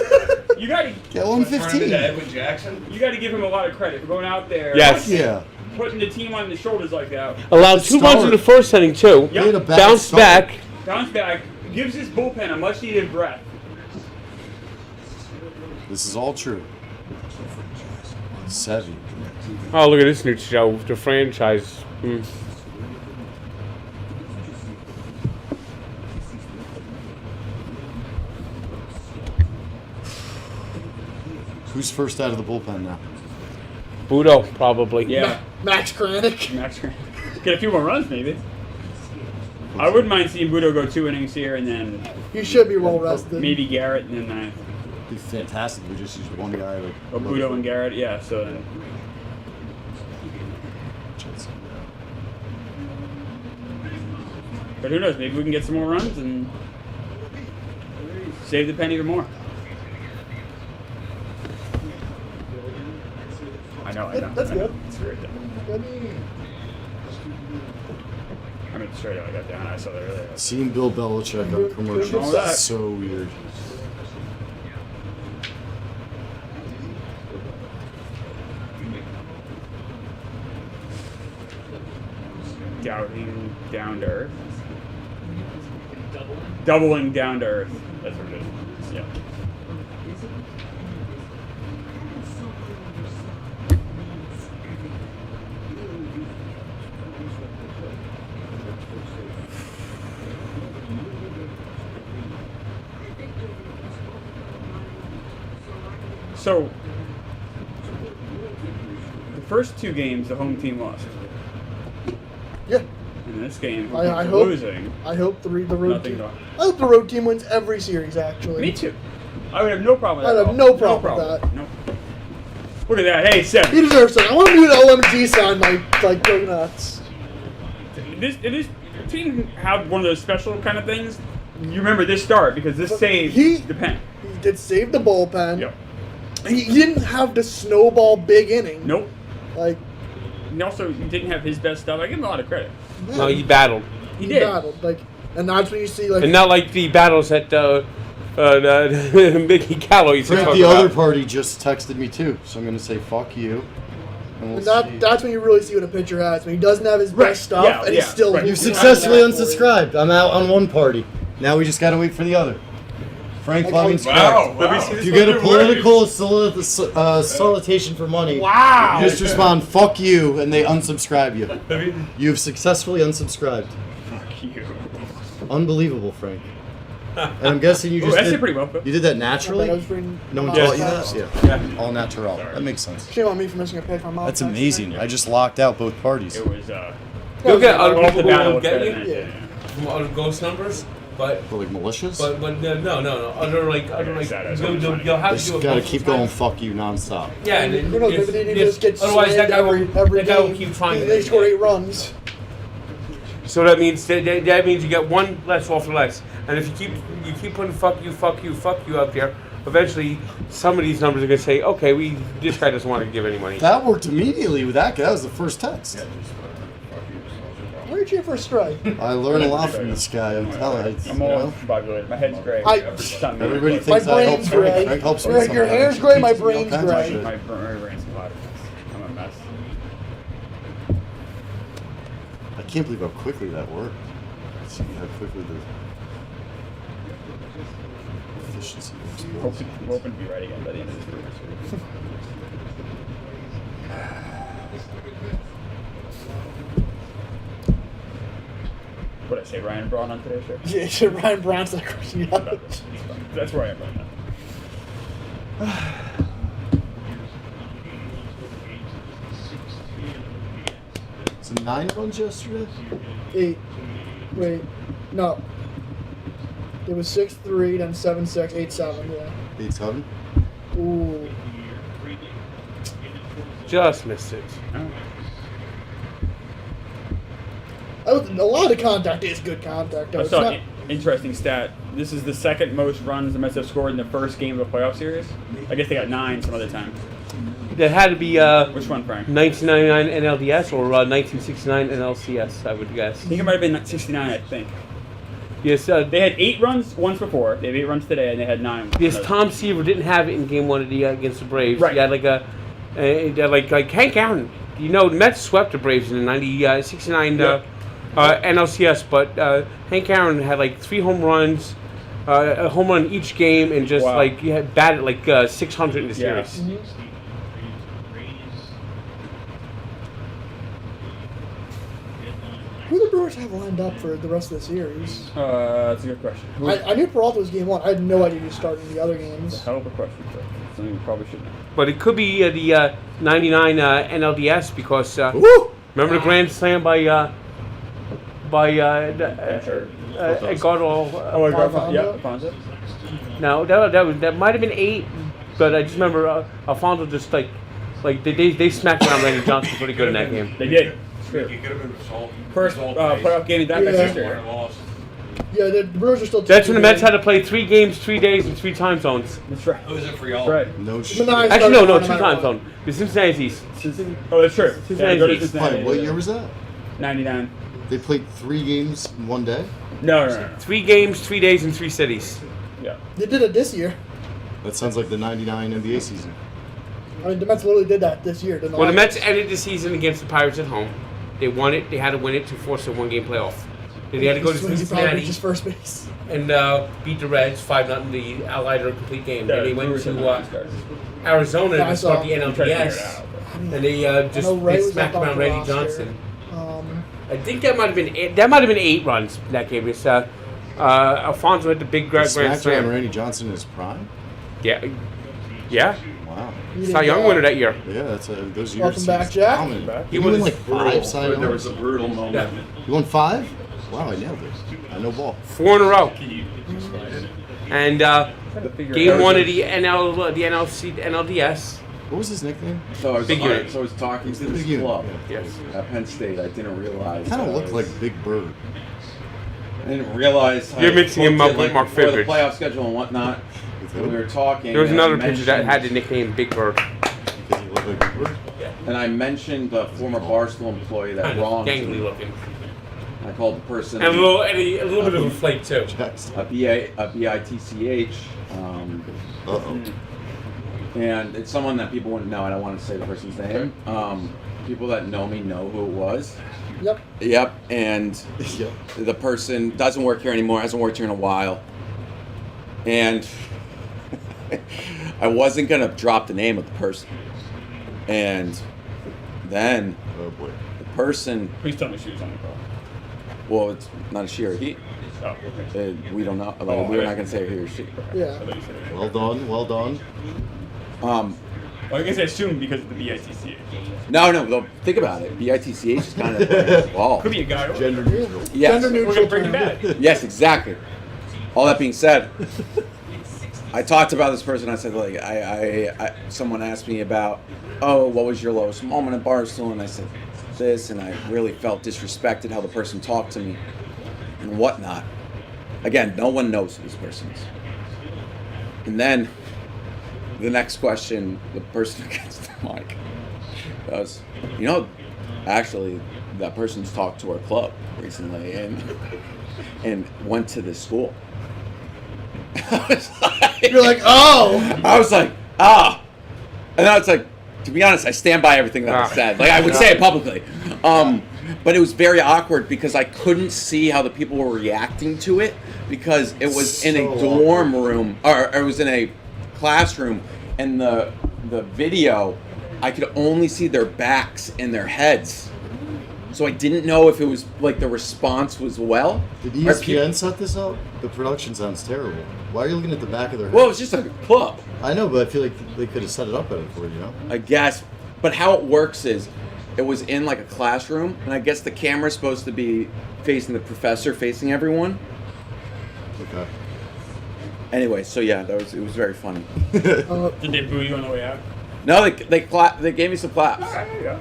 You gotta Get Turn him into 115. Edwin Jackson. give him a lot of credit for going out there. Yes. Yeah. Putting the team on the shoulders like that. Allowed Good 2 runs in start. the first inning too. He had a bad Bounced start. back. Bounce back. Gives his bullpen a much needed breath. This is all true. Savvy. Oh, look at this new show, the franchise. Who's first out of the bullpen now? Budo, probably. Yeah. Max Kranick. Max get a few more runs, maybe. I wouldn't mind seeing Budo go 2 innings here and then He should be well rested. maybe Garrett and then the ninth. It'd be fantastic. We just used one guy. Like, Or Budo and Garrett, yeah. So then, but who knows? Maybe we can get some more runs and save the pen even more. I know. That's I know. good. It's weird. Good. I mean, straight up, I got down. I saw that earlier. Seeing Bill Belichick on commercials All that. is so weird. Doubling down to earth. Doubling down to earth. That's what it is. Yeah. So, the first 2 games, the home team lost. Yeah. In this game, home I team's hope. losing. I hope the road Nothing team. wrong. I hope the road team wins every series. Actually. Me too. I would have no problem with that. I'd at have all. no problem with that. No. Look at that. Hey, Seth. He deserves it. I want him to do the OMG sign like go nuts. This team had one of those special kind of things. You remember this start because this But saved he- the pen. He did save the bullpen. Yep. He didn't have the snowball big inning. Nope. Like he also didn't have his best stuff. I give him a lot of credit. No, he battled. He did. battled, and that's when you see And not like the battles that Mickey Callow Frank, the other party just texted me too, so I'm gonna say fuck you. And we'll see. that's when you really see what a pitcher has. When he doesn't have his Right. best stuff, Yeah, and he's yeah. still. Right. You've successfully unsubscribed. I'm out on one party. Now we just gotta wait for the other. Frank Fleming's Wow. correct. If you get a political solicitation for money, you just respond "fuck you" and they unsubscribe you. You've successfully unsubscribed. Fuck you. Unbelievable, Frank. And I'm guessing you just That's did, pretty well. you did that naturally. No one taught you that. Yeah, all natural. That makes sense. Shame on me for missing a pick. My mom. That's amazing. I just locked out both parties. It was, You'll get other off people the who bat, it will was get better you than it did. from other ghost numbers, but For like malicious. no. Other you'll have Just to do a gotta ghost keep time. going. Fuck you nonstop. Yeah, and Who knows? Maybe they just get otherwise that slammed guy every will game. keep trying. They score 8 runs. So that means that means you get one less off the less, and if you keep putting fuck you up there, eventually some of these numbers are gonna say, okay, this guy doesn't want to give any money. That worked immediately with that guy. That was the first text. Why are you cheering for a strike? I learned a lot from this guy. I'm telling you. I'm all discombobulated. My head's gray. Everybody My thinks that helps brain's Frank. gray. Frank helps me Your sometimes. hair's gray, my Teaches me all brain's kinds of gray. shit. My brain's a lot of mess. I'm a mess. I can't believe how quickly that worked. See how quickly the efficiency works. I'm hoping to be right again by the end of this year. What did I say? Ryan Braun on today's show? Yeah, so Ryan Brown's like, yeah. That's where I am right now. So 9 runs yesterday? 8. Wait, no. It was 6-3, then 7-6, 8-7. Yeah. 8-7? Ooh. Just missed it. A lot of contact is good contact. Though. I It's saw not, an interesting stat. This is the second most runs the Mets have scored in the first game of a playoff series. I guess they got 9 some other time. That had to be Which one, Frank? 1999 NLDS or 1969 NLCS, I would guess. I think it might have been 69, I think. Yes, They had 8 runs once before. They have 8 runs today, and they had 9. yes. Tom Seaver didn't have it in Game 1 of the against the Braves. Right. He had like Hank Aaron. You know, the Mets swept the Braves in the 69 NLCS, but Hank Aaron had like 3 home runs, a home run each game, and just Wow. he had batted like 600 in the Yeah. series. who the Brewers have lined up for the rest of the series? That's a good question. I knew Peralta was game 1. I had no idea he was starting the other games. Hell of a question, Frank. Something you probably should know. But it could be the 99 NLDS because Woo! remember the grand slam by Edgardo. Yeah, Fonzo. No, that might have been 8, but I just remember Alfonso just like they smacked around Randy Johnson pretty good in that game. They did. You could have been result. First playoff game in that Yeah. history. Lost. Yeah, the Brewers are still. That's when the Mets had to play 3 games, 3 days, and 3 time zones. That's right. Who is it for y'all? That's right. No shit. Actually, no, 2 time zone. The Cincinnati's East. Oh, that's true. Cincinnati go to East. Cincinnati. Wait, what year was that? 99. They played 3 games in one day? No. 3 games, 3 days, and 3 cities. Yeah. They did it this year. That sounds like the 99 NBA season. I mean, the Mets literally did that this year. Didn't Well, the they? Mets ended the season against the Pirates at home. They won it. They had to win it to force a 1-game playoff. Then they had to go to Swings, he probably Cincinnati reaches first base. and beat the Reds 5-0 the Allied or complete game. Then they went Brewers to and Stars. Arizona Yeah, I to start saw. the You tried to figure it NLDS, out. and they I know Ray they was smacked up on around the Randy roster. Johnson. Um, I think that might have been 8 runs in that game. It's Alfonso had the big grand Smacked around slam. Randy Johnson in his prime? Yeah. Wow. Cy Young winner that year. Yeah, that's those years. Welcome back, he's Jack. dominant. He He won was like 5 Cy There Youngs. was a brutal moment. Yeah. You won 5? Wow, I nailed it. I know ball. 4 in a row. And Figure game out. 1 of the NLDS. What was his nickname? So I was, Big unit. so I was talking to Big this unit, club Yes. at Penn State. I didn't realize. Kind of looked it like was- Big Bird. I didn't realize. You're mixing him up like, with Mark before the Fidrich. playoff schedule and whatnot. With When we who? were talking. There was I another pitcher that mentioned- had the nickname Big Bird. Because he looked like Big Bird. and I mentioned the former Barstool employee that wronged Gangly me. looking. I called the person And a little bit of a flake too. a BITCH. And it's someone that people wouldn't know. I don't want to say the person's name. People that know me know who it was. Yep. And the person doesn't work here anymore. Hasn't worked here in a while. And I wasn't gonna drop the name of the person. And then the person. Please tell me she was on the call. Well, it's not a she or a he. Oh, okay. We don't know. Like, we're not gonna say he or she. Yeah. Well done, well done. Well, I guess I assume because of the BITCH. No, think about it. BITCH is kind of like involved. Could be a guy or Gender neutral. Yes. Gender We're neutral. gonna Breaking Bad. Yes, exactly. All that being said, I talked about this person. I said, like, I someone asked me about, oh, what was your lowest moment at Barstool? And I said this, and I really felt disrespected how the person talked to me and whatnot. Again, no one knows who this person is. And then the next question, the person against the mic was, actually, that person's talked to our club recently and went to this school. You're like, oh. I was like, ah. And I was like, to be honest, I stand by everything that I said. Like, I would say it publicly. But it was very awkward because I couldn't see how the people were reacting to it because it was in a dorm room, or it was in a classroom, and the video, I could only see their backs and their heads. So I didn't know if it was, like, the response was well. Did ESPN set this up? The production sounds terrible. Why are you looking at the back of their head? Well, it was just like a club. I know, but I feel like they could have set it up better for you, I guess. But how it works is, it was in like a classroom, and I guess the camera's supposed to be facing the professor, facing everyone. Okay. Anyway, so yeah, it was very funny. Did they boo you on the way out? No, they gave me some claps. Yeah.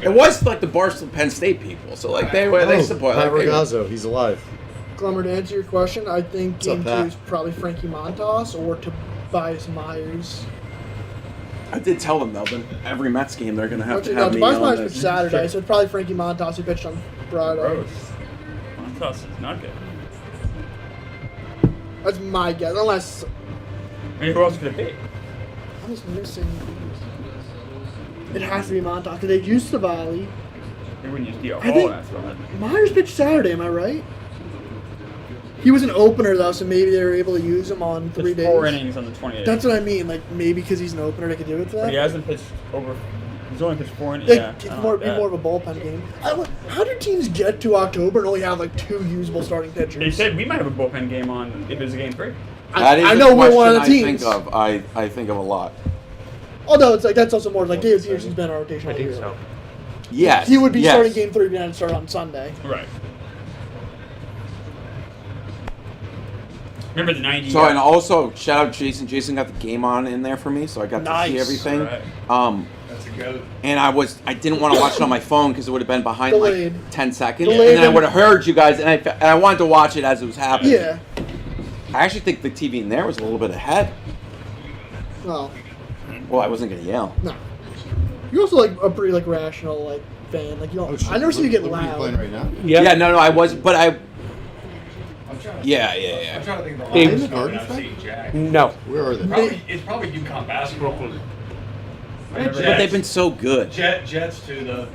It was like the Barstool Penn State people, so like they support. Pat Ragazzo, he's alive. Glummer, to answer your question, I think What's up, game 2 Pat? is probably Frankie Montas or Tobias Myers. I did tell them though, that every Mets game they're gonna have to No, have me Tobias on Myers this. pitched Saturday, so it's probably Frankie Montas who pitched on Friday. Gross. Montas is not good. That's my guess, unless I mean, who else could it be? I'm just missing. It has to be Montas because they used Savali. They wouldn't use DL. I think- That's right. Myers pitched Saturday, am I right? He was an opener though, so maybe they were able to use him on 3 days. 4 innings on the 28th. That's what I mean. Like maybe because he's an opener, they could do it for But that. he hasn't pitched over. He's only pitched 4 innings. Like, Yeah. it's I don't more, like be that. more of a bullpen game. How do teams get to October and only have like 2 usable starting pitchers? They said we might have a bullpen game on if it's a game 3. That is I a know we're one of the question teams. I think of a lot. Although it's like that's also more like David Peterson's been on rotation I all think year. so. Yes. He would be yes. starting game 3 if he hadn't started on Sunday. Right. Remember the 90s? So, and also shout out Jason. Jason got the game on in there for me, so I got to see Nice. everything. Right. That's a go. And I didn't want to watch it on my phone because it would have been behind Delayed. like 10 seconds, Delayed and then I and- would have heard you guys, and I wanted to watch it as it was happening. Yeah. I actually think the TV in there was a little bit ahead. Well, Well, I wasn't gonna yell. no. You're also like a pretty like rational like fan. Like you don't. I never see you get What are you playing loud. right now? Yeah, no, I was, but I. I'm trying to Yeah. I'm trying to think of the Big- last moment I've seen Jack. No. Where are they? It's probably UConn basketball. But they've been so good, Jets to the.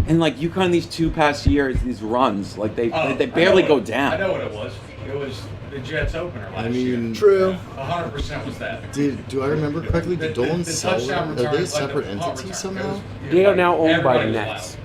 and like UConn these 2 past years, these runs, like they barely go down. I know what it was. It was the Jets opener last I mean, True. 100% was that. do I remember correctly? Did Dolan sell them? touchdown Are they a returns, like separate the punt entity return. somehow? It was- They are now owned by the everybody was Nets. loud.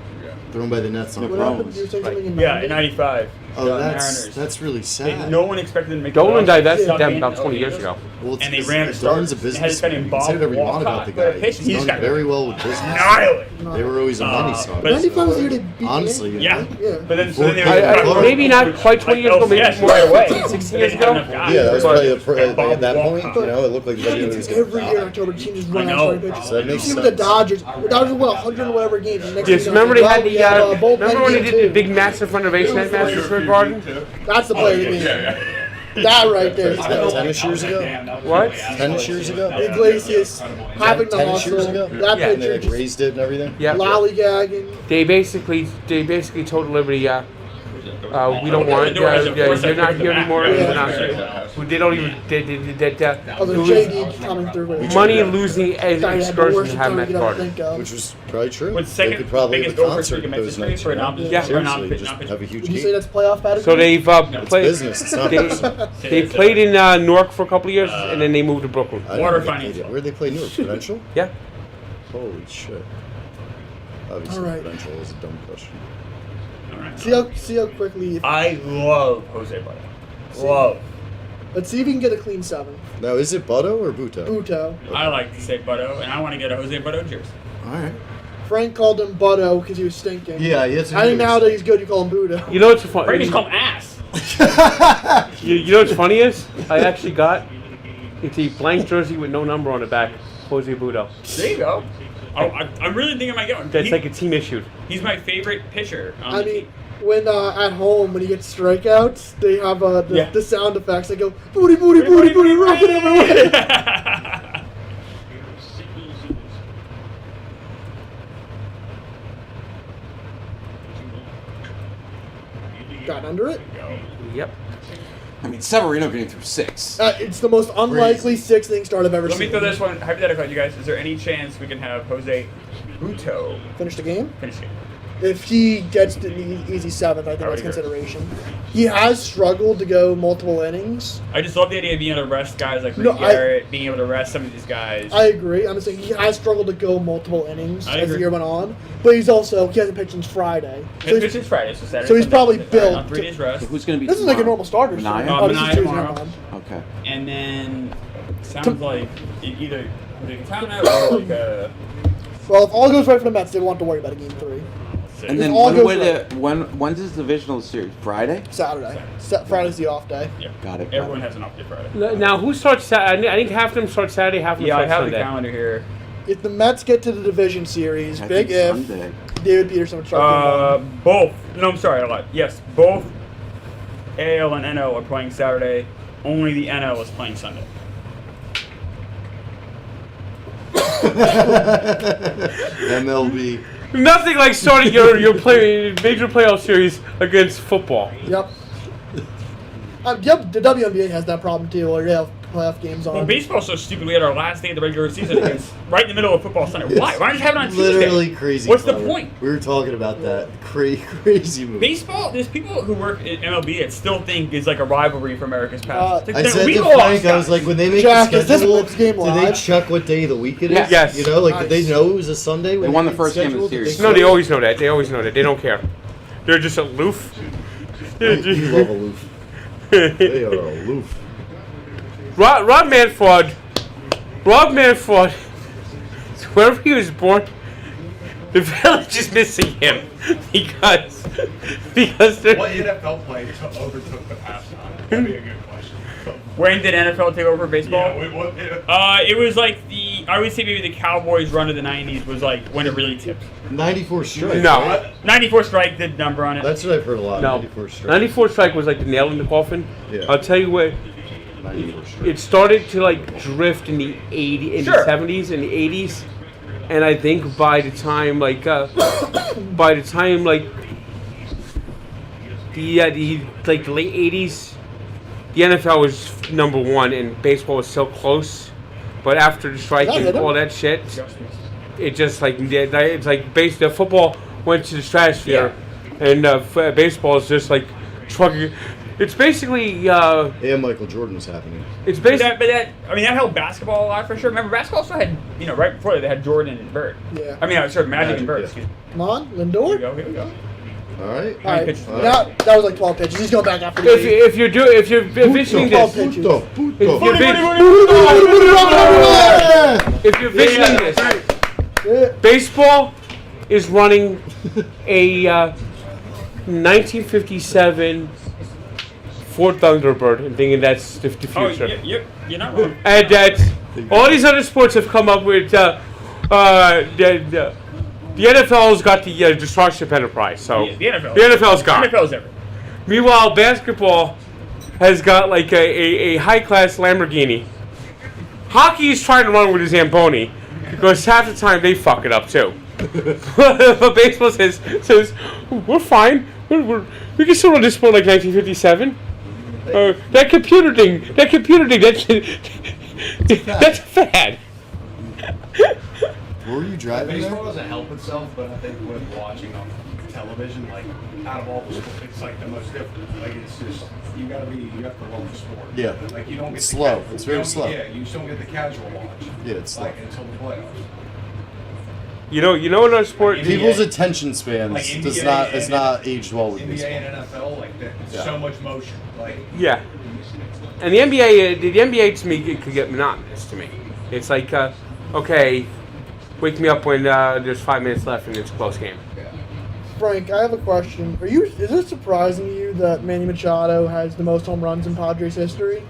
They're owned by the Nets. Yeah, What happened? You were saying something in Yeah, in 90? 95. Oh, the that's Mariners. really They- sad. no one expected them to make Dolan the playoffs. divested Suck them in, about 20 years Oilers. ago. Well, it's, And they it's, ran a Dolan's a start. They had to spend businessman. in You Bob can say whatever you want Walcott, about the but guy. pitch, He's he's done got very well with business. Annihilate. They were always a money suck. but- 95 was the year they beat Honestly, the Yeah. Yeah. But then, so then they I- were maybe not quite 20 years ago, maybe LCS more right away. 16 years ago. Yeah, that was probably at that point, Walcott. you know, it looked like the It's was every year in October, teams just run I out know. starting pitchers. So that makes Even sense. the Dodgers won 100 and whatever games. And next Yes, thing you know, remember they had the, we have a bullpen remember when they game did the too. big massive renovation at Madison Square Garden? That's the play of the game. Yeah. That right there. is That good. 10 years ago? What? 10 years ago? Iglesias having the 10 hustle. years ago? That Yeah. And they picture like just raised it and everything? Yeah. lollygagging. They basically told Liberty, we don't want you're not here anymore. Yeah. We're not. They don't even. Other it was JD coming through with money losing as Sorry, I had the excursion worst to have time to Met get up party. and think of. Which was probably true. What's They second could probably biggest have a goal for concert streak in if it was Memphis nights, for a you know? non- Yeah. for a Seriously, non- just non- have a huge Would you game. say that's playoff pedigree? So they've It's played. business. It's not personal. They played in Newark for a couple of years, and then they moved to Brooklyn. I don't Water think they finance. did. Where'd they play Newark? Prudential? Yeah. Holy shit. Obviously, All right. Prudential is a dumb question. See how quickly. I love Jose Butler. Love. Let's see if we can get a clean 7. Now, is it Butto or Buto? Buto. I like to say Butto, and I want to get a Jose Butto jersey. All right. Frank called him Butto because he was stinking. Yeah, yes. I think now that he's good, you call him Buto. You know what's funny? Frank just called him ass. You know what's funny is I actually got it's a blank jersey with no number on the back. Jose Budo. There you go. I'm really thinking I might get one. That's like a team issued. He's my favorite pitcher. I mean, when at home, when he gets strikeouts, they have the sound effects. They go, booty, booty, booty, booty, rocket everywhere. Got under it. Yep. I mean, Severino getting through 6. It's the most unlikely 6th inning start I've ever Let seen. me throw this one hypothetical at you guys. Is there any chance we can have Jose Buto Finish the game. finish it? If he gets to the easy 7th, I think I would that's agree. consideration. He has struggled to go multiple innings. I just love the idea of being able to rest guys like No, Lee Garrett, being able to rest some of these guys. I agree. I'm just saying he has struggled to go multiple innings I as the agree. year went on. But he hasn't pitched since Friday. So This he's, is Friday, so Saturday. so he's Sunday, probably Sunday, Friday, built on 3 to- days rest. Who's going to be this is like a tomorrow? normal starter. Minaya? stream. Oh, this is Minaya Tuesday, tomorrow. never mind. Okay. And then sounds like either Town out or like a. Well, if all goes right for the Mets, they won't have to worry about a game 3. And then all when, goes when does the divisional series? Friday? Saturday. Friday's the off day. Yeah. Got it. Everyone has an off day Friday. Now who starts Saturday? I think half of them start Saturday, half of them Yeah, I start have the Sunday. calendar here. If the Mets get to the division series, I big think if, Sunday. David Peterson would start game 1. Both. No, I'm sorry, I lied. Yes, both AL and NL are playing Saturday. Only the NL is playing Sunday. MLB. Nothing like starting your major playoff series against football. Yep. Yep, the WNBA has that problem too, where they have playoff games on. Well, baseball's so stupid. We had our last day of the regular season against right in the middle of football Sunday. Why? Why don't you have it on Tuesday? Literally crazy. What's the clever. point? We were talking about that. Crazy move. Baseball, there's people who work in MLB that still think it's like a rivalry for America's past. I said to Frank, I was like, when they make Jack, the is this schedule, Mets game do they live? check what day of the week it is? Yes. You know, like, did they Nice. know it was a Sunday? When They won the made first game of the schedule? Did series. No, they always know that. They always know that. They don't care. They're just aloof. You love aloof. They are aloof. Rob Manfred, wherever he was born, the village is missing him because they're, What NFL play overtook the past time? That'd be a good question. When did NFL take over baseball? Yeah, It was like I would say maybe the Cowboys' run of the 90s was like when it really tipped. 94 strike. no. 94 strike did number on it. That's what I've heard a lot. No. 94 strike. 94 strike was like the nail in the coffin. Yeah. I'll tell you what, 94 strike. it started to like drift in the 80s, in Sure. the 70s and the 80s, and I think by the time like the late 80s, the NFL was number 1 and baseball was so close. But after the strike Yeah, and they all don't- that shit, it just like it's like the football went to the stratosphere, and baseball is just like trucking. It's basically And Michael Jordan was happening. it's But basically that helped basketball a lot for sure. Remember, basketball also had, right before that, they had Jordan and Bird. Yeah. I mean, sorry, Magic Magic, and Bird. yeah. Excuse me. Come on, Here we Lindor. go. Here we go. All right. All right, pitches? that was like 12 pitches. He's going back after the if you're envisioning Puto. this, Puto. if you're, if you're envisioning this, baseball is running a 1957 Ford Thunderbird and thinking that's the Oh, future. yep. You're not wrong. And that all these other sports have come up with the NFL's got the destruction enterprise. So The NFL. the NFL's gone. NFL's everything. Meanwhile, basketball has got like a high-class Lamborghini. Hockey is trying to run with his Zamboni because half the time they fuck it up too. But baseball says we're fine. We can still run this sport like 1957. That computer thing, that's a fad. Were you driving Baseball there? doesn't help itself, but I think with watching on television, like out of all the sports, it's like the most different. Like it's just you have to love the sport. Yeah. Like you don't get It's the slow. ca- It's you very don't- slow. Yeah, you just don't get the casual watch. Yeah, it's slow. like until the playoffs. You know another sport. People's attention spans Like does NBA not is and- not aged well with NBA baseball. and NFL, like that, Yeah. so much motion. Like Yeah. And the NBA to me it could get monotonous to me. It's like, okay, wake me up when there's 5 minutes left and it's a close game. Frank, I have a question. Is it surprising to you that Manny Machado has the most home runs in Padres history?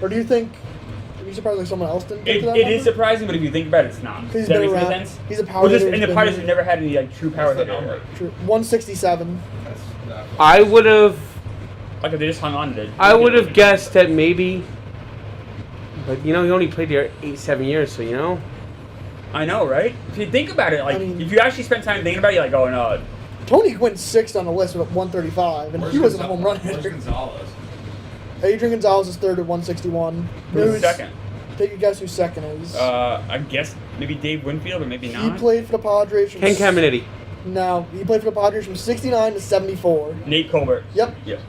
Or do you think? Are you surprised like someone else didn't get to that It number? is surprising, but if you think about it, it's not. He's Does that been make around. sense? He's a power Well, just, hitter, and the he's Padres been- have never had any like true power hitter. True. 167. I would have Like if they just hung on to it. guessed that maybe, but he only played there 7 years, so I know, right? If you think about it, like I mean- if you actually spend time thinking about it, you're like, oh no. Tony Gwynn's sixth on the list with 135, and he wasn't a home run Where's hitter. Gonzalez? Adrian Gonzalez is third at 161. Who's second? Take a guess who second is. I guess maybe Dave Winfield, or maybe He not. played for the Padres from... Ken Caminiti. No, he played for the Padres from 69 to 74. Nate Colbert. Yep. Yep.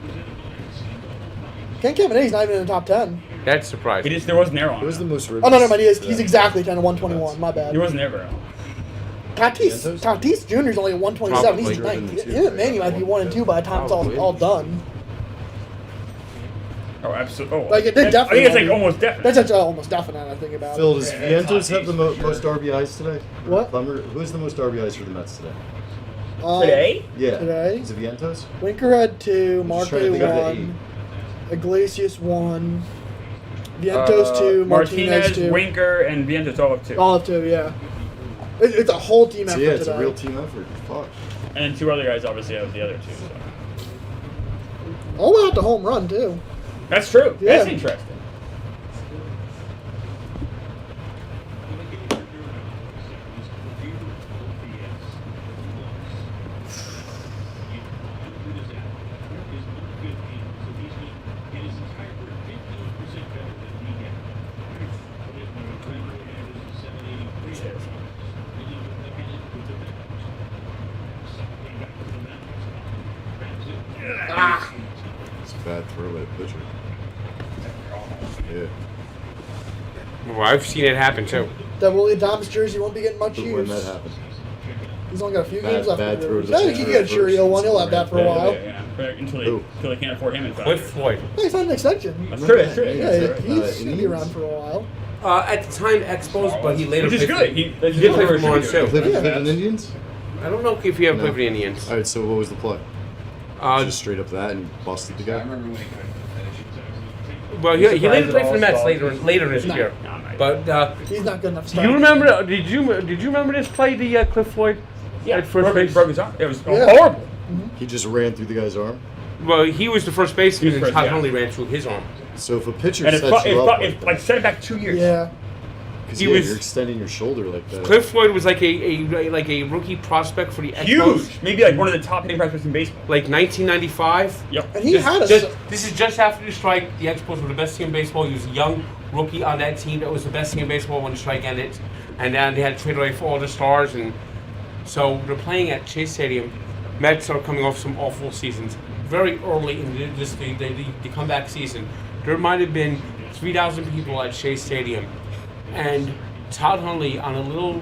Ken Caminiti's not even in the top 10. That's He surprising. just there wasn't there on. It was the most. Oh, no, never mind. He's exactly 10 to 121. My bad. He wasn't there on. Tatis Jr. is only at 127. He's Probably. ninth. Him and Manny might be 1 and 2 by the time it's Probably. all done. Oh, absolutely. Oh, Like, it did I think it's like definitely- almost definite. That's actually almost definite, I think about Phil, it. does Vientos have the most RBIs today? What? Plummer, who has the most RBIs for the Mets today? Today? Yeah. Today? Is it Vientos? Winker had 2, I'm just Marte trying to think of the 1, Iglesias 1, Vientos 2, Martinez 2. Winker, and Vientos all up 2. All of 2, yeah. It's a whole team So effort yeah, it's today. a real team effort. Fuck. And then 2 other guys obviously have the other 2. So. All went out to home run, too. That's true. Yeah. That's interesting. It's a bad throw by the pitcher. Yeah. Well, I've seen it happen too. That Willie Thomas jersey won't be getting much But when use. that happened. He's only got a few Bad- games left. bad in the throw year. to the I think he center can get a at Cheerio first. one. He'll have that for a while. Yeah. Until Who? they can't afford him in Cliff Floyd. Yeah, he's on an extension. That's true. That's true. Yeah, That's true. he's going to be around for a while. At the time, Expos, but he later Which is played good. for- He did play for Marlins Played too. for the Cleveland Indians? I don't know if he ever No. played for the Indians. Alright, so what was the play? Just straight up that and busted the I guy? remember when he couldn't finish. Well, he later played for the Mets later in his No. career. No, mate. But He's not good enough to do start. you remember? Did you remember this play? The Cliff Floyd Yeah, at first base. broke his arm. It was Yeah. horrible. He just ran through the guy's arm? Well, he was the first baseman, He was and first, Todd yeah. Hundley ran through his arm. So if a pitcher And it's, sets you up like set it back 2 years. Yeah. because he yeah, was- you're extending your shoulder like that. Cliff Floyd was like a rookie prospect for the Expos, Huge. Maybe like one of the top hitting prospects in baseball. like 1995. Yep. And he had a... This is just after the strike. The Expos were the best team in baseball. He was a young rookie on that team that was the best team in baseball when the strike ended. And then they had to trade away for all the stars. And so they're playing at Chase Stadium. Mets are coming off some awful seasons. Very early in the comeback season, there might have been 3,000 people at Chase Stadium. And Todd Hundley on a little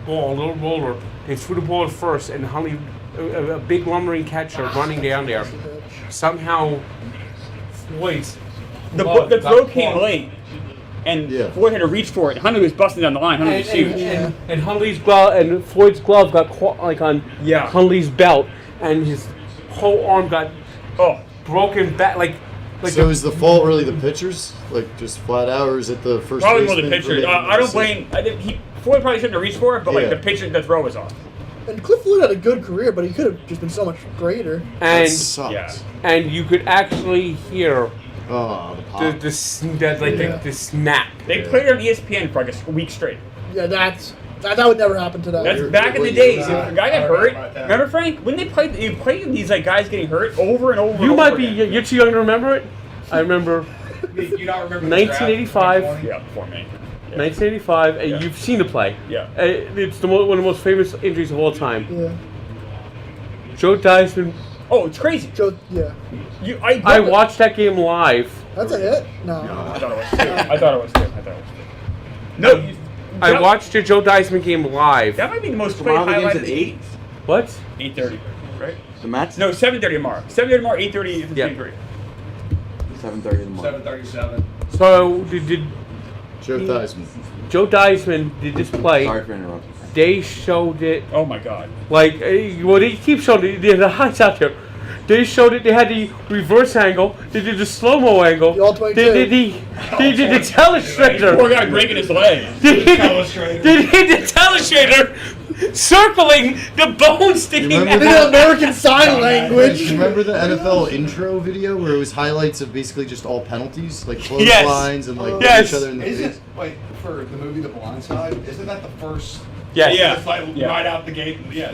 ball, a little roller, they threw the ball at first, and Hundley, a big lumbering catcher running down there. Somehow, Floyd's The glove throw got came caught. late, and Yeah. Floyd had to reach for it. Hundley was busting down the line. Hundley was huge. And Hundley's glove and Floyd's glove got caught like on Yeah. Hundley's belt, and his whole arm got broken back. Like So is the fault really the pitchers? Like just flat out, or is it the first Probably more baseman the for pitcher. making I the don't decision? blame. Floyd probably shouldn't have reached for it, but like Yeah. the pitcher, the throw was off. And Cliff Floyd had a good career, but he could have just been so much greater. That And sucks. Yeah. and you could actually hear Oh, the pop. the snap. They played on ESPN for like a week straight. Yeah, that would never happen today. That's You're- back in the you're days. If right. a guy got I hurt, remember that. remember Frank? When they played these like guys getting hurt over and over. You and might over be. again. You're too young to remember it. I remember You don't remember 1985. the draft in 2020? Yeah, before me. Yeah. 1985, and Yeah. you've seen the play. Yeah. It's one of the most famous injuries of all time. Yeah. Joe Theismann. Oh, it's crazy. Joe, yeah. I watched that game live. That's a hit? No. I thought it was too. I thought it was too. No, I watched the Joe Theismann game live. That might be the most played Tomorrow the game's highlight. at 8. What? 8:30, right? The match? No, 7:30 tomorrow. 7:30 tomorrow. 8:30 is the Yeah. same period. 7:30 in the morning. 7:37. So did Joe Theismann. Joe Theismann did this play? Sorry for interrupting. They showed it Oh my God. like well they keep showing it. The highlights out there. They showed it. They had the reverse angle. They did the slow mo angle. The all 22. They did the telestrator. Poor guy breaking his leg. They did the telestrator circling the bone sticking remember out. They did American Sign Language. You remember the NFL intro video where it was highlights of basically just all penalties, like close Yes. lines and like Yes. each other in the Is face? it like for the movie The Blind Side? Isn't that the first? Yes. Yeah. It's like Yeah. right out the gate. Yeah.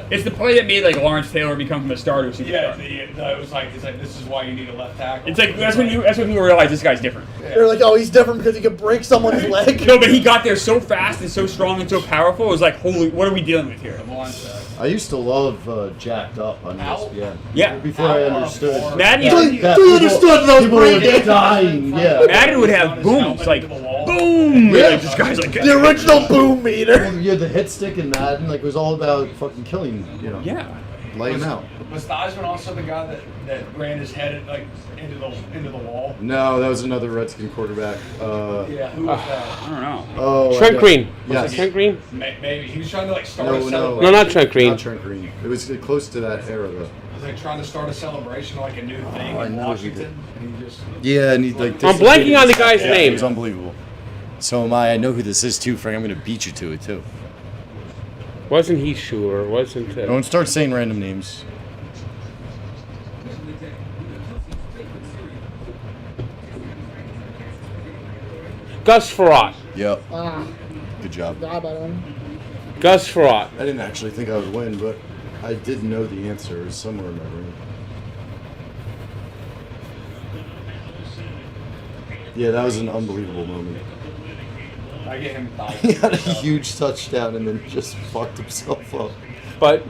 It's the play that made like Lawrence Taylor become from a star to a Yeah, superstar. it was like this is why you need a left tackle. It's like that's when people realize this guy's different. They're like, oh, he's different because he could break someone's leg. No, but he got there so fast and so strong and so powerful. It was like, holy, what are we dealing with here? The Blind Side. I used to love Jacked Up on ESPN. Yeah. Before I understood. Madden, Until yeah. you understood those People brain were damage. dying. Yeah. Madden would have booms like boom. Yeah. Like, this guy's like The original boom meter. Yeah, the hit stick in Madden, like, it was all about fucking killing, you know, Yeah. lay him out. Was Theismann also the guy that ran his head like into the wall? No, that was another Redskin quarterback. Yeah, who was that? I don't know. Oh, Trent Green. Was Yes. it Trent Green? Maybe he was trying to like start No, a no. celebration. No, not Trent Green. Not Trent Green. It was close to that era, though. He was like trying to start a celebration, like a new thing I in know he Washington, and he just. Yeah, and he like. I'm blanking on the guy's Yeah, name. It was unbelievable. So am I. I know who this is too, Frank. I'm gonna beat you to it too. Wasn't he Schuler? Wasn't it? Don't start saying random names. Gus Frerotte. Yep. Ah, Good job. forgot about him. Gus Frerotte. I didn't actually think I would win, but I did know the answer. It was somewhere in my brain. Yeah, that was an unbelievable moment. I get him He had a Theismann. huge touchdown and then just fucked himself up. But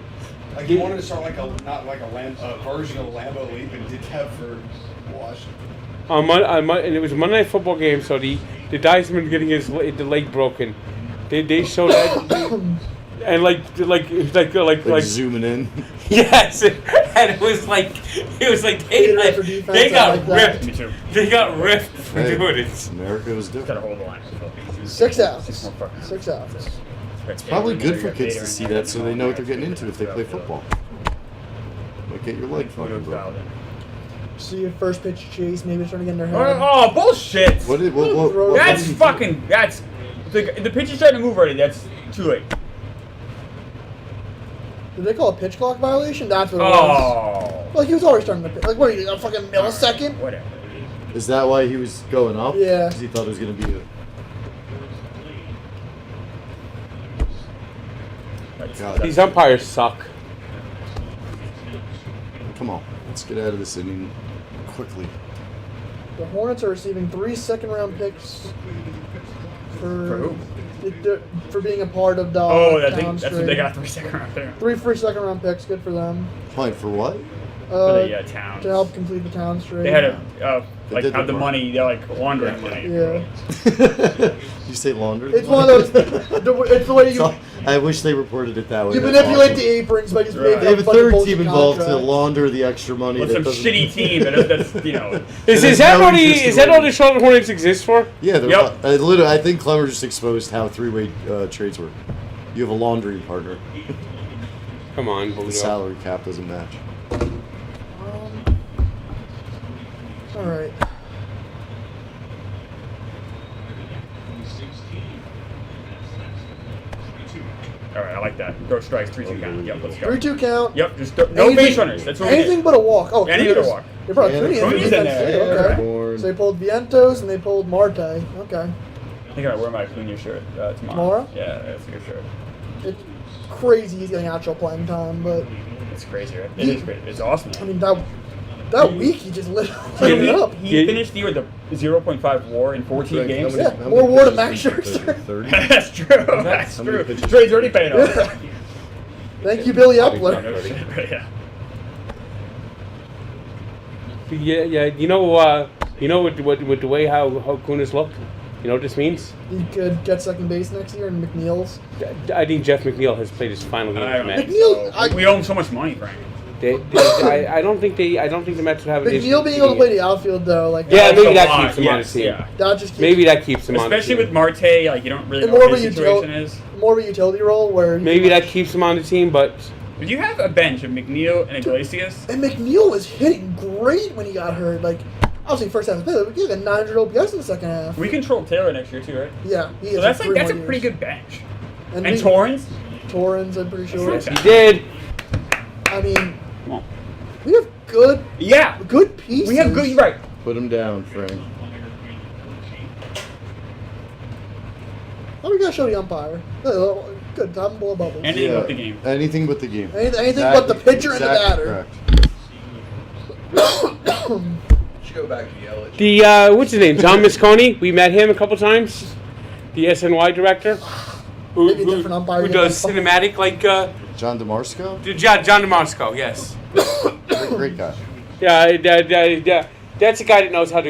Like he wanted to start like a not like a version of Lambeau Leap and did that for Washington. and it was a Monday Night Football game, so the Theismann getting the leg broken. They showed that, and like Zooming in. yes, and it was like Hated it for defense, they I got like that. ripped. Me too. They got ripped for Hey, doing it. America was Gotta different. hold the line. 6 outs. 6 more fucking 6 outs. It's Probably good for kids to see that so they know what they're getting into if they play football. Like, get your leg fucking broken. See your first pitch chase, maybe it's trying to get in their head. Oh, bullshit! What did, That's fucking. That's the pitch is starting to move already. That's too late. Did they call a pitch clock violation? That's what it was. Oh. Like, he was already starting to pitch. Like, what are you, a fucking millisecond? Whatever. Is that why he was going up? Yeah. Because he thought it was going to be a... God, These umpires suck. come on. Let's get out of this inning quickly. The Hornets are receiving 3 second-round picks For for being a part of the Oh, I town think that's what stream. they got 3 second round there. 3 free second-round picks, good for them. Playing for what? For the town. To help complete the town stream. They had to They like did have the the work. money. They're like laundering money. Yeah. You say laundry? It's one of those. It's the way you. So, I wish they reported it that way. You That's manipulate awesome. the aprons by just Right. making They have a up fucking third bullshit team involved to contracts. launder the extra money. With that some doesn't- shitty team, that's you know. Is And that now all he's the just is that doing all the Charlotte Hornets exist for? Yeah, they're Yep. literally. I think Clemmer just exposed how three-way trades work. You have a laundry partner. Come on, The Julio. salary cap doesn't match. All right. All All right, I like that. Throw strikes, 3-2 count. Yep, let's go. 3-2 count. Yep, just no base runners. That's what we Anything did. but a walk. Oh, Anything but a walk. They brought Yeah, Cunha Cunha's in in there. there. Okay. Born. So they pulled Vientos and they pulled Marte. Okay. I think I wear my Cunha shirt tomorrow. Tomorrow? Yeah, that's a good shirt. It's crazy he's getting actual playing time, but It's crazy, right? It is crazy. It's awesome. I mean that week he just lit it up. He finished the year with a 0.5 WAR in 14 games. Yeah, more war to Max Scherzer. 30. That's true. That's true. Trade's already paying off. Thank you, Billy Upler. Yeah. Yeah. You know with the way how Kunis looked. You know what this means? He could get second base next year in McNeil's. I think Jeff McNeil has played his final game with the Mets. McNeil, We owe him so much money, Frank. I don't think the Mets would have an issue. McNeil being able to play the outfield though, like Yeah, maybe that lot, keeps him on the yes, team. yeah. that just keeps Maybe that keeps him on the Especially team. with Marte, like you don't really and know more what of a his situation utility, is. more of a utility role where Maybe that keeps him on the team, but But you have a bench of McNeil and Iglesias. And McNeil was hitting great when he got hurt. Like obviously first half of the play, he got 900 OPS in the second half. We control Taylor next year too, right? Yeah, he So is that's for like 3 that's a more pretty years. good bench. And And we- Torrens. Torrens, I'm pretty sure. Okay. he did. I mean, Come on. we have good Yeah. pieces. We have good. Right. Put him down, Frank. Oh, we gotta show the umpire. Good, time to blow bubbles. Anything but the game. Anything but the game. Anything but the pitcher and the batter. Correct. Should go back to yell at The what's his name? John Moscone. We met him a couple times. The SNY director. Maybe a different umpire. Who does cinematic like John DeMarsco? John DeMarsco, yes. Great guy. Yeah. That's a guy that knows how to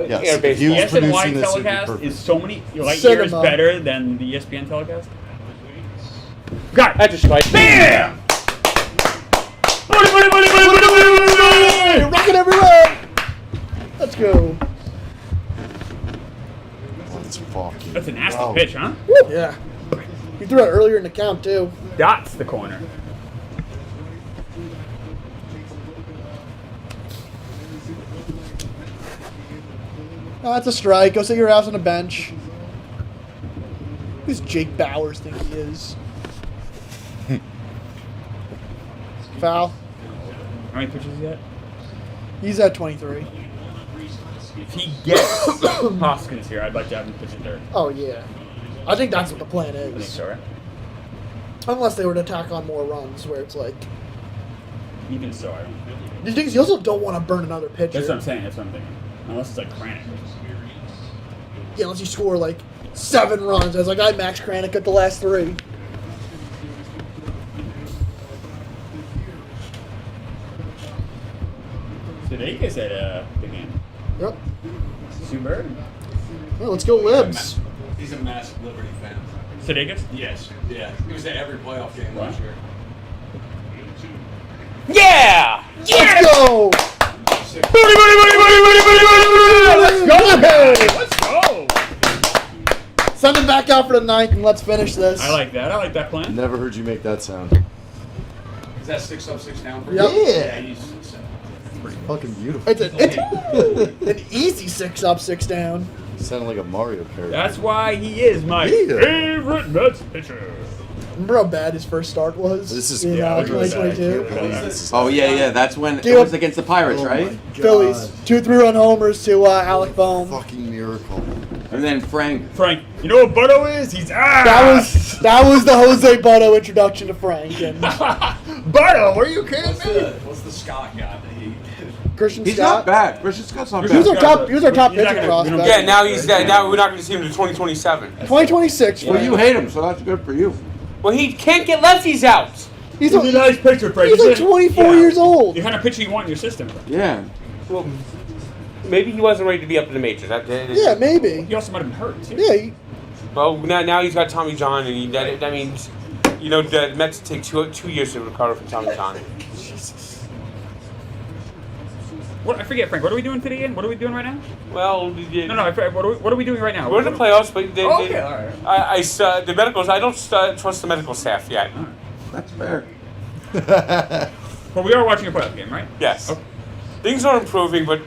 Yes, air if baseball. he The was producing SNY this, it'd be telecast perfect. is so many light years Cinema. better than the ESPN telecast. Got it. That's a strike. Bam! Hey, rocket everywhere! Let's go. Let's fucking That's a nasty go. pitch, huh? Woo. Yeah. You threw it earlier in the count too. That's the corner. Oh, that's a strike. Go sit your ass on a bench. Who's Jake Bowers think he is? Foul. How many pitches is that? He's at 23. If he gets Hoskins here, I'd like to have him pitch in third. Oh yeah. I think that's what the plan I think is. so, right? Unless they were to tack on more runs, where it's like. Even so, I don't. The thing is, you also don't want to burn another pitcher. That's what I'm saying. That's what I'm thinking. Unless it's like Kranick. Yeah, unless you score like 7 runs. I was like, I Max Kranick at the last 3. Sudeikis at the game. Yep. Super. Well, let's go Libs. He's a massive Liberty fan. Sudeikis? Yes. Yeah. He was at every playoff game last year. Yeah! Let's go! Let's go! Let's go! Send him back out for the 9th and let's finish this. I like that. I like that plan. Never heard you make that sound. Is that 6 up, 6 down for Yep. you? Yeah. He's Pretty fucking beautiful. It's an easy 6 up, 6 down. Sounded like a Mario parody. That's why he is my Yeah. favorite Mets pitcher. Remember how bad his first start was? This is- in yeah, look at this. 2022. Oh yeah. That's when Dude. it was against the Pirates, Oh right? my God. Phillies, 2 3-run homers to Alec Bohm. Fucking miracle. And then Frank. Frank, you know what Butto is? He's That was the Jose Butto introduction to Frank and Butto, are you kidding me? What's the Scott guy that he Christian He's Scott. not bad. Christian Scott's not He was our bad. top. He was our top He's not pitching gonna- we don't- prospect. Yeah, now he's now we're not going to see him to 2027. 2026. Well, you hate him, so that's good for you. Well, he can't get lefties out. He's He's a nice pitcher, Frank. He's like 24 years old. The kind of pitcher you want in your system. Yeah. Well, maybe he wasn't ready to be up in the majors. Yeah, maybe. He also might have been hurt, too. Yeah, Well, now he's got Tommy John, and that means, you know, the Mets take two years to recover from Tommy John. What, I forget, Frank. What are we doing today again? What are we doing right now? Well, No, I forget. What are we doing right now? we're in the playoffs, but Oh, okay, all right. the medicals. I don't trust the medical staff yet. That's fair. Well, we are watching a playoff game, right? Yes, Okay. things are improving, but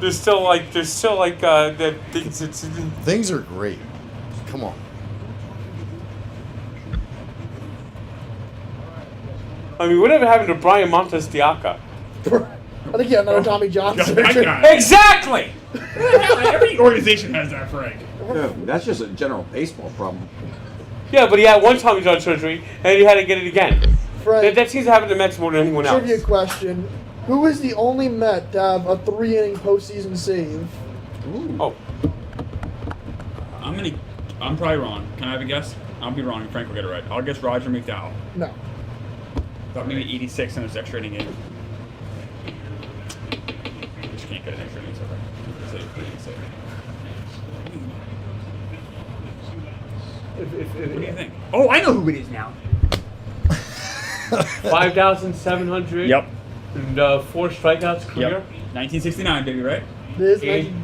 there's still like the Things are great. Come on. I mean, whatever happened to Brian Montes Diaca? I think he had another Tommy John That surgery. guy. Exactly. Every organization has that, Frank. Yeah, that's just a general baseball problem. Yeah, but he had one Tommy John surgery, and he had to get it again. Frank, That seems to happen to Mets more than anyone else. trivia question. Who is the only Met to have a 3-inning postseason save? Oh, I'm probably wrong. Can I have a guess? I'll be wrong and Frank will get it right. I'll guess Roger McDowell. No. Thought maybe 86 in this extra inning game. Just can't get an extra inning, so what do you think? Oh, I know who it is now. 5,700. Yep. And 4 strikeouts career. Yep. 1969, baby, right? This Game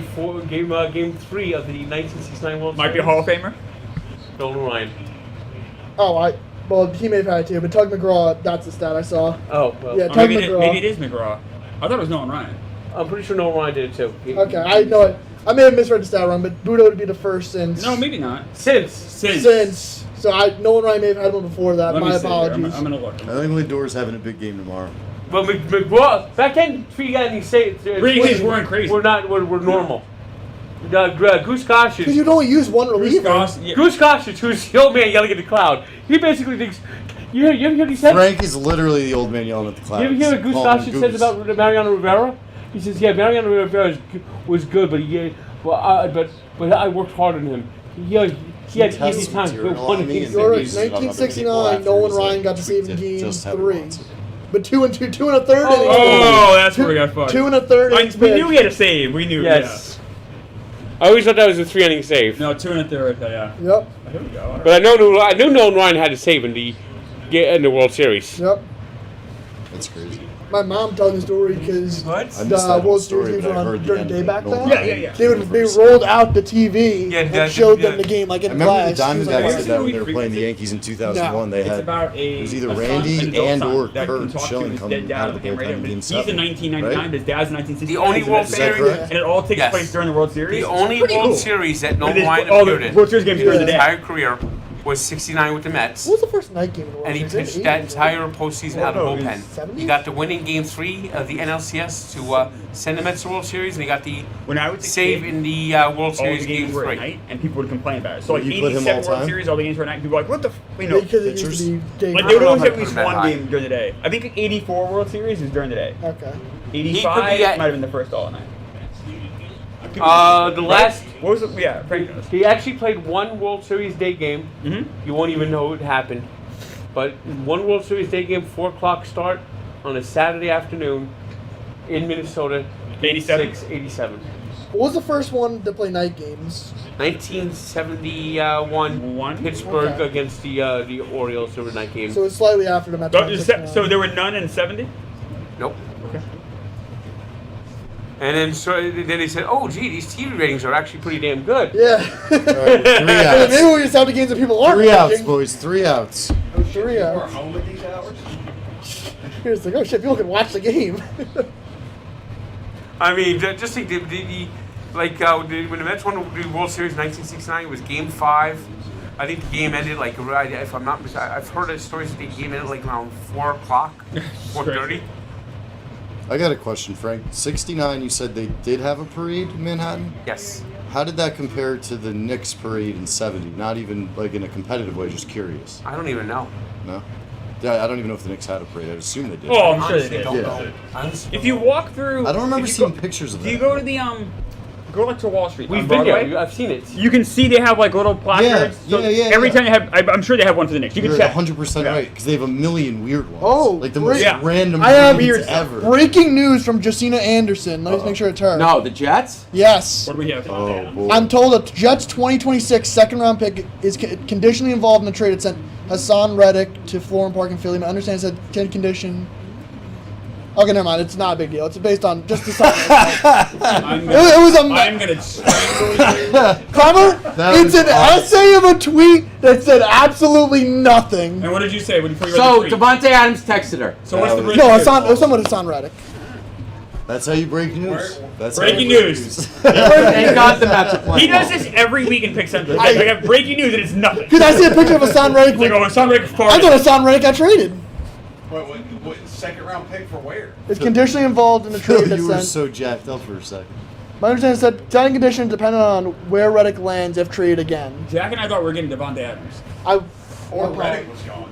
3 of the 1969 World Might Series. be a Hall of Famer. Nolan Ryan. well, he may have had it too, but Tug McGraw, that's the stat I saw. Oh, well. Yeah, Or Tug maybe, McGraw. maybe it is McGraw. I thought it was Nolan Ryan. I'm pretty sure Nolan Ryan did it too. Okay, I know it. I may have misread the stat wrong, but Budo would be the first since. No, maybe not. Since. So Nolan Ryan may have had one before that. Let My me see here. apologies. I'm gonna look. I think Lindor's having a big game tomorrow. But McGraw, back then, 3 innings saved. Innings weren't crazy. We're normal. Goose Gossage. Because you'd only use one reliever. Goose Gossage, who's the old man yelling at the cloud. He basically thinks. You hear what he said? Frank is literally the old man yelling at the clouds. You ever hear what Goose Gossage says about Mariano Rivera? He says, "Yeah, Mariano Rivera was good, but but I worked hard on him. He had easy times, but one of these." You're right. 1969, Nolan Ryan got to save in game 3. But 2 and 2 and a third innings. Oh, that's where we got fucked. 2 and a third innings. We knew he had a save. We knew. Yes. I always thought that was a 3-inning save. No, 2 and a third. Yeah. Yep. Here we go. But I knew Nolan Ryan had a save in the World Series. Yep. That's crazy. My mom told the story because I missed the that World story, Series but was I on heard the during the day ending. back then. Yeah. They rolled out the TV Yeah, and showed them yeah. the game like in I remember class. the She was like, Diamondbacks "Wow." did that when they were playing the Yankees in 2001. They It's had about it was either a son, Randy an adult and son or that Kurt can talk to Schilling his coming dad out of the game bullpen radio. in Game He's 7. in 1999. right? His dad's in 1969. The only World Is that Series. correct? And it all takes Yes. place during the World Series. The only Pretty World cool. Series that Nolan And Ryan all the appeared in World Series games during his the day. entire career was 69 with the Mets. What was the first night game in the World And he Series? pitched that entire postseason out of Oh, the no, bullpen. 70s? He got the win in Game 3 of the NLCS to send the Mets to the World Series, and he got the When I was a save kid, in the World all Series the games Game were at 3. night, and people would complain about it. So like Would you put him 87 all World time? Series, all the games were at night. People were like, what the? You know, Because it used Pitchers? to be day like I they would don't always know have if at least I put him that one high. game during the day. I think 84 World Series is during the day. Okay. 85 He could be at- might have been the first all night. The last, What was it? Yeah, Frank knows. he actually played one World Series day game. Mm-hmm. You won't even know it happened. But one World Series day game, 4 o'clock start on a Saturday afternoon in Minnesota. 87? 87. What was the first one to play night games? 1971 Pittsburgh Okay. against the Orioles overnight game. So it's slightly after the Mets. won 6-9. So there were none in 70? Nope. Okay. And then then they said, "Oh, gee, these TV ratings are actually pretty damn good." Yeah. All right, 3 Maybe outs. we just have the games that people aren't 3 outs, watching. boys. 3 outs. 3 We're outs. home at these hours. Here's like, oh shit, people can watch the game. I mean, just think when the Mets won the World Series in 1969, it was Game 5. I think the game ended like, if I'm not mistaken, I've heard of stories that the game ended like around 4 o'clock, 4:30. I got a question, Frank. 69, you said they did have a parade in Manhattan? Yes. How did that compare to the Knicks parade in 70? Not even like in a competitive way, just curious. I don't even know. No? Yeah, I don't even know if the Knicks had a parade. I assume they did. Oh, I'm sure Honestly, they did. don't Yeah. know. Honestly, If you walk through, I don't remember if you seeing go- pictures of If that. you go to the go like to Wall Street. we've on been Broadway, there. I've seen it. You can see they have like little placards. So yeah, Every yeah. time they have, I'm sure they have one for the Knicks. You can You're check. 100% Yeah. right, because they have a million weird ones. Oh, like the great. most Yeah. random I have parades here ever. breaking news from Jacina Anderson. Let me just make sure it's her. No, the Jets? Yes. What do we have? Oh, boy. I'm told that the Jets' 2026 second-round pick is conditionally involved in the trade that sent Hassan Reddick to Florham Park in Philly. I understand it's a 10 condition. Okay, never mind. It's not a big deal. It's based on just the sign. I'm It was a I'm gonna strangle you. Clever. That It's was an awesome. essay of a tweet that said absolutely nothing. And what did you say when you read So, the tweet? Devontae Adams texted her. So what's the No, breaking No, news? it was someone Hassan Reddick. That's how you break news. That's how Breaking you break news. Thank God the Mets are playing. He does this every week in Pick Central. I- I have breaking news and it's nothing. Because I see a picture of Hassan Reddick. It's like, oh, Hassan Reddick I farted. thought Hassan Reddick got traded. What second round pick for where? It's conditionally involved in the trade that's You were sent. so jacked up for a second. My understanding is that signing condition depending on where Reddick lands if traded again. Jack and I thought we were getting Devontae Adams. Or Reddick was gone.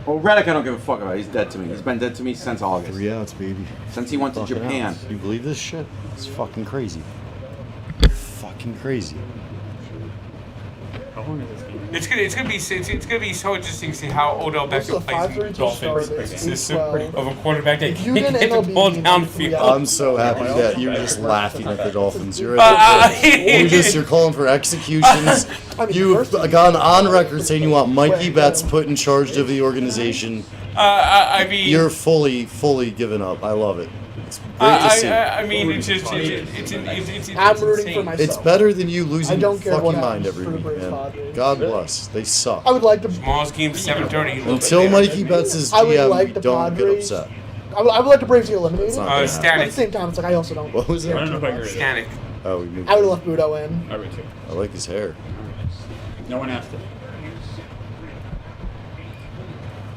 Well, Reddick, I don't give a fuck about. He's dead to me. He's been dead to me since August. 3 outs, baby. Since he went to Fucking Japan. outs. You believe this shit? It's fucking crazy. Fucking crazy. How long is this game? It's gonna be so interesting to see how Odell What's the Beckham plays in the 5-32 Dolphins start? system 12. of a quarterback that If you can't get get the MLB ball games, downfield. I'm so happy that you're just laughing at the Dolphins. You're you're calling for executions. You've gone on record saying you want Mikey Betts put in charge of the organization. I mean, You're fully given up. I love it. It's great to see. I mean, it's just it's I'm rooting insane. for myself. It's better than you losing I don't your care what fucking mind happens every for the week, Braves man. Padres. God bless. They suck. I would like to. Smallest game 7:30. Until Mikey Betts is I would GM, like we the don't get Padres. upset. I would like the Braves to get eliminated. not But gonna at Static. the same time, it's like I also don't. What was I don't it? know if I agree with that. Static. Oh, we moved. I would have left Budo in. I would too. I like his hair. No one asked it.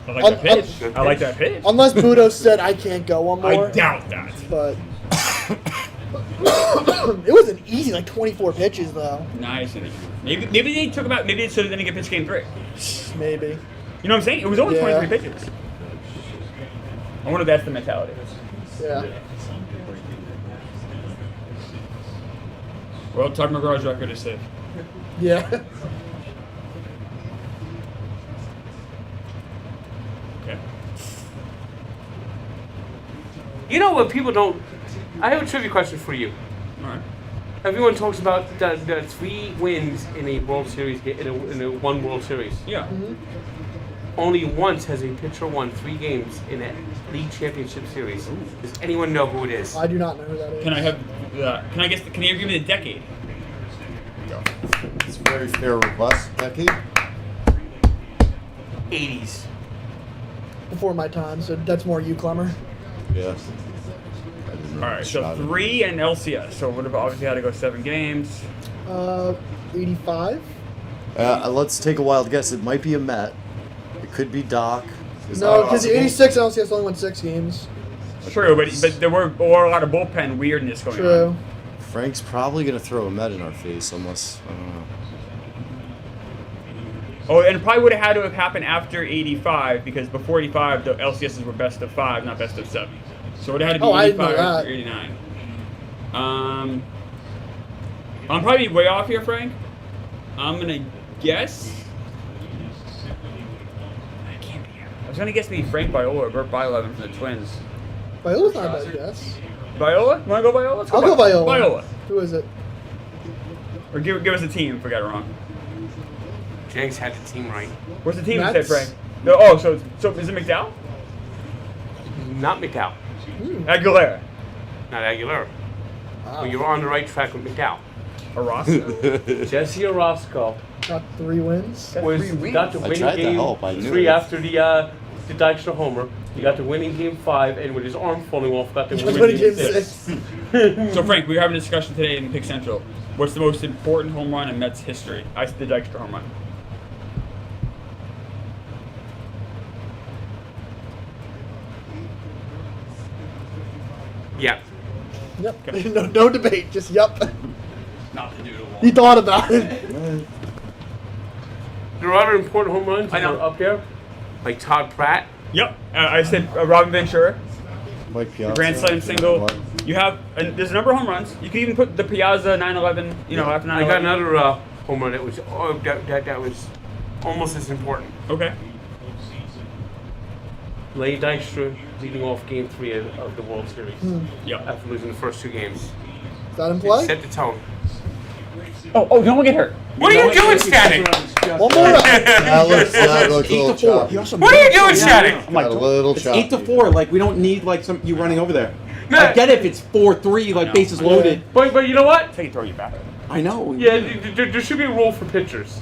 I like that pitch. I like that pitch. Unless Budo said I can't go one I more. doubt that. But it was an easy, like 24 pitches though. Nice. Maybe they took him out. Maybe it's so they didn't get pitch game 3. Maybe. You know what I'm saying? It was only Yeah. 23 pitches. I wonder if that's the mentality. Yeah. Well, Tug McGraw's record is safe. Yeah. Okay. You know what people don't? I have a trivia question for you. All right. Everyone talks about the 3 wins in a World Series in a one World Series. Yeah. Only once has a pitcher won 3 games in a league championship series. Does anyone know who it is? I do not know who that is. Can I have? Can I guess? Can you give me the decade? It's a very fair request. Decade? 80s. Before my time, so that's more you, Clemmer. Yeah. All right. So 3 and LCS. So would have obviously had to go 7 games. 85. Let's take a wild guess. It might be a Met. It could be Doc. Is No, that because the possible? 86 LCS only won 6 games. True, but there were a lot of bullpen weirdness going True. on. Frank's probably going to throw a Met in our face unless, I don't know. Oh, and it probably would have had to have happened after 85 because before 85 the LCSs were best of 5, not best of 7. So it would have had to be Oh, I didn't know 85 that. or 89. I'm probably way off here, Frank. I'm gonna guess. I can't be. I was gonna guess maybe Frank Viola or Burt Bileven from the Twins. Viola's not a bad guess. Viola? Wanna go Viola? Let's I'll go Viola. Viola. Who is it? Or give us a team if we got it wrong. Jenks had the team right. What's the team you said, Mets? Frank? No, oh, so is it McDowell? Not McDowell. Aguilera. Not Aguilera. Wow. Well, you're on the right track with McDowell. Orozco. Jesse Orozco Got 3 wins. Got was 3 wins. got the I winning tried to game help, I knew 3 it. after the Dykstra homer. He got the winning game 5, and with his arm falling off, got the That's winning what he game gave 6. So Frank, we were having a discussion today in Pick Central. What's the most important home run in Mets history? I said the Dykstra home run. Yeah. Yep. No debate. Just yep. Not the doodle He thought about it. There are other important home runs I know. that are up there, like Todd Pratt. Yep. I said Robin Ventura, Mike Piazza. grand slam single. You have there's a number of home runs. You can even put the Piazza 9/11. You know, after 9/11. I got another home run that was that was almost as important. Okay. Larry Dykstra leading off Game 3 of the World Series Yep. after losing the first 2 games. Is that in play? Set the tone. Oh, don't get hurt. What are you doing, Static? One more. That looks a little 8-4. choppy. What are you doing, Static? Got a little It's choppy. 8-4. Like we don't need like some you running over there. No. I get it if it's 4-3, like bases loaded. But you know what? Take it, throw you back. I know. Yeah, there should be a rule for pitchers.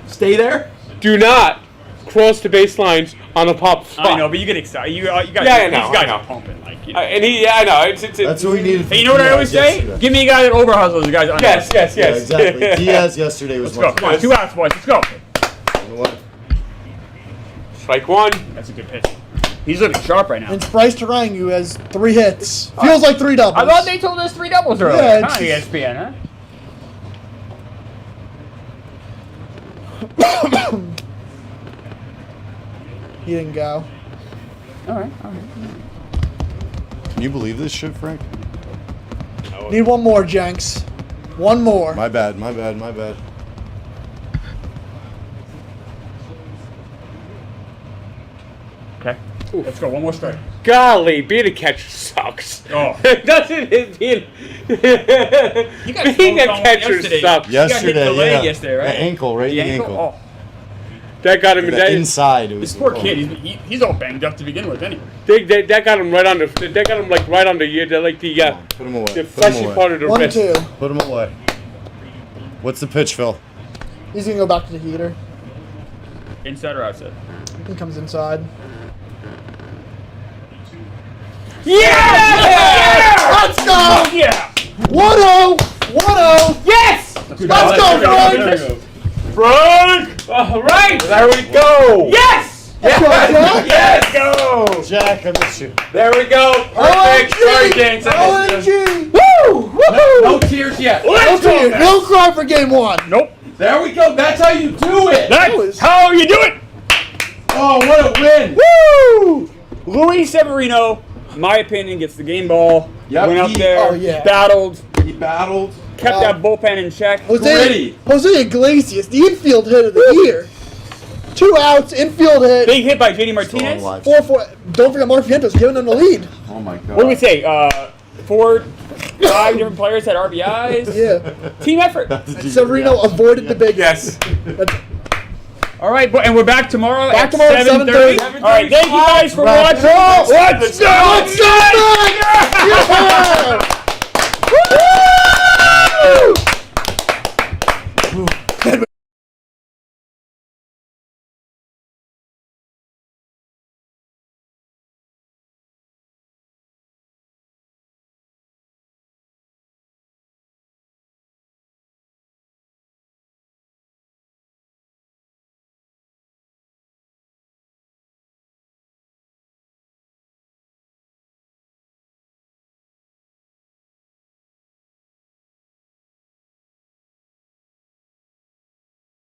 Stay there. Do not cross the baselines on a pop spot. I know, but you get excited. You guys, Yeah, I know, these guys I know. are pumping. Like, you know. And I know. It's That's what we needed. Hey, you know what I always say? Give me a guy that over hustles. You guys. Yes. Yeah, exactly. Diaz yesterday was Let's go. Come on, 2 outs, boys. Let's go. You know what? Strike 1. That's a good pitch. He's looking sharp right now. And Bryce Terang, who has 3 hits. Feels like 3 doubles. I thought they told us 3 doubles earlier. Yeah, Huh, it's- ESPN, huh? He didn't go. All right. Can you believe this shit, Frank? Need one more, Jenks. One more. My bad. Okay. Let's go. One more strike. Golly, being a catcher sucks. Oh. Doesn't it? Being got being a smoked on catcher yesterday. sucks. Yesterday, the leg yeah. yesterday, right? The ankle, right? The in the ankle? ankle. Oh. That got him. The inside. It was This poor kid, he's all banged up to begin with anyway. That got him right on the. That got him like right on the like the Put him away. the Put him fleshy away. part of the 1-2. wrist. Put him away. What's the pitch, Phil? He's going to go back to the heater. Inside or outside? He comes inside. Yeah! Let's go! Yeah! 1-0! 1-0! Yes! Let's go, Frank! Frank! All right, there we go. Yes! Let's go, Jack! Yes! Go! Jack, I miss you. There we go. Perfect. Sorry, James. I missed you. OMG! Woo! Woo! No tears yet. No tears. No cry for game 1. Nope. There we go. That's how you do it. That's how you do it! Oh, what a win. Woo! Luis Severino, my opinion, gets the game ball. Yep, Went up he- there, oh, yeah. battled, He battled. kept that bullpen in check. Jose Iglesias, the infield hit of the year. 2 outs, infield hit. Big hit by JD Still on Martinez. live. 4-4. Don't forget Mark Vientos giving them the lead. Oh my God. What do we say? 5 different players had RBIs. Yeah. Team effort. Severino avoided the big. Yes. That's- All right, and we're back tomorrow Back at tomorrow at 7:30. 7:30. All right, thank you guys for watching. Let's go! Let's go! Yeah! Woo!